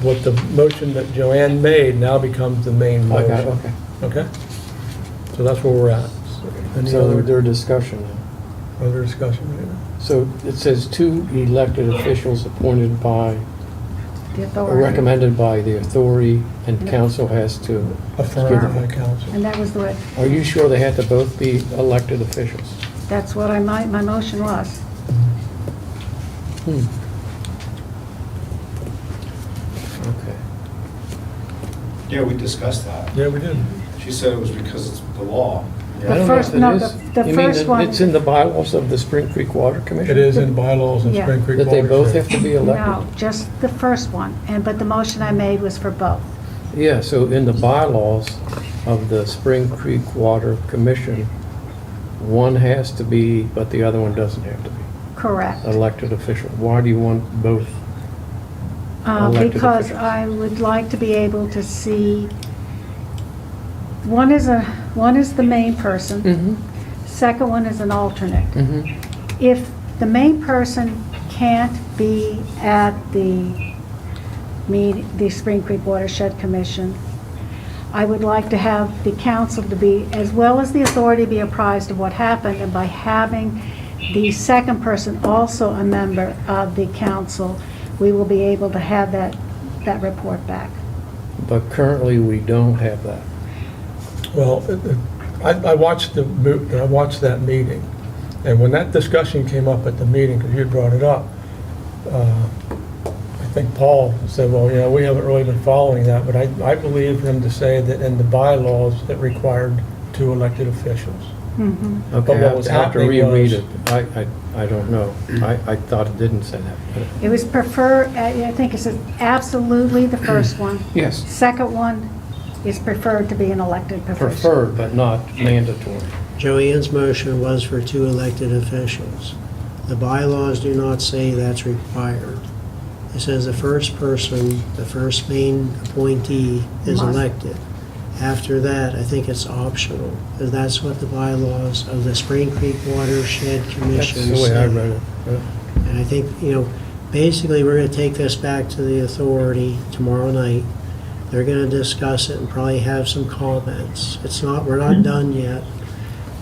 what the motion that Joanne made now becomes the main I motion. got it, okay. Okay? So that's where we're at. Any So other their discussion now. other discussion right now? So it says two elected officials appointed by, The or authority. recommended by the authority, and council has to. Affirmed by council. And that was the way, Are you sure they had to both be elected officials? that's what my motion was. Okay. Yeah, we discussed that. Yeah, we did. She said it was because it's the law. I don't know first- if it no, is. the You mean first that one- It's in the bylaws of the Spring Creek Water Commission? It is in bylaws in Yeah. Spring Creek That they Watershed. both have to be elected? No, just the first one, but the motion I made was for both. Yeah, so in the bylaws of the Spring Creek Water Commission, one has to be, but the other one doesn't have to be, Correct. elected official. Why do you want both? Elected Because officials. I would like to be able to see, one is the main person, Mm-hmm. second one is an alternate. Mm-hmm. If the main person can't be at the Spring Creek Watershed Commission, I would like to have the council to be, as well as the authority, be apprised of what happened, and by having the second person also a member of the council, we will be able to have that report back. But currently, we don't have that. Well, I watched that meeting, and when that discussion came up at the meeting, because you had brought it up, I think Paul said, well, we haven't really been following that, but I believe him to say that in the bylaws, it required two elected officials. Mhm. Okay, what was I have to happening reread was- it. I don't know. I thought it didn't say that. It was preferred, I think it says absolutely the first one. Yes. Second one is preferred to be an elected official. Preferred, but not mandatory. Joanne's motion was for two elected officials. The bylaws do not say that's required. It says the first person, the first main appointee is Must. elected. After that, I think it's optional, because that's what the bylaws of the Spring Creek Watershed That's Commission the way I say. read it. Yeah. And I think, basically, we're going to take this back to the authority tomorrow night. They're going to discuss it and probably have some comments. We're not done yet.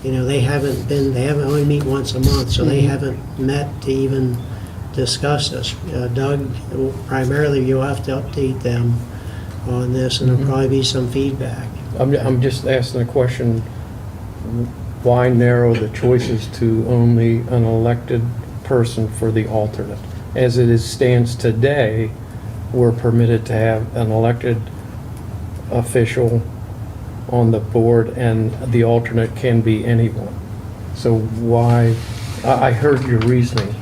They only meet once a month, so they haven't met to even discuss this. Doug, primarily, you'll have to update them on this, and there'll probably be some feedback. I'm just asking a question, why narrow the choices to only an elected person for the alternate? As it stands today, we're permitted to have an elected official on the board, and the alternate can be anyone. So why, I heard your reasoning.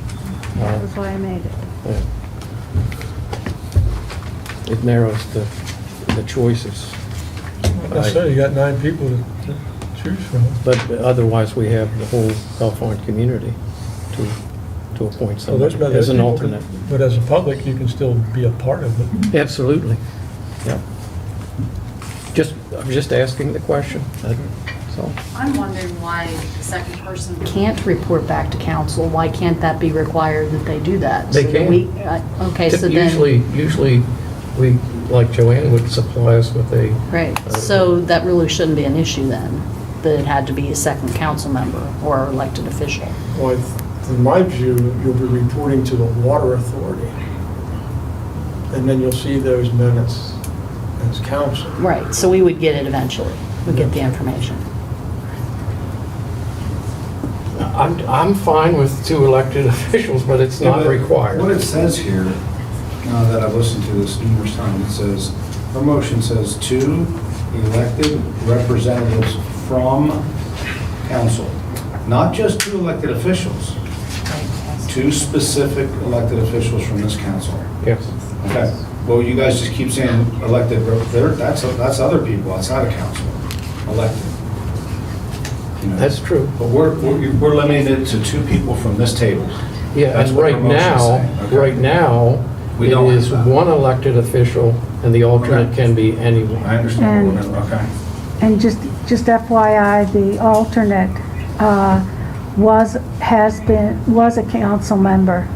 That was why I made it. It narrows the choices. That's so, you got 9 people to choose from. But otherwise, we have the whole Bellefonte community to appoint So there's somebody no- as an alternate. But as a public, you can still be a part of it. Absolutely, yeah. I'm just asking the question, so. I'm wondering why the second person can't report back to council. Why can't that be required that they do that? They So that can. we- Okay, so then, Usually, we, like Joanne would supply us with a. right, so that really shouldn't be an issue then, that it had to be a second council member or elected official. Well, in my view, you'll be reporting to the water authority, and then you'll see those minutes as council. Right, so we would get it eventually. We'd get the information. I'm fine with 2 elected officials, but it's not What required. it says here, that I've listened to this numerous times, it says, our motion says 2 elected representatives from council. Not just 2 elected officials. 2 specific elected officials from this council. Yes. Okay. Well, you guys just keep saying elected, that's other people outside of council, elected. That's true. But we're limiting it to 2 people from this table. Yeah, That's and what right our motion's now, saying. Okay. right now, We it don't have is that. 1 elected official, and the alternate Okay. can be anyone. I understand, okay. And just FYI, the alternate was a council member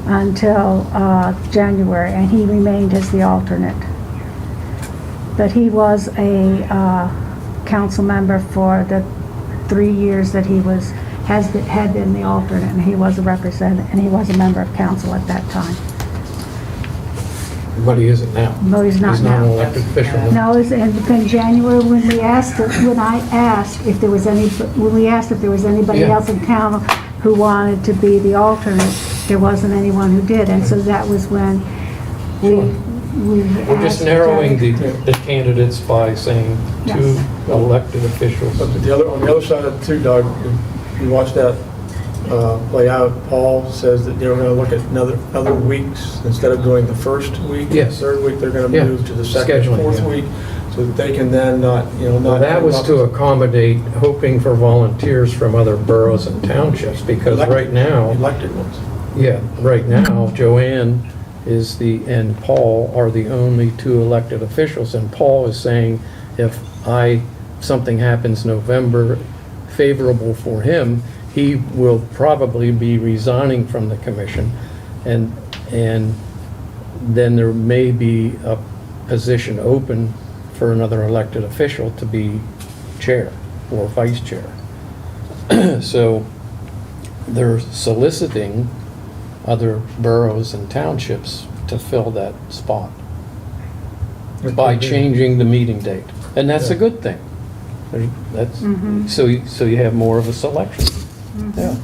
until January, and he remained as the alternate. But he was a council member for the 3 years that he had been the alternate, and he was a representative, and he was a member of council at that time. But he isn't now. No, he's not He's not now. an elected official. No, it's in January when I asked if there was anybody Yeah. else in town who wanted to be the alternate, there wasn't anyone who did, and so that was when we We're just asked, narrowing the candidates by saying two Yes. elected officials. But on the other side of it too, Doug, you watch that play out. Paul says that they're going to look at other weeks instead of doing the first week. Yes. Third week, they're going to Yeah. move to the second, Scheduling, fourth yeah. week, so that they can then not. Well, that was to accommodate, hoping for volunteers from other boroughs and townships, because right now, Elected ones. yeah, right now, Joanne and Paul are the only two elected officials, and Paul is saying if something happens November favorable for him, he will probably be resigning from the commission, and then there may be a position open for another elected official to be chair or vice chair. So they're soliciting other boroughs and townships to fill that spot by changing the meeting date. And that's a good thing. That's, so you have more of a selection. Yeah.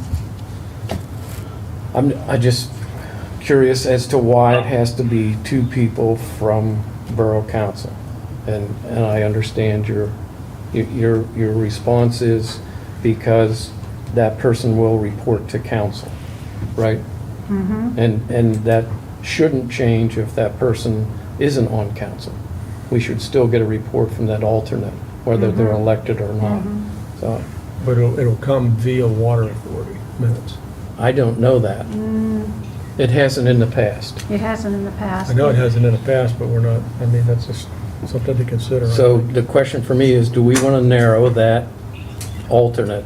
I'm just curious as to why it has to be two people from Borough Council. And I understand your response is because that person will report to council, right? And that shouldn't change if that person isn't on council. We should still get a report from that alternate, whether they're elected or not. So But it'll come via water authority minutes. I don't know that. It hasn't in the past. It hasn't in the past. I know it hasn't in the past, but we're not, I mean, that's just something to consider. I So think. the question for me is, do we want to narrow that alternate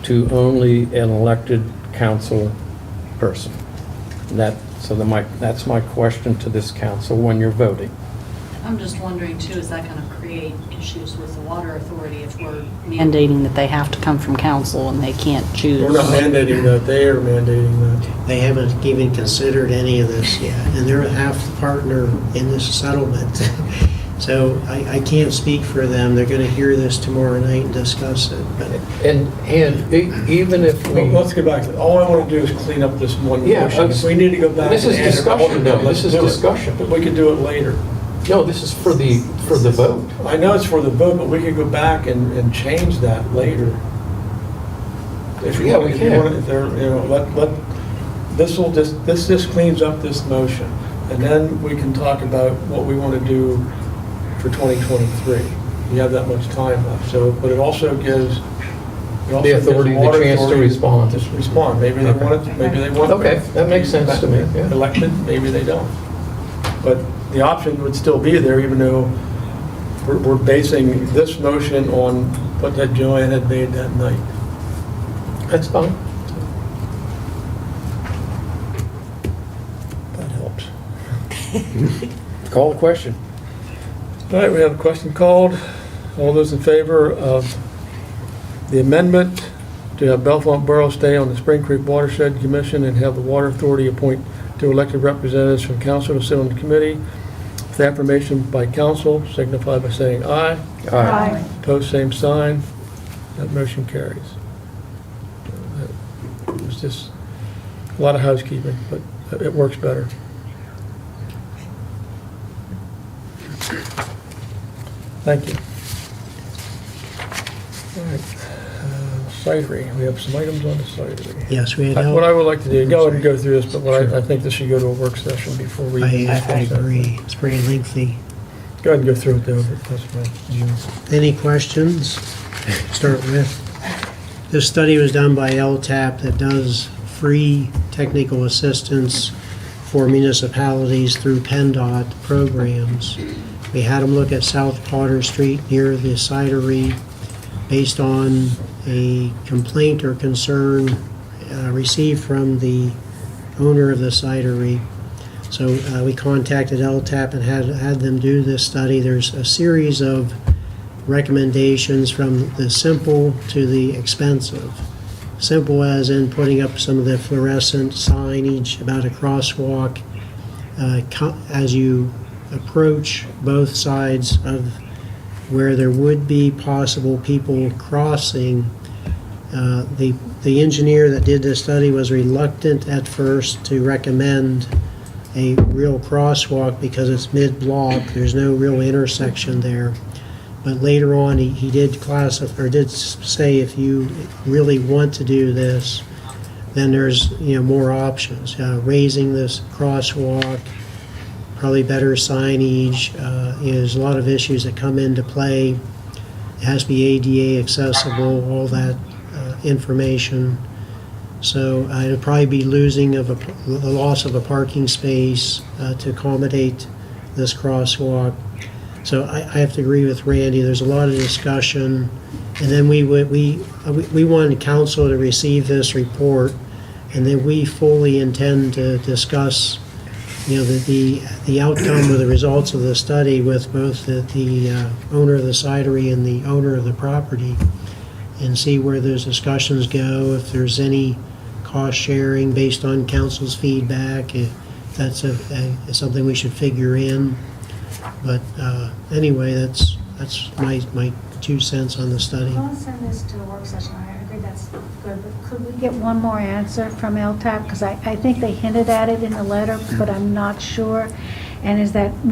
to only an elected council person? That's my question to this council when you're voting. I'm just wondering too, is that going to create issues with the water authority if we're mandating that they have to come from council and they can't choose? We're not mandating that, they are mandating that. They haven't even considered any of this yet, and they're a half partner in this settlement. So I can't speak for them. They're going to hear this tomorrow night and discuss it. But And even if Well, we, let's get back to, all I want to do is clean up this one Yeah, motion. If we need to go back. this is and add an discussion, alternate, though. let's This is do it. discussion. But we could do it later. no, this is for the vote. I know it's for the vote, but we could go back and change that later. If you Yeah, want, we if you can. want, if there, this just cleans up this motion. And then we can talk about what we want to do for 2023. We have that much time left, so, but it also gives. The authority, the chance to respond. Just respond. Maybe they Okay. want it, maybe they want it. Okay, that makes sense to me, yeah. Elected, maybe they don't. But the option would still be there, even though we're basing this motion on what that Joanne had made that night. That's fine. That helps. Call the question. All right, we have a question called. All those in favor of the amendment to have Bellefonte Borough stay on the Spring Creek Watershed Commission and have the Water Authority appoint two elected representatives from council to sit on the committee. With affirmation by council, signify by saying aye. Aye. Opposed, same sign. That motion carries. It was just a lot of housekeeping, but it works better. Thank you. All right, cidery, we have some items on the cidery. yes, we had. What I would like to do, go ahead and go through this, but I think this should go to a work session before we. I agree. It's very lengthy. Go ahead and go through it though, but that's fine. Any questions? Start with, this study was done by LTAP that does free technical assistance for municipalities through PennDOT programs. We had them look at South Potter Street near the cidery based on a complaint or concern received from the owner of the cidery. So we contacted LTAP and had them do this study. There's a series of recommendations from the simple to the expensive. Simple as in putting up some of the fluorescent signage about a crosswalk as you approach both sides of where there would be possible people crossing. The engineer that did this study was reluctant at first to recommend a real crosswalk because it's mid-block. There's no real intersection there. But later on, he did classify, or did say if you really want to do this, then there's more options. Raising this crosswalk, probably better signage. There's a lot of issues that come into play. It has to be ADA accessible, all that information. So it'll probably be the loss of a parking space to accommodate this crosswalk. So I have to agree with Randy. There's a lot of discussion, and then we wanted council to receive this report, and then we fully intend to discuss, the outcome or the results of the study with both the owner of the cidery and the owner of the property, and see where those discussions go. If there's any cost sharing based on council's feedback, if that's something we should figure in. But anyway, that's my 2 cents on the study. I'll send this to a work session. I agree that's good, but could we get one more answer from LTAP? Because I think they hinted at it in the letter, but I'm not sure. And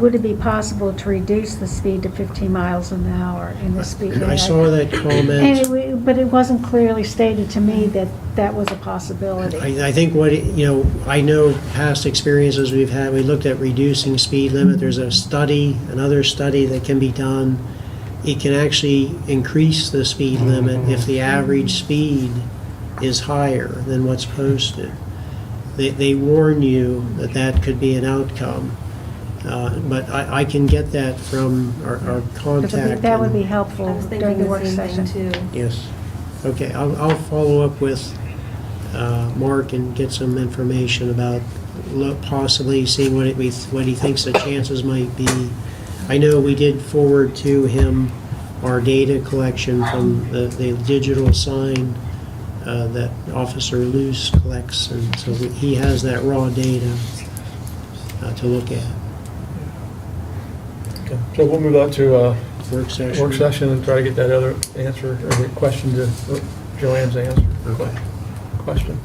would it be possible to reduce the speed to 15 miles an hour in the speed limit? I saw that comment. But it wasn't clearly stated to me that that was a possibility. I think I know past experiences we've had, we looked at reducing speed limit. There's another study that can be done. It can actually increase the speed limit if the average speed is higher than what's posted. They warn you that could be an outcome. But I can get that from our contact. That would be helpful during the work session. Yes. Okay, I'll follow up with Mark and get some information about possibly seeing what he thinks the chances might be. I know we did forward to him our data collection from the digital sign that Officer Luce collects, and so he has that raw data to look at. Okay. So we'll move on to work session and try to get that other answer, or the question to Joanne's answer. Okay. Question.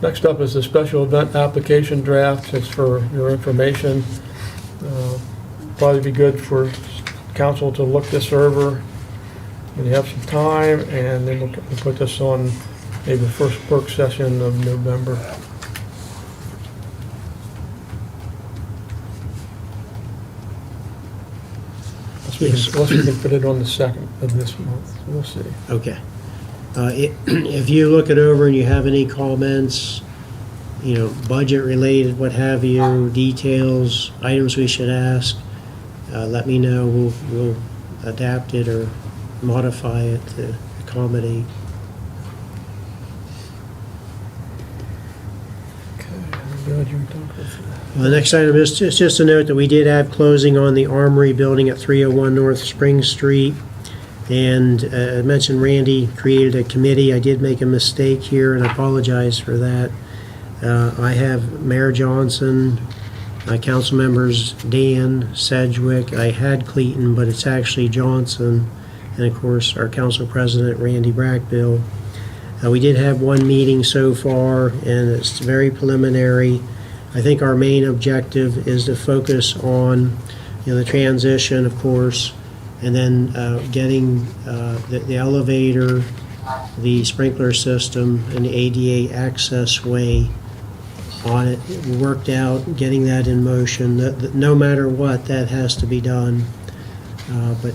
Next up is the special event application draft. It's for your information. Probably be good for council to look this over when you have some time, and then we'll put this on maybe the first work session of November. Unless we can put it on the 2nd of this month. We'll see. Okay. If you look it over and you have any comments, budget related, what have you, details, items we should ask, let me know. We'll adapt it or modify it to accommodate. The next item is just a note that we did have closing on the Armory building at 301 North Spring Street. And I mentioned Randy created a committee. I did make a mistake here, and I apologize for that. I have Mayor Johnson, council members Dan, Sedgwick. I had Clayton, but it's actually Johnson. And of course, our council president, Randy Brackbill. We did have one meeting so far, and it's very preliminary. I think our main objective is to focus on, the transition, of course, and then getting the elevator, the sprinkler system, and the ADA access way on it worked out, getting that in motion. No matter what, that has to be done. But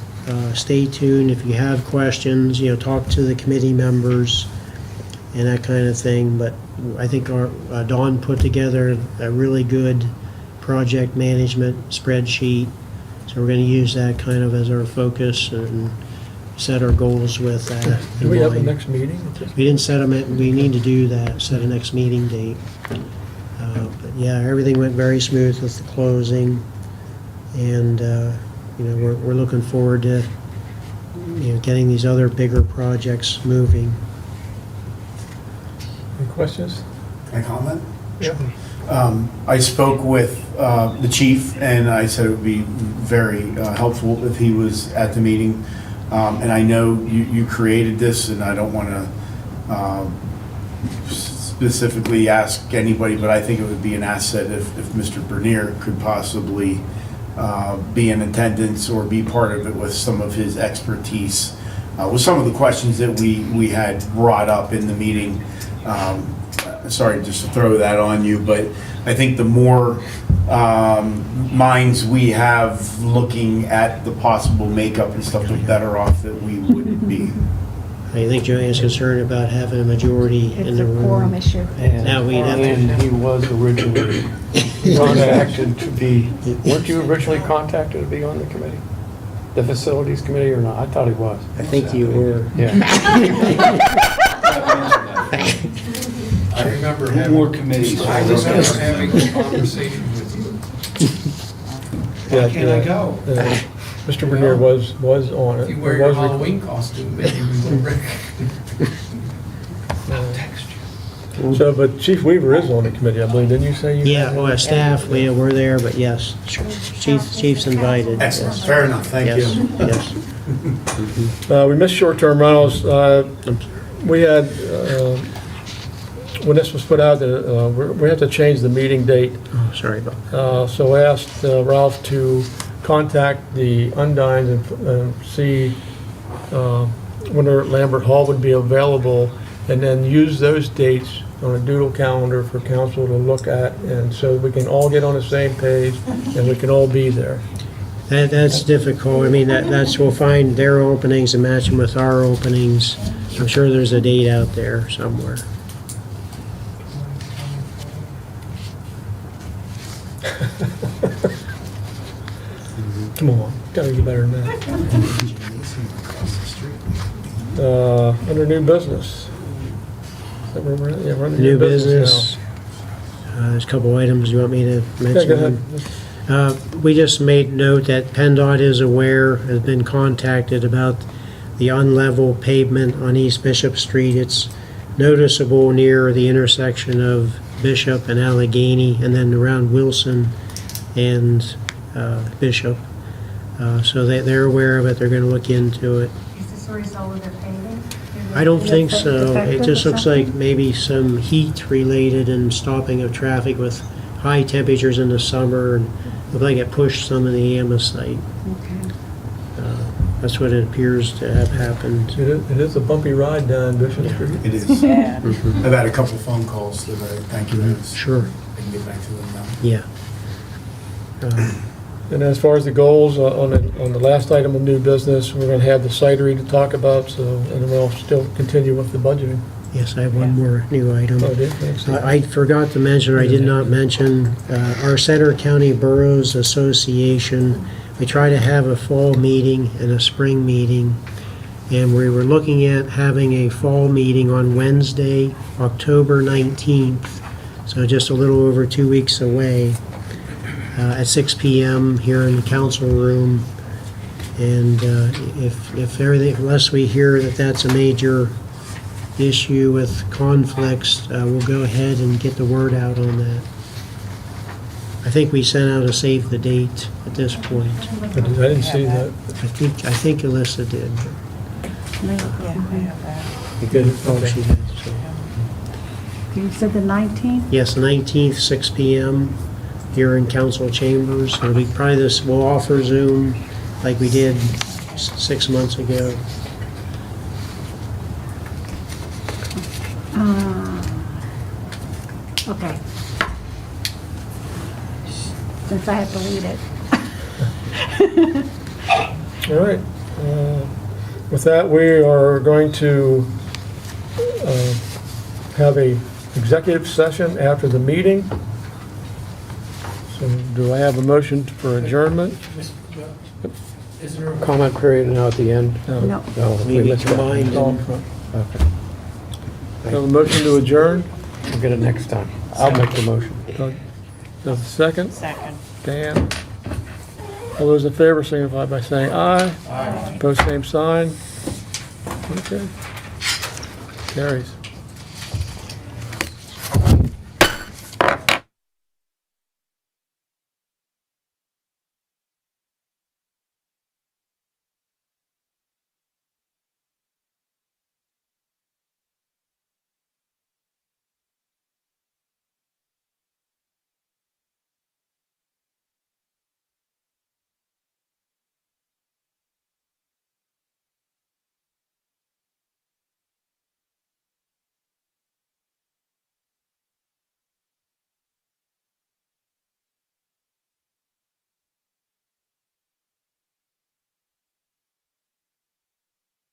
stay tuned. If you have questions, talk to the committee members and that kind of thing. But I think Dawn put together a really good project management spreadsheet. So we're going to use that kind of as our focus and set our goals with that. Do we have the next meeting? We didn't set them, we need to do that, set a next meeting date. But yeah, everything went very smooth with the closing. And, we're looking forward to, getting these other bigger projects moving. Any questions? Can I comment? Yeah. I spoke with the chief, and I said it would be very helpful if he was at the meeting. And I know you created this, and I don't want to specifically ask anybody, but I think it would be an asset if Mr. Bernier could possibly be in attendance or be part of it with some of his expertise, with some of the questions that we had brought up in the meeting. Sorry, just to throw that on you, but I think the more minds we have looking at the possible makeup and stuff, the better off that we would be. I think Joanne's concerned about having a majority in It's the a room. quorum issue. Now we'd have to- And he was originally contacted to be, weren't you originally contacted to be on the committee? The facilities committee or not? I thought he was. I think you were. Yeah. I remember having. More committees. I remember having a conversation with you. Yeah, Why can't I go? Mr. Bernier was on it. If you wear It your was rec- Halloween costume, maybe we will I'll text you. So, but Chief Weaver is on the committee, I believe, didn't you say? You Yeah, well, staff, we're there, but yes, Chief's invited. Excellent, yes. fair enough, thank Yes, you. yes. We missed short-term rentals. We had, when this was put out, we have to change the meeting date. Oh, sorry about that. So I asked Ralph to contact the Undines and see when Lambert Hall would be available, and then use those dates on a doodle calendar for council to look at, and so we can all get on the same page and we can all be there. That's difficult. I mean, we'll find their openings and match them with our openings. I'm sure there's a date out there somewhere. Come on, gotta get better than that. Under new business. Is that where we're at? Yeah, we're under New business. There's a couple items you want me to now. Yeah, mention. go ahead. We just made note that PennDOT is aware, has been contacted about the unlevel pavement on East Bishop Street. It's noticeable near the intersection of Bishop and Allegheny, and then around Wilson and Bishop. So they're aware of it, they're gonna look into it. Is this a result of their paving? I don't think so. It Defective just or looks something? like maybe some heat related and stopping of traffic with high temperatures in the summer, and look like it pushed some of the Amosite. Okay. That's what it appears to have happened. It is a bumpy ride down Bishop Street. It is. Yeah. Mhm. I've had a couple phone calls that I thank you. Sure, I can get back to them now. yeah. And as far as the goals, on the last item of new business, we're gonna have the cidery to talk about, so, and then we'll still continue with the budgeting. Yes, I have one more new item. Oh, did you? Thanks. I forgot to mention, or I did not mention, our Center County Boroughs Association, we try to have a fall meeting and a spring meeting, and we were looking at having a fall meeting on Wednesday, October 19th, so just a little over 2 weeks away, at 6 p.m. here in the council room. And if everything, unless we hear that that's a major issue with conflicts, we'll go ahead and get the word out on that. I think we sent out a save the date at this point. I didn't see that. I think Alyssa did. Yeah, I have that. You good? Oh, Okay. she did, so. You said the 19th? Yes, 19th, 6 p.m. here in council chambers. It'll be probably this, we'll offer Zoom like we did 6 months ago. Okay. Since I have to lead it. All right. With that, we are going to have a executive session after the meeting. So Do I have a motion for adjournment? Is there a comment period now at the end? No. No. we Maybe missed that. combined. Okay. Have a motion to adjourn? We'll get it next time. I'll make the motion. Doug, does a second? Second. Dan? All those in favor signify by saying aye. Aye. Opposed, same sign. Okay. Carries.